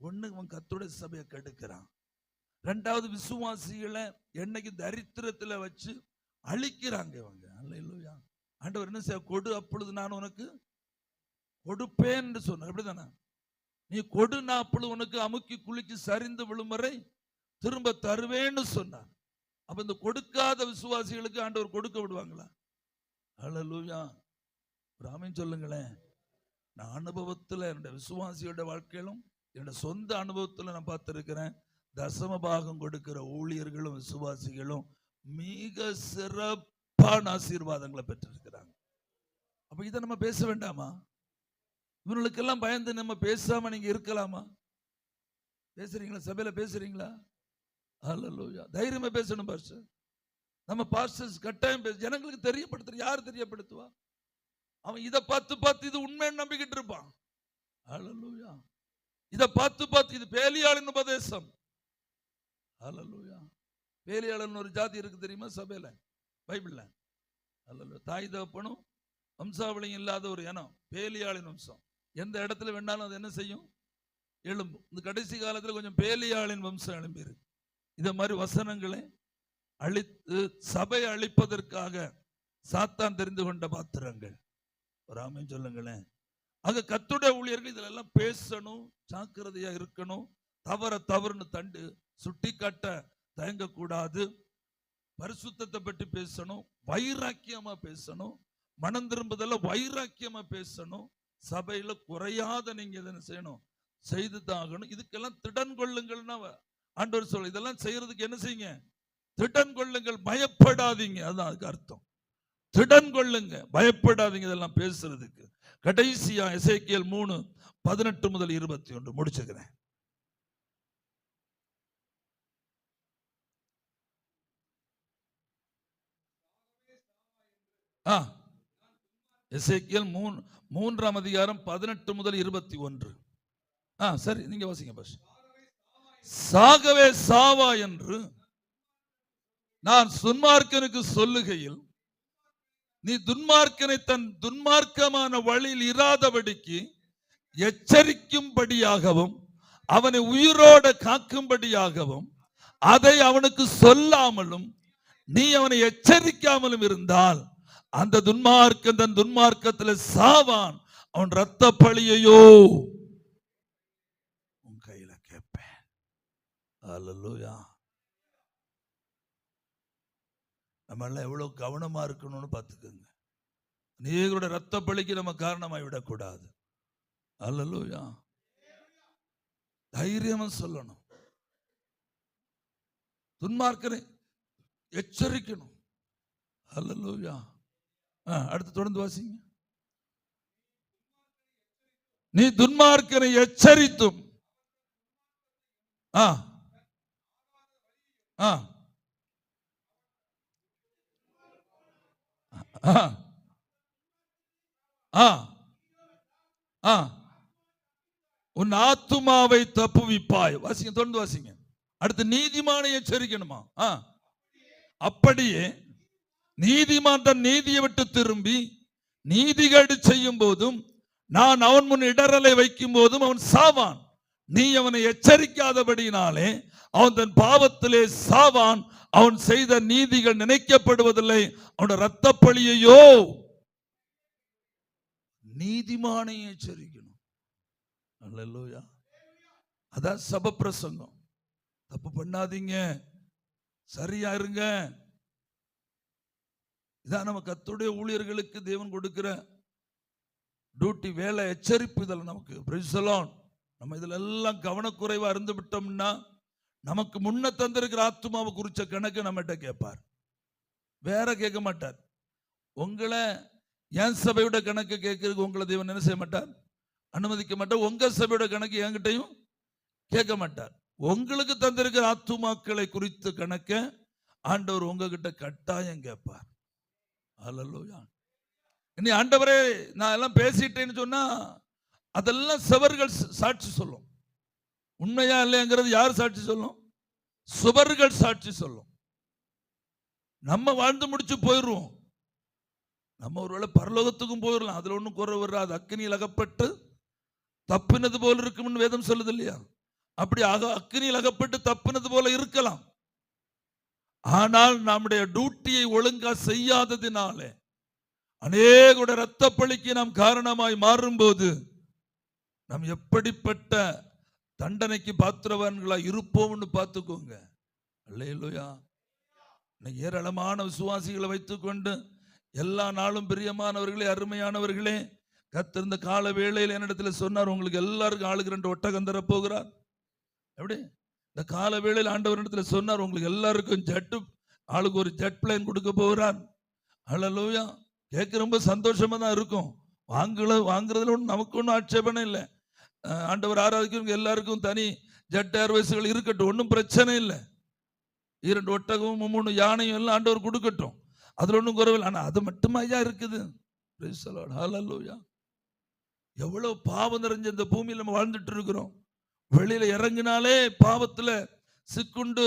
ஒண்ணு, அவன் கர்த்தருடைய சபையை கெடுக்கிறான். ரெண்டாவது, விசுவாசிகளை என்னைக்கு தரித்திரத்துல வச்சு அழிக்கிறாங்க இவங்க. அல்லேலூயா. ஆண்டவர் என்ன செய்ய, கொடு அப்பொழுது நான் உனக்கு கொடுப்பேன் என்று சொன்னார். அப்படிதானே? நீ கொடு, நான் அப்பொழுது உனக்கு அமுக்கி குலுக்கி சரிந்து விழும் வரை திரும்ப தருவேன்னு சொன்னார். அப்ப இந்த கொடுக்காத விசுவாசிகளுக்கு ஆண்டவர் கொடுக்க விடுவாங்களா? அல்லேலூயா. ஆமென் சொல்லுங்களேன். நான் அனுபவத்தில் என்னுடைய விசுவாசியோட வாழ்க்கையிலும் என்னுடைய சொந்த அனுபவத்தில் நான் பார்த்திருக்கிறேன், தசம பாகம் கொடுக்கிற ஊழியர்களும் விசுவாசிகளும் மிக சிறப்பான ஆசீர்வாதங்களை பெற்றிருக்கிறாங்க. அப்ப இதை நம்ம பேச வேண்டாமா? இவர்களுக்கெல்லாம் பயந்து நம்ம பேசாம நீங்க இருக்கலாமா? பேசுறீங்களா? சபையில பேசுறீங்களா? அல்லேலூயா. தைரியமா பேசணும் பாஸ்டர். நம்ம பாஸ்டர்ஸ் கட்டாயம் ஜனங்களுக்கு தெரியப்படுத்துற. யார் தெரியப்படுத்துவா? அவன் இதை பார்த்து இது உண்மைன்னு நம்பிக்கிட்டு இருப்பான். அல்லேலூயா. இதை பார்த்து இது பேலியாளின் உபதேசம். அல்லேலூயா. பேலியாளன் ஒரு ஜாதி இருக்கு தெரியுமா சபையில, பைபிள்ல? அல்லேலூயா. தாய் தகப்பனும் வம்சாவளியும் இல்லாத ஒரு இனம் பேலியாளின் வம்சம். எந்த இடத்துல வேணாலும் அது என்ன செய்யும்? எழும்பும். இந்த கடைசி காலத்தில் கொஞ்சம் பேலியாளின் வம்சம் எழும்பியிருக்கு. இதை மாதிரி வசனங்களை அழித்து சபையை அழிப்பதற்காக சாத்தான் தெரிந்து கொண்ட பாத்திரங்கள். ஒரு ஆமென் சொல்லுங்களேன். ஆக கர்த்தருடைய ஊழியர்கள் இதுல எல்லாம் பேசணும், ஜாக்கிரதையா இருக்கணும். தவறுன்னு தண்டு சுட்டி காட்ட தயங்கக்கூடாது. பரிசுத்தத்தை பற்றி பேசணும், வைராக்கியமா பேசணும், மனம் திரும்புதல்ல வைராக்கியமா பேசணும். சபையில குறையாத நீங்க எதனை செய்யணும், செய்து தான் ஆகணும். இதுக்கெல்லாம் திடன் கொள்ளுங்கள்னா ஆண்டவர் சொல்ல. இதெல்லாம் செய்யறதுக்கு என்ன செய்யுங்க? திடன் கொள்ளுங்கள், பயப்படாதீங்க. அதுதான் அதுக்கு அர்த்தம். திடன் கொள்ளுங்க, பயப்படாதீங்க. இதெல்லாம் பேசுறதுக்கு. கடைசியா எசேக்கியேல் 3:18 முதல் 21 முடிச்சுக்கிறேன். எசேக்கியேல் 3ஆம் அதிகாரம் 18 முதல் 21. சரி, நீங்க வாசிங்க பாஸ். சாகவே சாவா என்று நான் துன்மார்க்கனுக்கு சொல்லுகையில், நீ துன்மார்க்கனை தன் துன்மார்க்கமான வழியில் இராதபடிக்கு எச்சரிக்கும்படியாகவும் அவனை உயிரோட காக்கும்படியாகவும் அதை அவனுக்கு சொல்லாமலும் நீ அவனை எச்சரிக்காமலும் இருந்தால் அந்த துன்மார்க்கன் தன் துன்மார்க்கத்தில் சாவான், அவன் இரத்த பழியையோ உன் கையில கேட்பேன். அல்லேலூயா. நம்ம எல்லாம் எவ்வளவு கவனமா இருக்கணும்னு பார்த்துக்கோங்க. அநேகரோட இரத்த பழிக்கு நம்ம காரணமாய் விடக்கூடாது. அல்லேலூயா. தைரியமா சொல்லணும், துன்மார்க்கனை எச்சரிக்கணும். அல்லேலூயா. அடுத்து தொடர்ந்து வாசிங்க. நீ துன்மார்க்கனை எச்சரித்தும் உன் ஆத்துமாவை தப்புவிப்பாய். வாசிங்க, தொடர்ந்து வாசிங்க. அடுத்து நீதிமானை எச்சரிக்கணுமா? அப்படியே நீதிமான் தன் நீதியை விட்டு திரும்பி நீதிகேடு செய்யும் போதும் நான் அவன் முன் இடரலை வைக்கும் போதும் அவன் சாவான். நீ அவனை எச்சரிக்காதபடினாலே அவன் தன் பாவத்திலே சாவான். அவன் செய்த நீதிகள் நினைக்கப்படுவதில்லை. அவனுடைய இரத்த பழியையோ நீதிமானை எச்சரிக்கணும். அல்லேலூயா. அதான் சப பிரசங்கம். தப்பு பண்ணாதீங்க, சரியா இருங்க. இதான் நம்ம கர்த்தருடைய ஊழியர்களுக்கு தேவன் கொடுக்கிற டியூட்டி, வேலை, எச்சரிப்பு. இதில் நமக்கு பிரைஸ் தி லார்ட். நம்ம இதுல எல்லாம் கவனக்குறைவா இருந்து விட்டோம்னா நமக்கு முன்ன தந்திருக்கிற ஆத்துமாவை குறிச்ச கணக்கு நம்மகிட்ட கேட்பார், வேற கேட்க மாட்டார். உங்களை என் சபையோட கணக்கு கேட்கறதுக்கு உங்களை தேவன் என்ன செய்ய மாட்டார், அனுமதிக்க மாட்டார். உங்க சபையோட கணக்கு என்கிட்டையும் கேட்க மாட்டார். உங்களுக்கு தந்திருக்கிற ஆத்துமாக்களை குறித்த கணக்க ஆண்டவர் உங்ககிட்ட கட்டாயம் கேட்பார். அல்லேலூயா. இனி ஆண்டவரே நான் எல்லாம் பேசிட்டேன்னு சொன்னா அதெல்லாம் சுவர்கள் சாட்சி சொல்லும். உண்மையா இல்லைங்கிறது யார் சாட்சி சொல்லும்? சுவர்கள் சாட்சி சொல்லும். நம்ம வாழ்ந்து முடிச்சு போயிடுவோம். நம்ம ஒருவேளை பரலோகத்துக்கும் போயிடலாம், அதுல ஒன்றும் குறை வராது. அக்கினியில் அகப்பட்டு தப்பினது போல இருக்கும்னு வேதம் சொல்லுது இல்லையா? அப்படி அக்கினியில் அகப்பட்டு தப்பினது போல இருக்கலாம். ஆனால் நம்முடைய டியூட்டியை ஒழுங்கா செய்யாததினாலே அநேக இரத்த பழிக்கு நாம் காரணமாய் மாறும்போது நாம் எப்படிப்பட்ட தண்டனைக்கு பாத்திரவான்களா இருப்போம்னு பார்த்துக்கோங்க. அல்லேலூயா. ஏராளமான விசுவாசிகளை வைத்துக்கொண்டு எல்லா நாளும் பிரியமானவர்களே, அருமையானவர்களே, கர்த்தர் இந்த கால வேளையில் என்னிடத்தில் சொன்னார், உங்களுக்கு எல்லாருக்கும் ஆளுக்கு 2 ஒட்டகம் தர போகிறார். எப்படி இந்த கால வேளையில் ஆண்டவர் இடத்துல சொன்னார், உங்களுக்கு எல்லாருக்கும் ஆளுக்கு ஒரு ஜெட் பிளேன் கொடுக்க போகிறார். அல்லேலூயா. கேட்க ரொம்ப சந்தோஷமா தான் இருக்கும். வாங்குறதுல ஒன்றும் நமக்கு ஒன்றும் ஆட்சேபனை இல்லை. ஆண்டவர் ஆராதிக்கிறவங்க எல்லாருக்கும் தனி ஜெட் ஏர்வேஸ்கள் இருக்கட்டும், ஒன்றும் பிரச்சனை இல்லை. 2 ஒட்டகமும் 3 யானையும் எல்லாம் ஆண்டவர் கொடுக்கட்டும், அதுல ஒன்றும் குறைவில்லை. ஆனா அது மட்டுமா ஐயா இருக்குது? ஹல்லேலூயா. எவ்வளவு பாவம் நிறைஞ்ச இந்த பூமியில் நம்ம வாழ்ந்துட்டு இருக்கிறோம். வெளியில இறங்கினாலே பாவத்துல சிக்குண்டு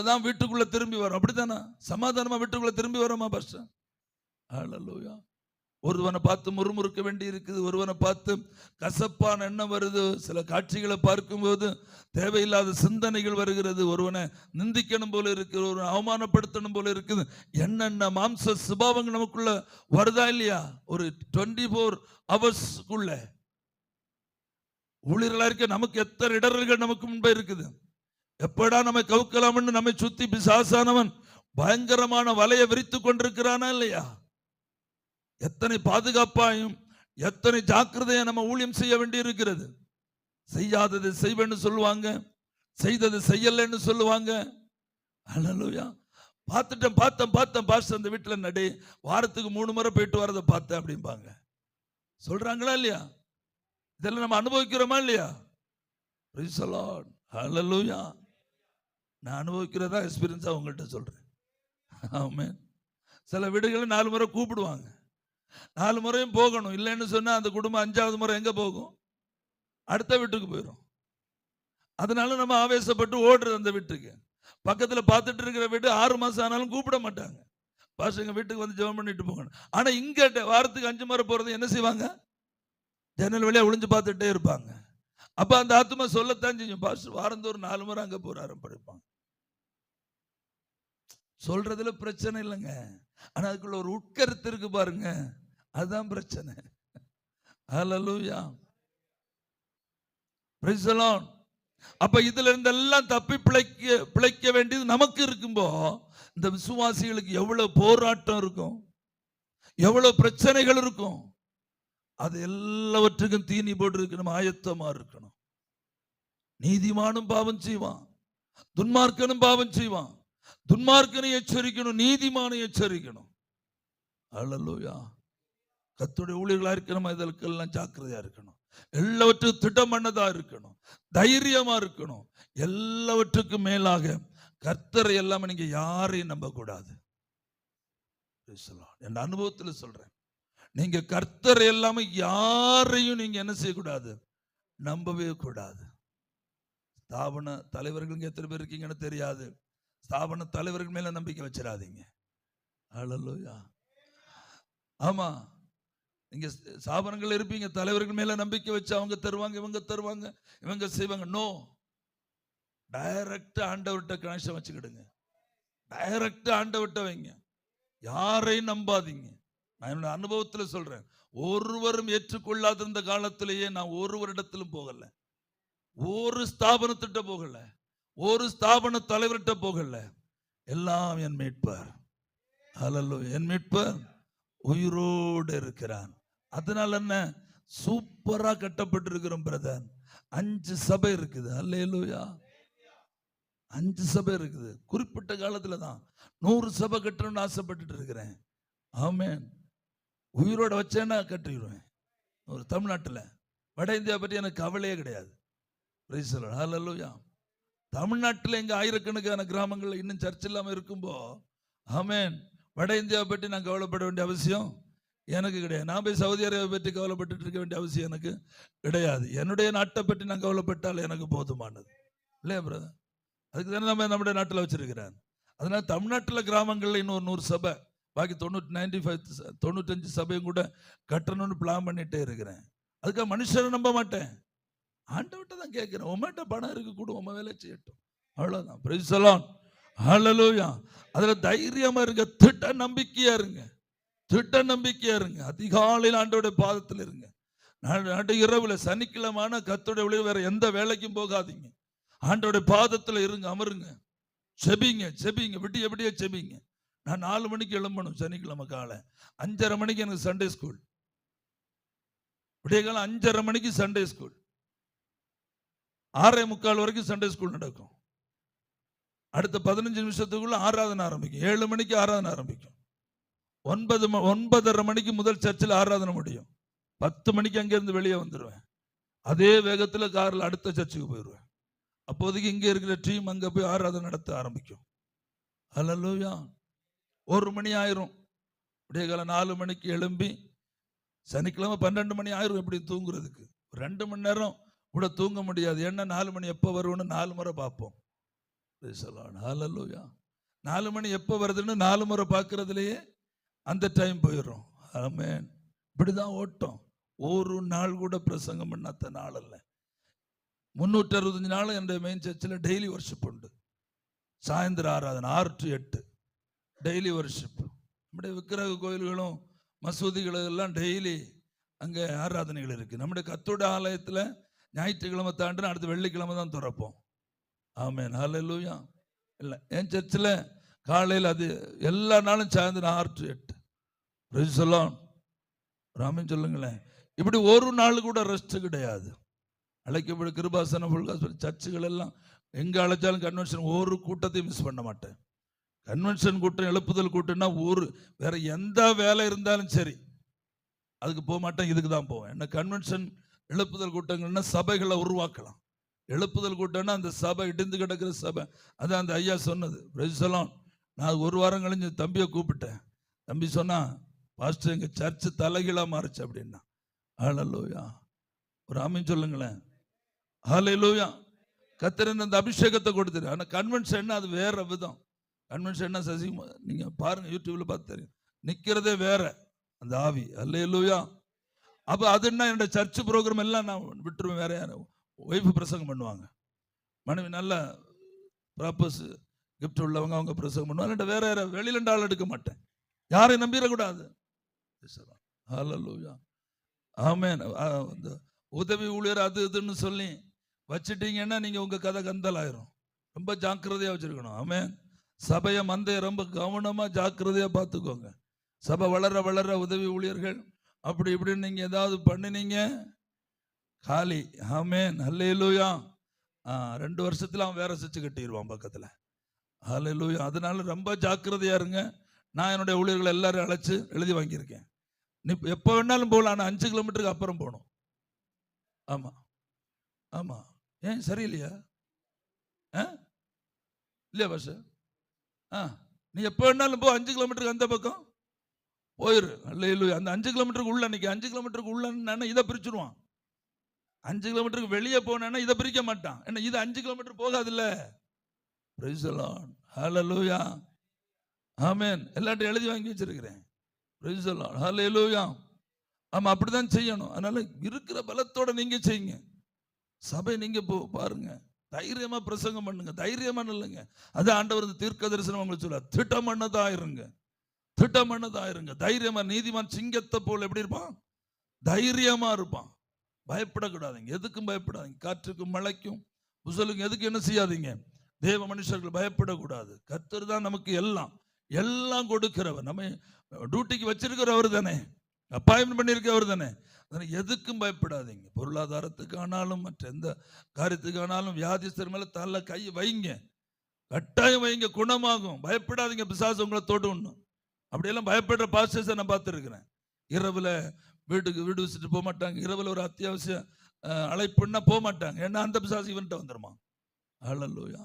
தான் வீட்டுக்குள்ள திரும்பி வரோம். அப்படித்தானே? சமாதானமா வீட்டுக்குள்ள திரும்பி வரோமா பாஸ்டர்? ஹல்லேலூயா. ஒருவனை பார்த்து முறுமுறுக்க வேண்டி இருக்குது, ஒருவனை பார்த்து கசப்பான எண்ணம் வருது, சில காட்சிகளை பார்க்கும்போது தேவையில்லாத சிந்தனைகள் வருகிறது, ஒருவனை நிந்திக்கணும் போல இருக்குது, ஒருவனை அவமானப்படுத்தணும் போல இருக்குது. என்னென்ன மாம்ச சுபாவங்கள் நமக்குள்ள வருதா இல்லையா? ஒரு 24 ஹவர்ஸ்க்குள்ள ஊழியர்களா இருக்க நமக்கு எத்தனை இடர்கள் நமக்கு முன்பே இருக்குது. எப்படா நம்ம கவுக்கலாம்னு நம்மை சுத்தி பிசாசானவன் பயங்கரமான வலையை விரித்து கொண்டிருக்கிறானா இல்லையா? எத்தனை பாதுகாப்பாயும் எத்தனை ஜாக்கிரதையா நம்ம ஊழியம் செய்ய வேண்டி இருக்கிறது. செய்யாதது செய்வேன்னு சொல்லுவாங்க, செய்தது செய்யலன்னு சொல்லுவாங்க. அல்லேலூயா. பார்த்தேன் பாஸ்டர் அந்த வீட்டுல நடி வாரத்துக்கு 3 முறை போயிட்டு வரதை பார்த்தேன் அப்படிம்பாங்க. சொல்றாங்களா இல்லையா? இதெல்லாம் நம்ம அனுபவிக்கிறோமா இல்லையா? Praise the Lord. ஹல்லேலூயா. நான் அனுபவிக்கிறதா எக்ஸ்பீரியன்ஸா உங்கள்கிட்ட சொல்றேன். ஆமென். சில வீடுகளில் 4 முறை கூப்பிடுவாங்க, 4 முறையும் போகணும். இல்லைன்னு சொன்னா அந்த குடும்பம் 5வது முறை எங்க போகும்? அடுத்த வீட்டுக்கு போயிடும். அதனால நம்ம ஆவேசப்பட்டு ஓடுறது அந்த வீட்டுக்கு. பக்கத்துல பார்த்துட்டு இருக்கிற வீட்டு 6 மாசம் ஆனாலும் கூப்பிட மாட்டாங்க. பாஸ்டர் எங்க வீட்டுக்கு வந்து ஜெபம் பண்ணிட்டு போகணும். ஆனா இங்க வாரத்துக்கு 5 முறை போறது என்ன செய்வாங்க? ஜன்னல் வழியா ஒளிஞ்சு பார்த்துட்டே இருப்பாங்க. அப்ப அந்த ஆத்மா சொல்லத்தான் செய்யும், பாஸ்டர் வாரந்தோறும் 4 முறை அங்க போறாரு படிப்பாங்க. சொல்றதுல பிரச்சனை இல்லைங்க, ஆனா அதுக்குள்ள ஒரு உட்கருத்து இருக்கு பாருங்க, அதுதான் பிரச்சனை. ஹல்லேலூயா. Praise the Lord. அப்ப இதுல இருந்தெல்லாம் தப்பி பிழைக்க வேண்டியது நமக்கு இருக்கும்போ இந்த விசுவாசிகளுக்கு எவ்வளவு போராட்டம் இருக்கும், எவ்வளவு பிரச்சனைகள் இருக்கும். அது எல்லாவற்றுக்கும் தீனி போட்டு இருக்கணும், ஆயத்தமா இருக்கணும். நீதிமானும் பாவம் செய்வான், துன்மார்க்கனும் பாவம் செய்வான். துன்மார்க்கனை எச்சரிக்கணும், நீதிமானை எச்சரிக்கணும். அல்லேலூயா. கர்த்தருடைய ஊழியர்களா இருக்கணும், இதற்கெல்லாம் ஜாக்கிரதையா இருக்கணும். எல்லாவற்றுக்கும் திட்டம் பண்ணதா இருக்கணும், தைரியமா இருக்கணும். எல்லாவற்றுக்கும் மேலாக கர்த்தரை எல்லாம் நீங்க யாரையும் நம்ப கூடாது. என் அனுபவத்தில் சொல்றேன், நீங்க கர்த்தரை எல்லாமே யாரையும் நீங்க என்ன செய்யக்கூடாது, நம்பவே கூடாது. ஸ்தாபன தலைவர்கள் எத்தனை பேர் இருக்கீங்கன்னு தெரியாது, ஸ்தாபன தலைவர்கள் மேல நம்பிக்கை வச்சிடாதீங்க. அல்லேலூயா. ஆமா, நீங்க ஸ்தாபனங்கள் இருப்பீங்க, தலைவர்கள் மேல நம்பிக்கை வச்சு அவங்க தருவாங்க, இவங்க தருவாங்க, இவங்க செய்வாங்க. நோ, டைரக்டா ஆண்டவர்கிட்ட கனெக்ஷன் வச்சுக்கிடுங்க. டைரக்டா ஆண்டவர்கிட்ட வைங்க. யாரையும் நம்பாதீங்க. நான் என்னோட அனுபவத்துல சொல்றேன். ஒருவரும் ஏற்றுக்கொள்ளாத இந்த காலத்திலேயே நான் ஒரு வருடத்திலும் போகல, ஒரு ஸ்தாபனத்திட்ட போகல, ஒரு ஸ்தாபன தலைவர்கிட்ட போகல. எல்லாம் என் மீட்பர். ஹல்லேலூயா. என் மீட்பர் உயிரோடு இருக்கிறான். அதனால என்ன, சூப்பரா கட்டப்பட்டிருக்கிறோம் பிரதர். 5 சபை இருக்குது. ஹல்லேலூயா. 5 சபை இருக்குது. குறிப்பிட்ட காலத்துல தான் 100 சபை கட்டணும்னு ஆசைப்பட்டுட்டு இருக்கிறேன். ஆமென். உயிரோட வச்சேன்னா கட்டிடுவேன். ஒரு தமிழ்நாட்டில், வட இந்தியா பற்றி எனக்கு கவலையே கிடையாது. Praise the Lord. ஹல்லேலூயா. தமிழ்நாட்டில் எங்க ஆயிரக்கணக்கான கிராமங்கள் இன்னும் சர்ச் இல்லாம இருக்கும்போ, ஆமென், வட இந்தியாவை பற்றி நான் கவலைப்பட வேண்டிய அவசியம் எனக்கு கிடையாது. நான் போய் சவுதி அரேபியா பற்றி கவலைப்பட்டு இருக்க வேண்டிய அவசியம் எனக்கு கிடையாது. என்னுடைய நாட்டை பற்றி நான் கவலைப்பட்டால் எனக்கு போதுமானது இல்லையா பிரதர்? அதுக்கு தானே நம்ம நம்முடைய நாட்டில் வச்சிருக்கிறார். அதனால தமிழ்நாட்டில் கிராமங்களில் இன்னும் 100 சபை, பாக்கி 95 சபையும் கூட கட்டணும்னு பிளான் பண்ணிட்டே இருக்கிறேன். அதுக்காக மனுஷரை நம்ப மாட்டேன், ஆண்டவர்கிட்ட தான் கேட்கிறேன். உம்மட்ட பணம் இருக்கு, கூட உம்ம வேலை செய்யட்டும், அவ்வளவுதான். Praise the Lord. ஹல்லேலூயா. அதுல தைரியமா இருங்க, திட்ட நம்பிக்கையா இருங்க, திட்ட நம்பிக்கையா இருங்க. அதிகாலையில் ஆண்டவருடைய பாதத்தில் இருங்க. நாட்டு இரவுல சனிக்கிழமான கர்த்தருடைய ஊழியர் வேற எந்த வேலைக்கும் போகாதீங்க. ஆண்டவருடைய பாதத்தில் இருங்க, அமருங்க, செபிங்க, செபிங்க, விடிய செபிங்க. நான் 4 மணிக்கு எழும்பணும் சனிக்கிழமை காலை. 5:30 மணிக்கு எனக்கு சண்டே ஸ்கூல். விடிய காலம் 5:30 மணிக்கு சண்டே ஸ்கூல். 6:45 வரைக்கும் சண்டே ஸ்கூல் நடக்கும். அடுத்த 15 நிமிஷத்துக்குள்ள ஆராதனை ஆரம்பிக்கும். 7 மணிக்கு ஆராதனை ஆரம்பிக்கும். 9:30 மணிக்கு முதல் சர்ச்சில் ஆராதனை முடியும். 10 மணிக்கு அங்கிருந்து வெளியே வந்துடுவேன். அதே வேகத்தில் காரில் அடுத்த சர்ச்சுக்கு போயிடுவேன். அப்போதைக்கு இங்கே இருக்கிற டீம் அங்கே போய் ஆராதனை நடத்த ஆரம்பிக்கும். ஹல்லேலூயா. 1 மணி ஆயிரும். விடிய காலம் 4 மணிக்கு எழும்பி, சனிக்கிழமை 12 மணி ஆயிரும் எப்படி தூங்குறதுக்கு. 2 மணி நேரம் கூட தூங்க முடியாது. ஏன்னா 4 மணி எப்போ வரும்னு 4 முறை பார்ப்போம். ஹல்லேலூயா. 4 மணி எப்போ வருதுன்னு 4 முறை பார்க்கறதுலேயே அந்த டைம் போயிடும். ஆமென். இப்படிதான் ஓட்டம். ஒரு நாள் கூட பிரசங்கம் பண்ணாத நாள் அல்ல. 365 நாள் என்னுடைய மெயின் சர்ச்சில் டெய்லி வர்ஷிப் உண்டு. சாயந்தரம் ஆராதனை 6 to 8 டெய்லி வர்ஷிப். நம்முடைய விக்கிரக கோயில்களும் மசூதிகளும் எல்லாம் டெய்லி அங்கே ஆராதனைகள் இருக்கு. நம்முடைய கர்த்தருடைய ஆலயத்தில் ஞாயிற்றுக்கிழமை தாண்டினா அடுத்த வெள்ளிக்கிழமை தான் திறப்போம். ஆமென். ஹல்லேலூயா. இல்லை, என் சர்ச்சில் காலையில் அது எல்லா நாளும் சாயந்தரம் 6 to 8. Price the Lord. Raman சொல்லுங்களேன். இப்படி ஒரு நாள் கூட ரெஸ்ட் கிடையாது. அழைக்கப்படும் கிருபாசனம் சர்ச்சுகள் எல்லாம் எங்க அழைச்சாலும் கன்வென்ஷன் ஒரு கூட்டத்தையும் மிஸ் பண்ண மாட்டேன். கன்வென்ஷன் கூட்டம், எழுப்புதல் கூட்டம்னா வேற எந்த வேலை இருந்தாலும் சரி அதுக்கு போக மாட்டேன், இதுக்கு தான் போவேன். என்ன கன்வென்ஷன் எழுப்புதல் கூட்டங்கள்னா சபைகளை உருவாக்கலாம். எழுப்புதல் கூட்டம்னா அந்த சபை இடிந்து கிடக்கிற சபை. அதான் அந்த ஐயா சொன்னது. Price the Lord. நான் 1 வாரம் கழிஞ்சு தம்பியை கூப்பிட்டேன். தம்பி சொன்னா, பாஸ்டர் எங்க சர்ச்சு தலைகீழா மாறுச்சு அப்படின்னா. ஹல்லேலூயா. ஒரு ஆமென் சொல்லுங்களேன். ஹல்லேலூயா. கர்த்தர் அந்த அபிஷேகத்தை கொடுத்துரு. ஆனா கன்வென்ஷன் அது வேற விதம். கன்வென்ஷன் சசி, நீங்க பாருங்க, யூடியூப்ல பார்த்து தெரியும், நிக்கிறதே வேற அந்த ஆவி. ஹல்லேலூயா. அப்ப அது என்ன, என்னோட சர்ச் ப்ரோக்ராம் எல்லாம் நான் விட்டுருவேன். வேற யாரும் ஒய்ஃபு பிரசங்கம் பண்ணுவாங்க, மனைவி நல்ல ப்ராப்பர்ஸ் கிஃப்ட் உள்ளவங்க, அவங்க பிரசங்கம் பண்ணுவாங்க. வேற யார வெளியில ஆள் எடுக்க மாட்டேன். யாரையும் நம்பிடக்கூடாது. ஹல்லேலூயா. ஆமென். உதவி ஊழியர் அது இதுன்னு சொல்லி வச்சுட்டீங்கன்னா நீங்க உங்க கதை கந்தல் ஆயிரும். ரொம்ப ஜாக்கிரதையா வச்சிருக்கணும். ஆமென். சபையை மந்தைய ரொம்ப கவனமா ஜாக்கிரதையா பார்த்துக்கோங்க. சபை வளர வளர உதவி ஊழியர்கள் அப்படி இப்படின்னு நீங்க ஏதாவது பண்ணினீங்க, காலி. ஆமென். ஹல்லேலூயா. 2 வருஷத்துல அவன் வேற சர்ச்சு கட்டிடுவான் பக்கத்துல. ஹல்லேலூயா. அதனால ரொம்ப ஜாக்கிரதையா இருங்க. நான் என்னுடைய ஊழியர்களை எல்லாரும் அழைச்சு எழுதி வாங்கியிருக்கேன். நீ எப்போ வேணாலும் போகலாம், ஆனால் 5 கிலோமீட்டருக்கு அப்புறம் போகணும். ஆமா ஆமா. ஏன் சரியில்லையா? இல்லையா பாஷ? நீ எப்போ வேணாலும் போ, 5 கிலோமீட்டருக்கு அந்த பக்கம் போயிரு. அல்லேலூயா. அந்த 5 கிலோமீட்டருக்கு உள்ள நிற்க. 5 கிலோமீட்டருக்கு உள்ள இதை பிரிச்சுடுவான். 5 கிலோமீட்டருக்கு வெளியே போனா இதை பிரிக்க மாட்டான். ஏன்னா இது 5 கிலோமீட்டர் போகாதுல்ல. Praise the Lord. ஹல்லேலூயா. ஆமென். எல்லாத்தையும் எழுதி வாங்கி வச்சிருக்கிறேன். Praise the Lord. ஹல்லேலூயா. ஆமா, அப்படிதான் செய்யணும். அதனால இருக்கிற பலத்தோட நீங்க செய்யுங்க. சபை நீங்க பாருங்க, தைரியமா பிரசங்கம் பண்ணுங்க, தைரியமா இல்லைங்க. அது ஆண்டவர் தீர்க்க தரிசனம் உங்களுக்கு சொல்ல, திட்டம் பண்ணதா இருங்க, திட்டம் பண்ணதா இருங்க. தைரியமா, நீதிமான் சிங்கத்தை போல எப்படி இருப்பான்? தைரியமா இருப்பான். பயப்படக்கூடாதுங்க, எதுக்கும் பயப்படாதீங்க. காற்றுக்கும் மழைக்கும் புசலுக்கும் எதுக்கு என்ன செய்யாதீங்க. தேவ மனுஷர்கள் பயப்படக்கூடாது. கர்த்தர் தான் நமக்கு எல்லாம் எல்லாம் கொடுக்கிறவர். நம்ம டியூட்டிக்கு வச்சிருக்கிற அவர் தானே, அப்பாயின்மெண்ட் பண்ணியிருக்க அவர் தானே. எதுக்கும் பயப்படாதீங்க. பொருளாதாரத்துக்கு ஆனாலும் மற்ற எந்த காரியத்துக்கு ஆனாலும் வியாதிஸ்தர் மேல தள்ள கை வைங்க, கட்டாயம் வைங்க, குணமாகும். பயப்படாதீங்க, பிசாசு உங்களை தொடுன்னு. அப்படியெல்லாம் பயப்படுற பாஸ்டர்ஸை நான் பார்த்துருக்கிறேன். இரவுல வீடு வச்சுட்டு போக மாட்டாங்க. இரவுல ஒரு அத்தியாவசிய அழைப்புன்னா போக மாட்டாங்க. ஏன்னா அந்த பிசாசு இவன்கிட்ட வந்துருமா. ஹல்லேலூயா.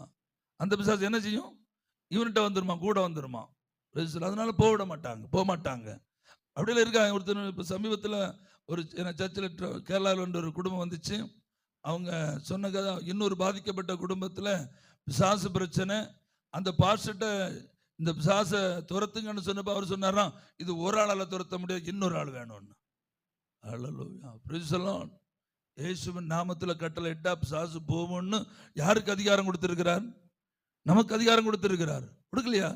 அந்த பிசாசு என்ன செய்யும்? இவன்கிட்ட வந்துருமா, கூட வந்துருமா. அதனால போக மாட்டாங்க. அப்படியெல்லாம் இருக்காங்க. ஒருத்தர் இப்போ சமீபத்தில் ஒரு சர்ச்சில் கேரளாவில் ஒரு குடும்பம் வந்துச்சு. அவங்க சொன்ன கதை, இன்னொரு பாதிக்கப்பட்ட குடும்பத்தில் பிசாசு பிரச்சனை. அந்த பாஸ்டர்ட்ட இந்த பிசாசை துரத்துங்கன்னு சொன்னப்போ அவர் சொன்னாராம், இது ஒரு ஆளால் துரத்த முடியாது, இன்னொரு ஆள் வேணும்னு. ஹல்லேலூயா, பிரைஸ் தி லார்ட். இயேசுவின் நாமத்தில் கட்டளை இட்டா பிசாசு போகும்னு யாருக்கு அதிகாரம் கொடுத்திருக்கிறார்? நமக்கு அதிகாரம் கொடுத்திருக்கிறார். கொடுக்கலையா?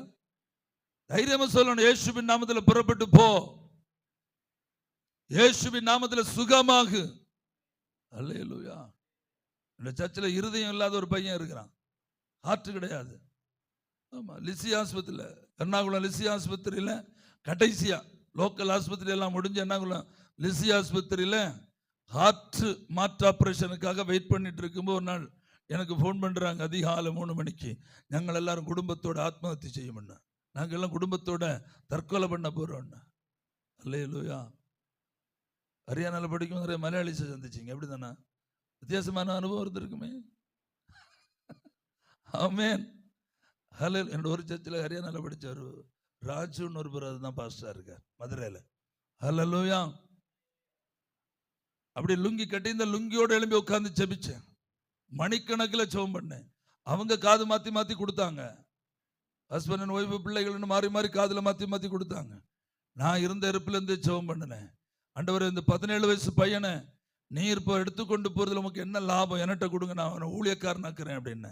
தைரியமா சொல்லணும், இயேசுவின் நாமத்தில் புறப்பட்டு போ, இயேசுவின் நாமத்தில் சுகமாகு. அல்லேலூயா. இந்த சர்ச்சில் இருதயம் இல்லாத ஒரு பையன் இருக்கிறான், ஹார்ட் கிடையாது. ஆமா, லிசி ஆஸ்பத்திரியில், எர்ணாகுளம் லிசி ஆஸ்பத்திரியில் கடைசியா லோக்கல் ஆஸ்பத்திரி எல்லாம் முடிஞ்சு எர்ணாகுளம் லிசி ஆஸ்பத்திரியில் ஹார்ட் மாற்று ஆப்ரேஷனுக்காக வெயிட் பண்ணிட்டு இருக்கும்போது ஒரு நாள் எனக்கு ஃபோன் பண்ணுறாங்க அதிகாலை 3 மணிக்கு. நாங்கள் எல்லாரும் குடும்பத்தோட ஆத்மஹத்யை செய்யணும்னா, நாங்கள் எல்லாம் குடும்பத்தோட தற்கொலை பண்ண போகிறோம்னா. அல்லேலூயா. ஹரியானாவில் படிக்கும் நிறைய மலையாளிஸை சந்திச்சிங்க, எப்படி தானே? வித்தியாசமான அனுபவம் இருந்திருக்குமே. ஆமென். ஹலோ. என்னோட ஒரு சர்ச்சில் ஹரியானாவில் படித்தார் ராஜுன்னு ஒரு பேர், அதுதான் பாஸ்டராக இருக்கார் மதுரையில். ஹல்லேலூயா. அப்படி லுங்கி கட்டி இந்த லுங்கியோடு எழும்பி உட்காந்து ஜெபிச்சேன். மணிக்கணக்கில் ஜெபம் பண்ணேன். அவங்க காது மாற்றி மாற்றி கொடுத்தாங்க. ஹஸ்பண்ட் அண்ட் ஒய்ஃபு பிள்ளைகள்னு மாறி மாறி காதில் மாற்றி மாற்றி கொடுத்தாங்க. நான் இருந்த இருப்பிலேருந்து ஜெபம் பண்ணினேன். ஆண்டவரே, இந்த 17 வயசு பையனை நீர் இப்போ எடுத்துக்கொண்டு போகிறதுல உமக்கு என்ன லாபம், என்கிட்ட கொடுங்க, நான் அவனை ஊழியக்காரனாக்குறேன் அப்படின்னு.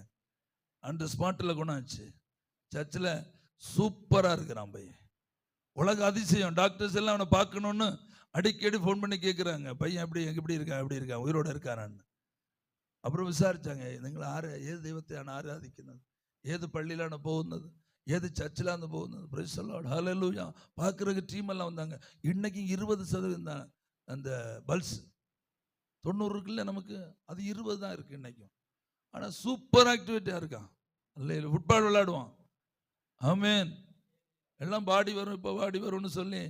அந்த ஸ்பாட்டில் குணாச்சு. சர்ச்சில் சூப்பராக இருக்கிறான் பையன், உலக அதிசயம். டாக்டர்ஸ் எல்லாம் அவனை பார்க்கணுன்னு அடிக்கடி ஃபோன் பண்ணி கேட்குறாங்க, பையன் எப்படி இருக்கான், உயிரோடு இருக்கானான்னு. அப்புறம் விசாரிச்சாங்க, നിങ്ങൾ ഏത് ദൈവത്തെയാണ് ആരാധിക്കുന്നത്, ഏത് പള്ളിയിലാണ് പോകുന്നത്, ஏது சர்ச்சிலாந்து போகுது. Praise the Lord. ஹல்லேலூயா. பார்க்குறதுக்கு டீம் எல்லாம் வந்தாங்க. இன்னைக்கு 20% தான் அந்த பல்ஸ். 90 இருக்குல்ல நமக்கு, அது 20 தான் இருக்கு இன்னைக்கும். ஆனால் சூப்பர் ஆக்டிவிட்டியாக இருக்கான். அல்லேலூயா. ஃபுட்பால் விளையாடுவான். ஆமென். எல்லாம் பாடி வரும், இப்போ பாடி வரும்னு சொல்லி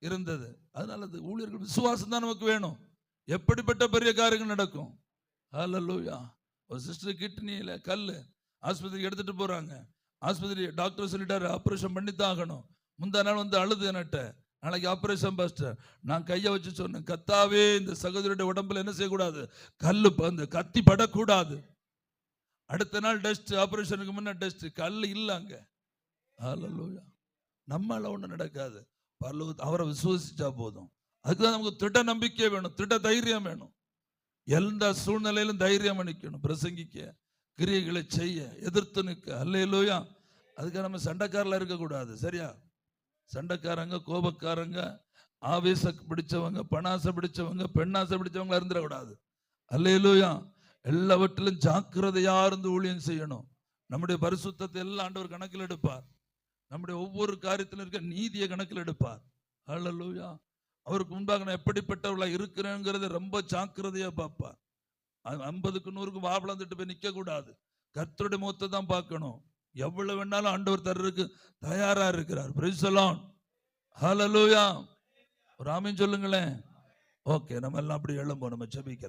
இருந்தது. அதனால அது ஊழியர்கள் விசுவாசம் தான் நமக்கு வேணும். எப்படிப்பட்ட பெரிய காரியங்கள் நடக்கும். ஹல்லேலூயா. ஒரு சிஸ்டர் கிட்னியில் கல் ஆஸ்பத்திரிக்கு எடுத்துகிட்டு போகிறாங்க. ஆஸ்பத்திரி டாக்டர் சொல்லிட்டாரு ஆப்ரேஷன் பண்ணித்தான் ஆகணும். முந்தா நாள் வந்து அழுது என்கிட்ட, நாளைக்கு ஆப்ரேஷன் பாஸ்டர். நான் கையை வச்சு சொன்னேன், கத்தாவே இந்த சகோதரியுடைய உடம்புல என்ன செய்யக்கூடாது, கல் அந்த கத்தி படக்கூடாது. அடுத்த நாள் டெஸ்ட், ஆப்ரேஷனுக்கு முன்ன டெஸ்ட், கல் இல்லை அங்கே. ஹல்லேலூயா. நம்மளால ஒன்றும் நடக்காது. அவரை விசுவாசிச்சா போதும். அதுக்குதான் நமக்கு திட நம்பிக்கை வேணும், திட தைரியம் வேணும். எந்த சூழ்நிலையிலும் தைரியம் அளிக்கணும், பிரசங்கிக்க, கிரியைகளை செய்ய, எதிர்த்து நிற்க. அல்லேலூயா. அதுக்காக நம்ம சண்டைக்காரில் இருக்கக்கூடாது. சரியா? சண்டைக்காரங்க, கோபக்காரங்க, ஆவேச பிடிச்சவங்க, பணாசை பிடிச்சவங்க, பெண்ணாசை பிடிச்சவங்களா இருந்துடக்கூடாது. அல்லேலூயா. எல்லாவற்றிலும் ஜாக்கிரதையா இருந்து ஊழியம் செய்யணும். நம்முடைய பரிசுத்தத்தை எல்லாம் ஆண்டவர் கணக்கில் எடுப்பார். நம்முடைய ஒவ்வொரு காரியத்திலும் இருக்க நீதியை கணக்கில் எடுப்பார். அல்லேலூயா. அவருக்கு முன்பாக நான் எப்படிப்பட்டவர்களா இருக்கிறேங்கிறத ரொம்ப ஜாக்கிரதையா பார்ப்பார். 50க்கு 100க்கு வாபளந்துட்டு போய் நிற்க கூடாது. கர்த்தருடைய முகத்தை தான் பார்க்கணும். எவ்வளவு வேணாலும் ஆண்டவர் தர்றதுக்கு தயாரா இருக்கிறார். Praise the Lord. ஹல்லேலூயா. ஒரு ஆமென் சொல்லுங்களேன். ஓகே, நம்ம எல்லாம் அப்படி எழும்போம், நம்ம ஜெபிக்கலாம்.